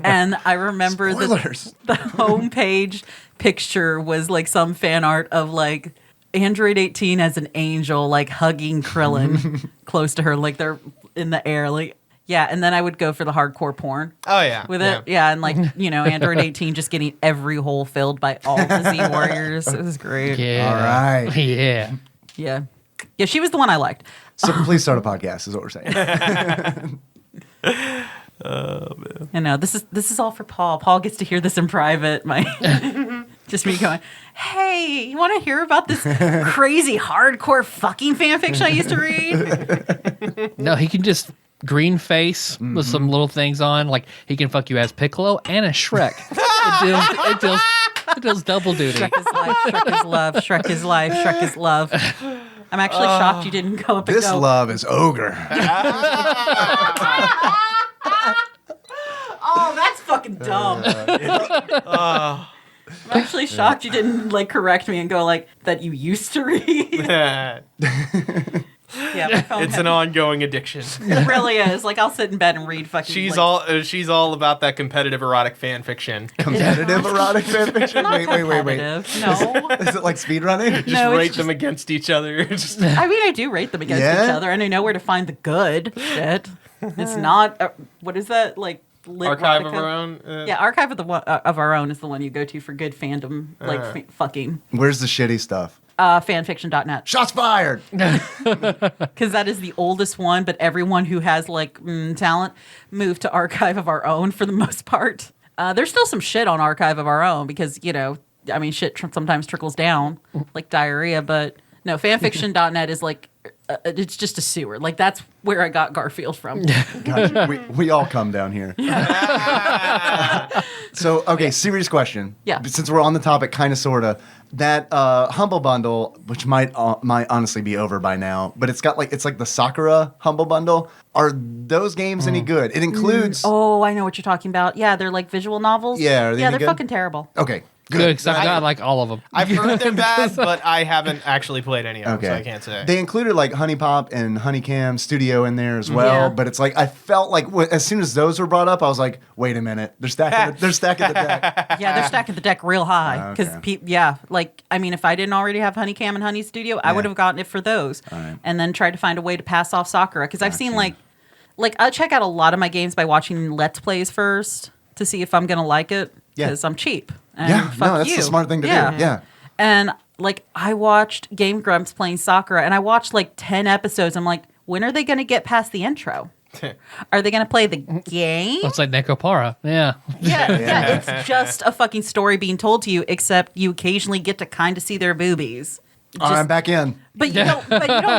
And I remember
Spoilers.
the homepage picture was like some fan art of like Android 18 as an angel like hugging Krillin close to her, like they're in the air, like yeah. And then I would go for the hardcore porn
Oh yeah.
with it, yeah, and like Android 18 just getting every hole filled by all the Z warriors. It was great.
Yeah.
All right.
Yeah.
Yeah, she was the one I liked.
So please start a podcast, is what we're saying.
I know this is all for Paul. Paul gets to hear this in private. Just me going, hey, you want to hear about this crazy hardcore fucking fan fiction I used to read?
No, he can just green face with some little things on. Like he can fuck you as Piccolo and as Shrek. It deals double duty.
Shrek is life. Shrek is love. Shrek is life. Shrek is love. I'm actually shocked you didn't go up and
This
go.
love is ogre.
Oh, that's fucking dumb. I'm actually shocked you didn't like correct me and go like that you used to read. Yeah, my phone
It's an ongoing addiction.
It really is. Like I'll sit in bed and read fucking.
She's
like,
she's all about that competitive erotic fan fiction.
Competitive erotic fanfiction? Wait.
competitive. No.
Is it like speedrunning?
Just
No, it's
rate
just-
them against each other. Just-
I mean, I do rate them against
Yeah?
each other, and I know where to find the good shit. It's not what is that like?
Archive of
Literotica?
our own.
Yeah, archive of our own is the one you go to for good fandom, like fucking.
Where's the shitty stuff?
Fanfiction.net.
Shots fired!
Because that is the oldest one, but everyone who has like talent moved to Archive of Our Own for the most part. There's still some shit on Archive of Our Own because, shit sometimes trickles down like diarrhea, but no, fanfiction.net is like it's just a sewer. Like that's where I got Garfield from.
Gotcha. We all come down here. So, okay, serious question.
Yeah.
Since we're on the topic, kind of, sort of, that Humble Bundle, which might honestly be over by now, but it's like the Sakura Humble Bundle. Are those games any good? It includes...
Oh, I know what you're talking about. Yeah, they're like visual novels.
Yeah, are they any
they're
good?
fucking terrible.
Okay,
Good, because I've got like all of them.
I've heard they're bad, but I haven't actually played any of them, so I can't say.
They included like Honey Pop and Honeycam Studio in there as well,
Yeah.
but it's like I felt like as soon as those were brought up, I was like, wait a minute, they're stacking the deck.
Yeah, they're stacking the deck real high. Because,
Okay.
if I didn't already have Honeycam and Honey Studio, I would have gotten it for those.
right.
And then tried to find a way to pass off Sakura. Because I've seen
Gotcha.
like I check out a lot of my games by watching Let's Plays first to see if I'm going to like it.
Yeah.
Because I'm cheap. And
Yeah,
fuck
no, that's
you.
the smart thing to do. Yeah.
And like I watched Game Grumps playing Sakura, and I watched like 10 episodes. I'm like, when are they going to get past the intro? Are they going to play the game?
It's like Necropara. Yeah.
Yeah, it's just a fucking story being told to you, except you occasionally get to kind of see their boobies.
All right, I'm back in.
But you don't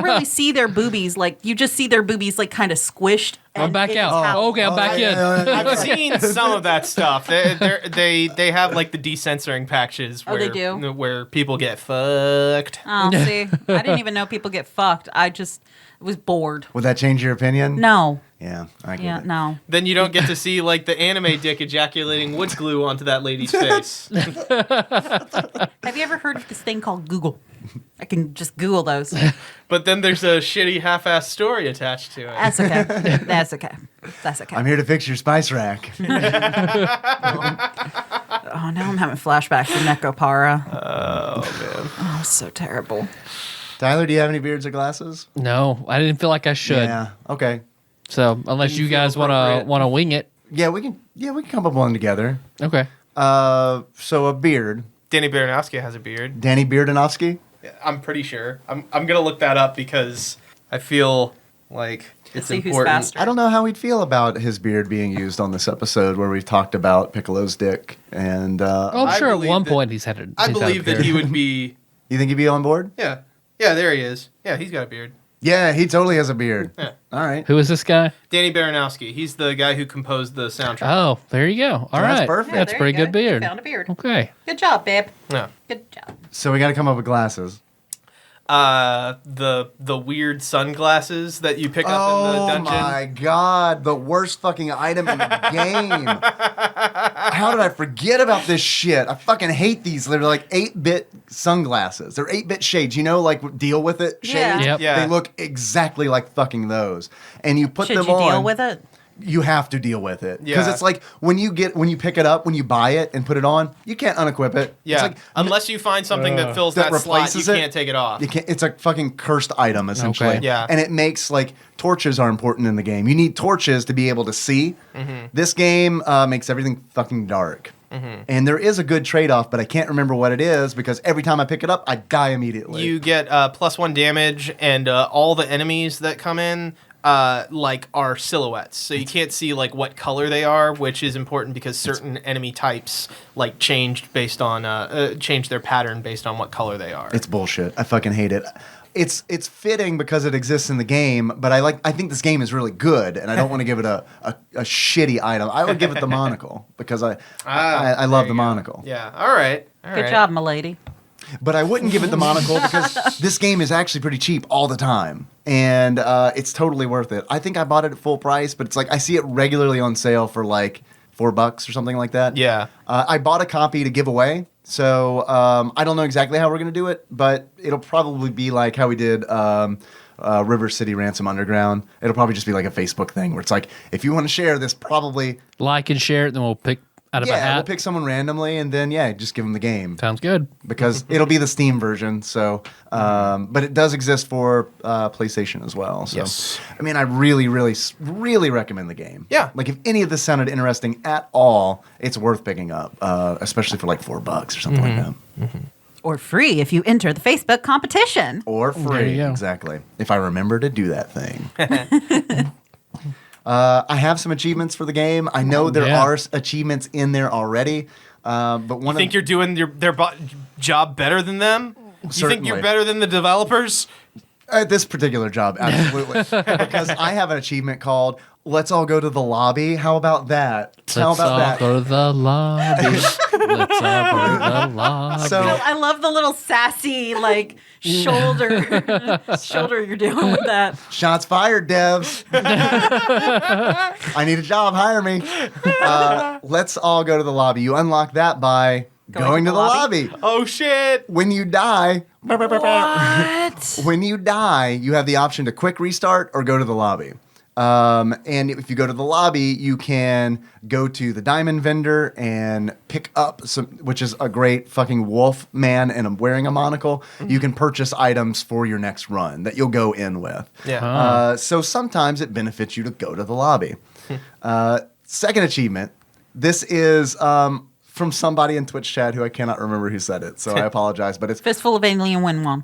really see their boobies. Like you just see their boobies like kind of squished.
I'm
and
back
it's
out.
how-
Okay, I'm back in.
I've seen some of that stuff. They have like the decensoring patches where
they do?
where people get fucked.
Oh, see, I didn't even know people get fucked. I just was bored.
Would that change your opinion?
No.
Yeah, I get
Yeah,
it.
no.
Then you don't get to see like the anime dick ejaculating wood glue onto that lady's face.
Have you ever heard of this thing called Google? I can just Google those.
But then there's a shitty half-assed story attached to it.
That's okay. That's okay. That's okay.
I'm here to fix your spice rack.
Oh, now I'm having flashbacks to Necropara.
Oh man.
Oh, so terrible.
Tyler, do you have any beards or glasses?
No, I didn't feel like I should.
Yeah. Okay.
So unless
Didn't
you
feel
guys want
appropriate.
to wing it,
Yeah, we can come up with one together.
okay.
So a beard.
Danny Baranowski has a beard.
Danny Beardanowski?
I'm pretty sure. I'm gonna look that up because I feel like it's
see who's
important.
faster.
I don't know how we'd feel about his beard being used on this episode where we've talked about Piccolo's dick. And
I'm
I
sure at
believe
one
that-
point he's had a.
I
he's had a
believe that
beard.
he would be.
you think he'd be on board?
Yeah. Yeah, there he is. Yeah, he's got a beard.
Yeah, he totally has a beard.
Yeah.
All right.
Who is this guy?
Danny Baranowski. He's the guy who composed the soundtrack.
Oh, there you go. All
That's
right,
perfect.
That's
there
pretty
you
good
go. You
beard.
found a beard.
Okay.
Good job, babe.
Yeah.
Good job.
So we got to come up with glasses.
The weird sunglasses that you pick up in the
Oh
dungeon.
my god, the worst fucking item in the game. How did I forget about this shit? I fucking hate these. They're like 8-bit sunglasses. They're 8-bit shades. You know, like deal with it
Yeah.
shades?
Yep.
Yeah.
They look exactly like fucking those. And you put
Should
them
you
on.
deal with it?
You have to deal with it. Because
Yeah.
it's like when you pick it up, when you buy it and put it on, you can't unequip it.
Yeah.
It's like
Unless you find something that fills
that
that slot, you
replaces it?
can't take it off.
you can't, it's a fucking cursed item, essentially.
Okay.
Yeah.
And it makes, like, torches are important in the game. You need torches to be able to see.
Mm-hmm.
This game makes everything fucking dark. And there is a good trade-off, but I can't remember what it is because every time I pick it up, I die immediately.
You get +1 damage, and all the enemies that come in are silhouettes, so you can't see like what color they are, which is important because certain enemy types like change based on change their pattern based on what color they are.
It's bullshit. I fucking hate it. It's fitting because it exists in the game, but I think this game is really good, and I don't want to give it a shitty item. I would give it the monocle because I love the monocle.
Yeah. All right.
Good job, milady.
But I wouldn't give it the monocle because this game is actually pretty cheap all the time. And it's totally worth it. I think I bought it at full price, but it's like I see it regularly on sale for like $4 or something like that.
Yeah.
I bought a copy to give away. So I don't know exactly how we're going to do it, but it'll probably be like how we did River City Ransom Underground. It'll probably just be like a Facebook thing where it's like, if you want to share this, probably...
Like and share it, then we'll pick out of a
Yeah,
hat.
we'll pick someone randomly and then, just give them the game.
Sounds good.
Because it'll be the Steam version, so but it does exist for PlayStation as well. So,
Yes.
I mean, I really, really, really recommend the game.
Yeah.
Like if any of this sounded interesting at all, it's worth picking up, especially for like $4 or something like that,
Or free if you enter the Facebook competition.
or
There
free.
you go.
Exactly. If I remember to do that thing. I have some achievements for the game. I know there
Yeah.
are achievements in there already, but one
You think you're doing their job better than them? You think
Certainly.
you're better than the developers?
At this particular job, absolutely. Because I have an achievement called "Let's all go to the lobby." How about that? How
Let's
about
all
that?
go to the lobby. Let's all go to the lobby.
So
I love the little sassy like shoulder you're doing with that.
shots fired, devs. I need a job. Hire me. Let's all go to the lobby. You unlock that by going to the lobby.
Oh shit!
When you die,
What?
when you die, you have the option to quick restart or go to the lobby. And if you go to the lobby, you can go to the diamond vendor and pick up some, which is a great fucking wolf man and I'm wearing a monocle. You can purchase items for your next run that you'll go in with.
Yeah.
So sometimes it benefits you to go to the lobby. Second achievement. This is from somebody in Twitch chat who I cannot remember who said it, so I apologize. But it's
Fistful of alien win-won.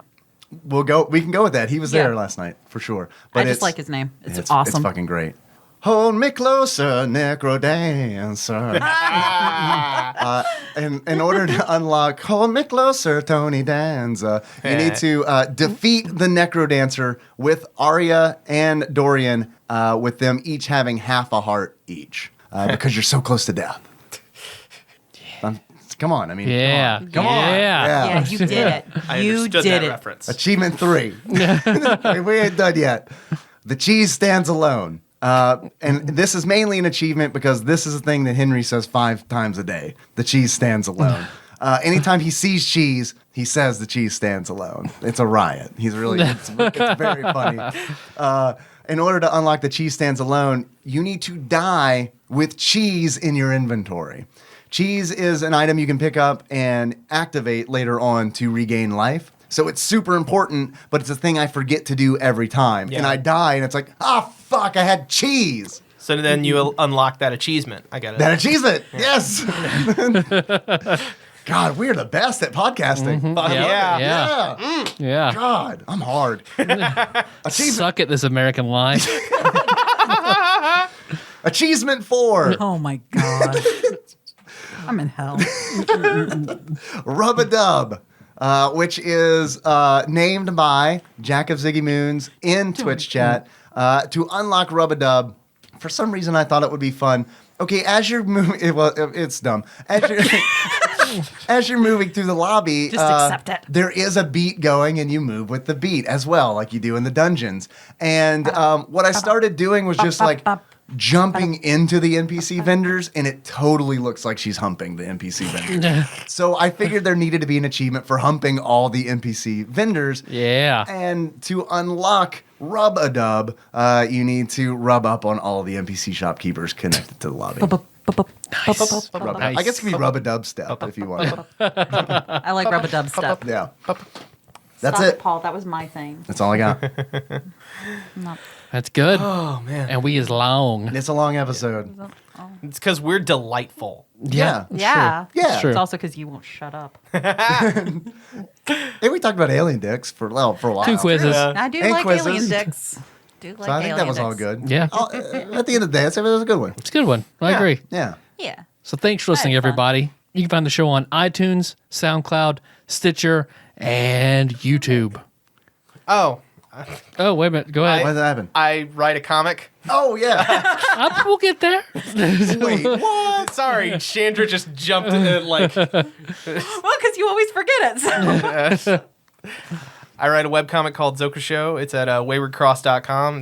we can go with that. He was there
Yeah.
last night for sure.
I
But
just like his name. It's
It's
awesome.
fucking great. Hold me closer, NecroDancer. And in order to unlock Hold Me Closer, Tony Danza, you need to defeat the NecroDancer with Arya and Dorian, with them each having half a heart each, because you're so close to death. Come on, I mean,
Yeah.
come on.
Yeah.
Yeah, you did it.
I
You
understood
did
that
it.
reference.
Achievement 3. We ain't done yet. The cheese stands alone. And this is mainly an achievement because this is a thing that Henry says 5 times a day. The cheese stands alone. Anytime he sees cheese, he says the cheese stands alone. It's a riot. It's very funny. In order to unlock the cheese stands alone, you need to die with cheese in your inventory. Cheese is an item you can pick up and activate later on to regain life. So it's super important, but it's a thing I forget to do every time.
Yeah.
And I die, and it's like, fuck, I had cheese.
So then you unlock that achievement. I get it.
That achievement, yes. God, we're the best at podcasting.
Fuck
Yeah.
yeah.
Yeah. Yeah.
God, I'm hard. Achievement,
Suck at this American life.
achievement 4.
Oh my god. I'm in hell.
Rub-a-dub, which is named by Jack of Ziggy Moons in Twitch chat. To unlock Rub-a-dub, for some reason I thought it would be fun. Okay, as you're moving, it's dumb. As you're moving through the lobby,
Just accept it.
there is a beat going, and you move with the beat as well, like you do in the dungeons. And what I started doing was just like jumping into the NPC vendors, and it totally looks like she's humping the NPC vendors. So I figured there needed to be an achievement for humping all the NPC vendors.
Yeah.
And to unlock Rub-a-Dub, you need to rub up on all the NPC shopkeepers connected to the lobby.
Nice.
Rub-a-dub.
Nice.
I guess it could be Rub-a-Dub step if you want.
I like rub-a-dub stuff.
Yeah. That's
Stop
it.
Paul. That was my thing.
That's all I got.
That's good.
Oh man.
And we is long.
It's a long episode.
It's because we're delightful.
Yeah.
Yeah.
Yeah.
True.
It's also because you won't shut up.
Hey, we talked about alien dicks for a while.
2 quizzes.
I do
And
like
quizzes.
alien dicks. Do like
So I think that
alien
was all
dicks.
good.
Yeah.
At the end of the day, I'd say it was a good one.
It's a good one. I agree.
Yeah.
Yeah.
So thanks for listening,
had fun.
everybody. You can find the show on iTunes, SoundCloud, Stitcher, and YouTube.
Oh,
Oh, wait a minute. Go ahead.
What did that happen?
I write a comic.
Oh, yeah.
We'll get there.
Wait, what?
Sorry, Chandra just jumped in like.
Well, because you always forget it. So.
I write a webcomic called Zoka Show. It's at waywardcross.com.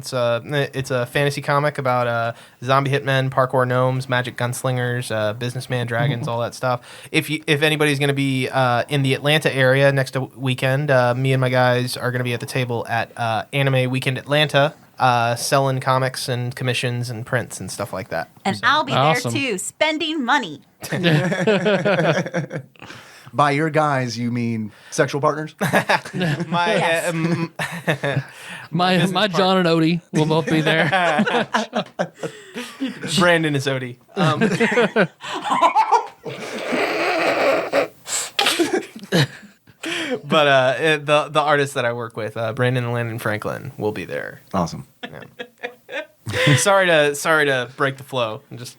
It's a fantasy comic about zombie hitmen, parkour gnomes, magic gunslingers, businessman dragons, all that stuff. If anybody's going to be in the Atlanta area next weekend, me and my guys are going to be at the table at Anime Weekend Atlanta, selling comics and commissions and prints and stuff like that.
And I'll be
Awesome.
there too, spending money.
By your guys, you mean sexual partners?
My
Yes.
My John and Odie will both be there.
Brandon is Odie. But the artists that I work with, Brandon and Landon Franklin, will be there.
Awesome.
Sorry to break the flow. I'm just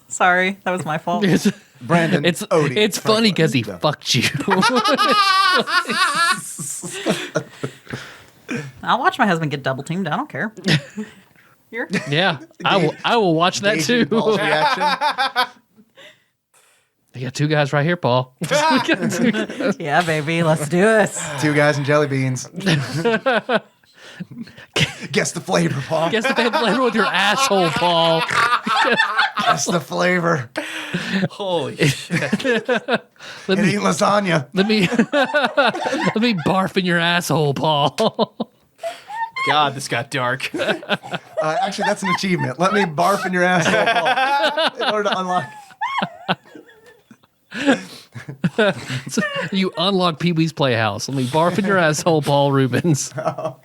Sorry, that was my fault.
Brandon,
It's
Odie,
it's funny because he
Yeah.
fucked you.
I'll watch my husband get double teamed. I don't care. You're
Yeah, I will watch that too.
Gauging Paul's reaction.
You got two guys right here, Paul.
yeah, baby. Let's do this.
2 guys and jelly beans. Guess the flavor, Paul.
Guess the flavor with your asshole, Paul.
Guess the flavor.
Holy shit.
It ain't lasagna.
Let me barf in your asshole, Paul.
God, this got dark.
Actually, that's an achievement. Let me barf in your asshole, Paul, in order to unlock.
So you unlock Pee Wee's Playhouse. Let me barf in your asshole, Paul Rubens. All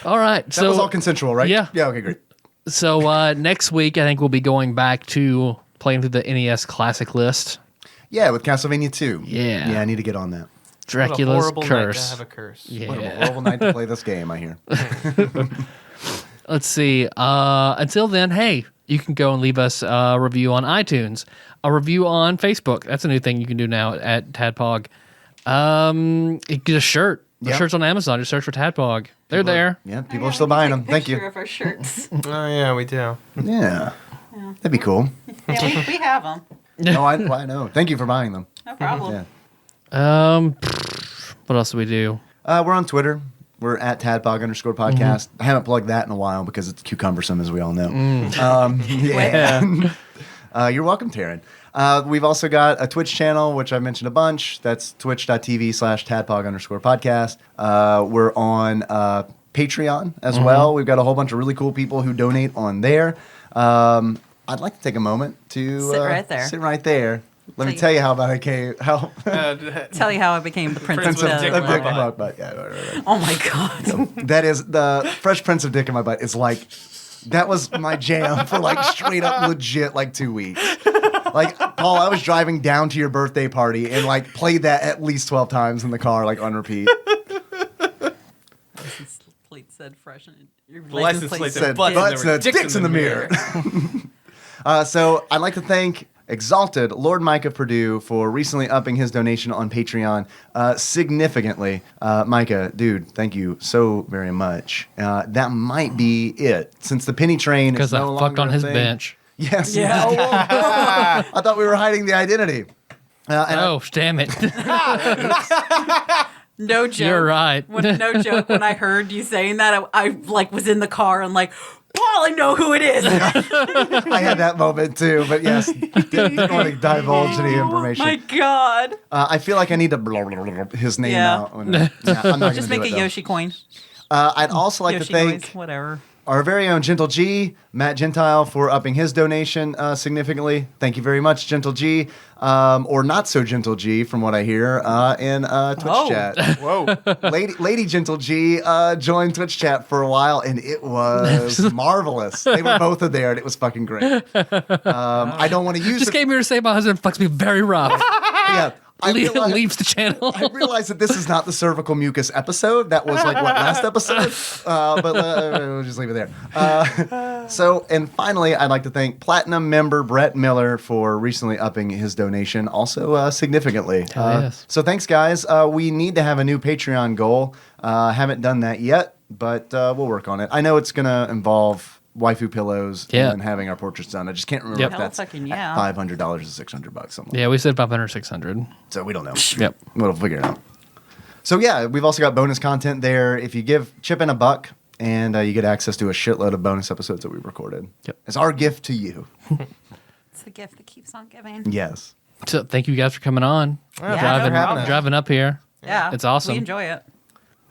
right.
That was all consensual, right?
Yeah.
Yeah, okay, great.
So next week, I think we'll be going back to playing through the NES Classic list.
Yeah, with Castlevania 2.
Yeah.
Yeah, I need to get on that.
Dracula's
What a horrible
Curse.
night to have a curse.
Yeah.
What a horrible night to play this game, I hear.
Let's see. Until then, hey, you can go and leave us a review on iTunes, a review on Facebook. That's a new thing you can do now at TADPOG. You get a shirt. The
Yep.
shirt's on Amazon. Just search for TADPOG. They're there.
Yeah, people are still buying them. Thank you.
Of our shirts.
Oh, yeah, we do.
Yeah. That'd be cool.
Yeah, we have them.
No, I know. Thank you for buying them.
No problem.
Yeah.
What else do we do?
We're on Twitter. We're at @tadpog_podcast. I haven't plugged that in a while because it's cumbersome, as we all know. Yeah. You're welcome, Taryn. We've also got a Twitch channel, which I mentioned a bunch. That's twitch.tv/tadpog_podcast. We're on Patreon as well. We've got a whole bunch of really cool people who donate on there. I'd like to take a moment to
Sit right there.
Sit right there. Let me tell you how about I came. How
Tell you how I became the Prince
Prince
of
of
Dick.
Dick
Dick
in my
in my butt. Yeah, right.
Oh my god.
That is the Fresh Prince of Dick in my butt. Is like that was my jam for like straight up legit like 2 weeks. Like Paul, I was driving down to your birthday party and like played that at least 12 times in the car, like on repeat.
License plate said fresh. And your
License plate
Said
Butts
butts
in the-
and dicks in the mirror. So I'd like to thank Exalted Lord Mike of Purdue for recently upping his donation on Patreon significantly. Micah, dude, thank you so very much. That might be it, since the penny train is
Because I
no
fucked
longer
on
a
his
thing.
bench.
Yes.
Yeah.
I thought we were hiding the identity.
Oh, damn it.
No joke.
You're right.
No joke. When I heard you saying that, I like was in the car and like, Paul, I know who it is.
I had that moment too, but yes, didn't want to divulge any information.
My God.
I feel like I need to blur his name
Yeah.
out. I'm not gonna
Just
do
make
it,
a
though.
Yoshi coin.
I'd also like
Yoshi
to thank
coins, whatever.
our very own Gentle G, Matt Gentile, for upping his donation significantly. Thank you very much, Gentle G. Or not so Gentle G, from what I hear, in Twitch
Oh.
chat.
Whoa.
Lady Gentle G joined Twitch chat for a while, and it was marvelous. They were both there, and it was fucking great. I don't want to use
Just
it.
came here to say my husband fucks me very rough.
Yeah, I realized,
Leaves the channel.
I realized that this is not the cervical mucus episode. That was like what last episode, but we'll just leave it there. And finally, I'd like to thank Platinum member Brett Miller for recently upping his donation, also significantly.
Hell yes.
So thanks, guys. We need to have a new Patreon goal. Haven't done that yet, but we'll work on it. I know it's gonna involve waifu pillows and having our portraits done. I just can't remember
Yep.
if
Hell
that's
fucking yeah.
$500 or $600, something.
Yeah, we said 500, 600.
So we don't know.
Yep.
We'll figure it out. So yeah, we've also got bonus content there. If you chip in $1, and you get access to a shitload of bonus episodes that we recorded.
Yep.
It's our gift to you.
It's the gift that keeps on giving.
Yes.
So thank you guys for coming on.
Yeah,
no problem.
Driving up here.
Yeah.
It's awesome.
We enjoy it.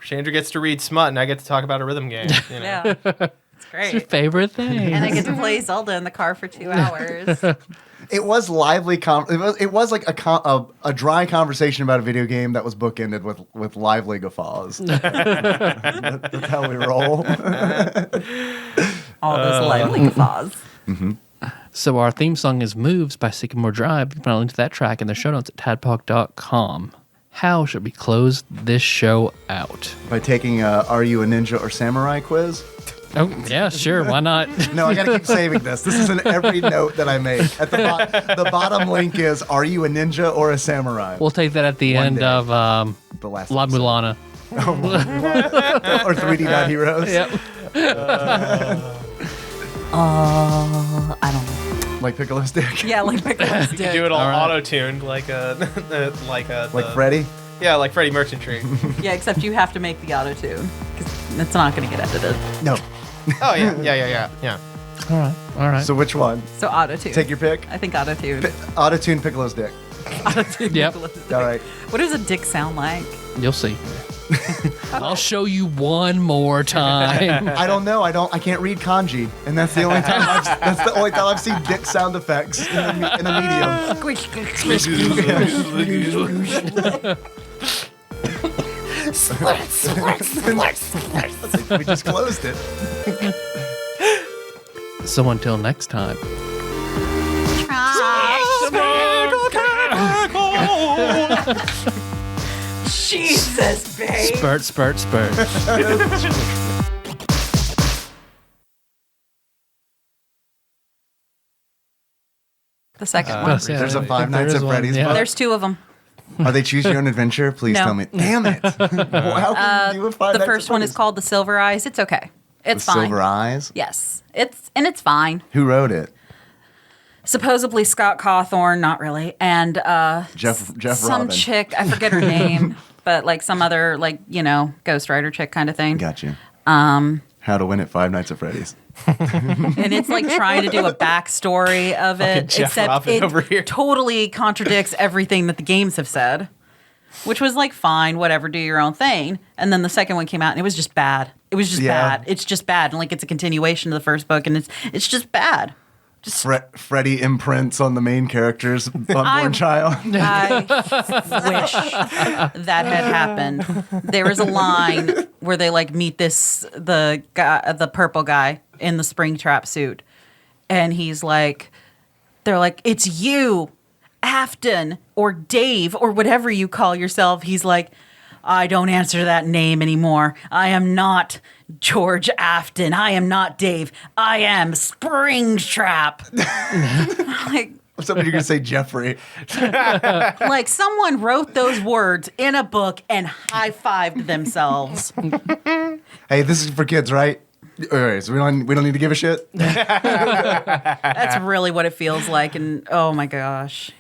Chandra gets to read smut, and I get to talk about a rhythm game. You know?
Yeah. It's
It's your
great.
favorite thing.
And I get to play Zelda in the car for 2 hours.
It was lively. It was like a dry conversation about a video game that was bookended with lively guffaws. That's how we roll.
All those lively guffaws.
So our theme song is Moves by Sycamore Drive. You can find a link to that track in the show notes at tadpog.com. How should we close this show out?
By taking a Are You a Ninja or Samurai quiz?
Oh, yeah, sure. Why not?
No, I gotta keep saving this. This is in every note that I make. At the bottom link is Are you a ninja or a samurai?
We'll take that at the
One
end
day.
of
The last
La
episode.
Mulana.
Or 3D Not Heroes.
Yep.
I don't know.
Like Piccolo's dick.
Yeah, like Piccolo's
You could do it all
All right.
auto-tuned like
Like Freddy.
Yeah, like Freddie Merchant Tree.
Yeah, except you have to make the auto tune because it's not going to get edited.
No.
Oh yeah.
All right.
So which one?
So auto tune.
Take your pick.
I think auto tune.
Auto-tune Piccolo's dick.
Yep.
All right.
What does a dick sound like?
You'll see. I'll show you one more time.
I don't know. I can't read kanji, and that's the only time. I've seen dick sound effects in a medium. We just closed it.
So until next time.
Jesus, babe.
Spurt, spurt, spurt.
The second
Uh,
one.
There's a Five Nights at Freddy's book.
There's two of them.
Are they Choose Your Own Adventure? Please
No.
tell me. Damn it! Well, how can you do a Five
The
Nights
first
at
one is
Freddy's?
called The Silver Eyes. It's okay. It's
The
fine.
Silver Eyes.
Yes. It's fine.
Who wrote it?
Supposedly Scott Cawthorne, not really. And
Jeff
some
Robin.
chick, I forget her name, but like some other ghostwriter chick kind of thing.
Got you. How to Win at Five Nights at Freddy's.
And it's like trying to do a backstory of
Fucking
it,
Jeff
except
Robin
it
over here.
totally contradicts everything that the games have said, which was like, fine, whatever, do your own thing. And then the second one came out, and it was just bad. It was just
Yeah.
bad. It's just bad, and like it's a continuation of the first book, and it's just bad. Just
Freddy imprints on the main character's unborn child.
I wish that had happened. There was a line where they like meet the guy, the purple guy in the Springtrap suit, and he's like, they're like, it's you, Afton or Dave or whatever you call yourself. He's like, I don't answer that name anymore. I am not George Afton. I am not Dave. I am Springtrap. Like,
Somebody you're gonna say Jeffrey.
like someone wrote those words in a book and high-fived themselves.
Hey, this is for kids, right? All right, so we don't need to give a shit.
That's really what it feels like, and oh my gosh.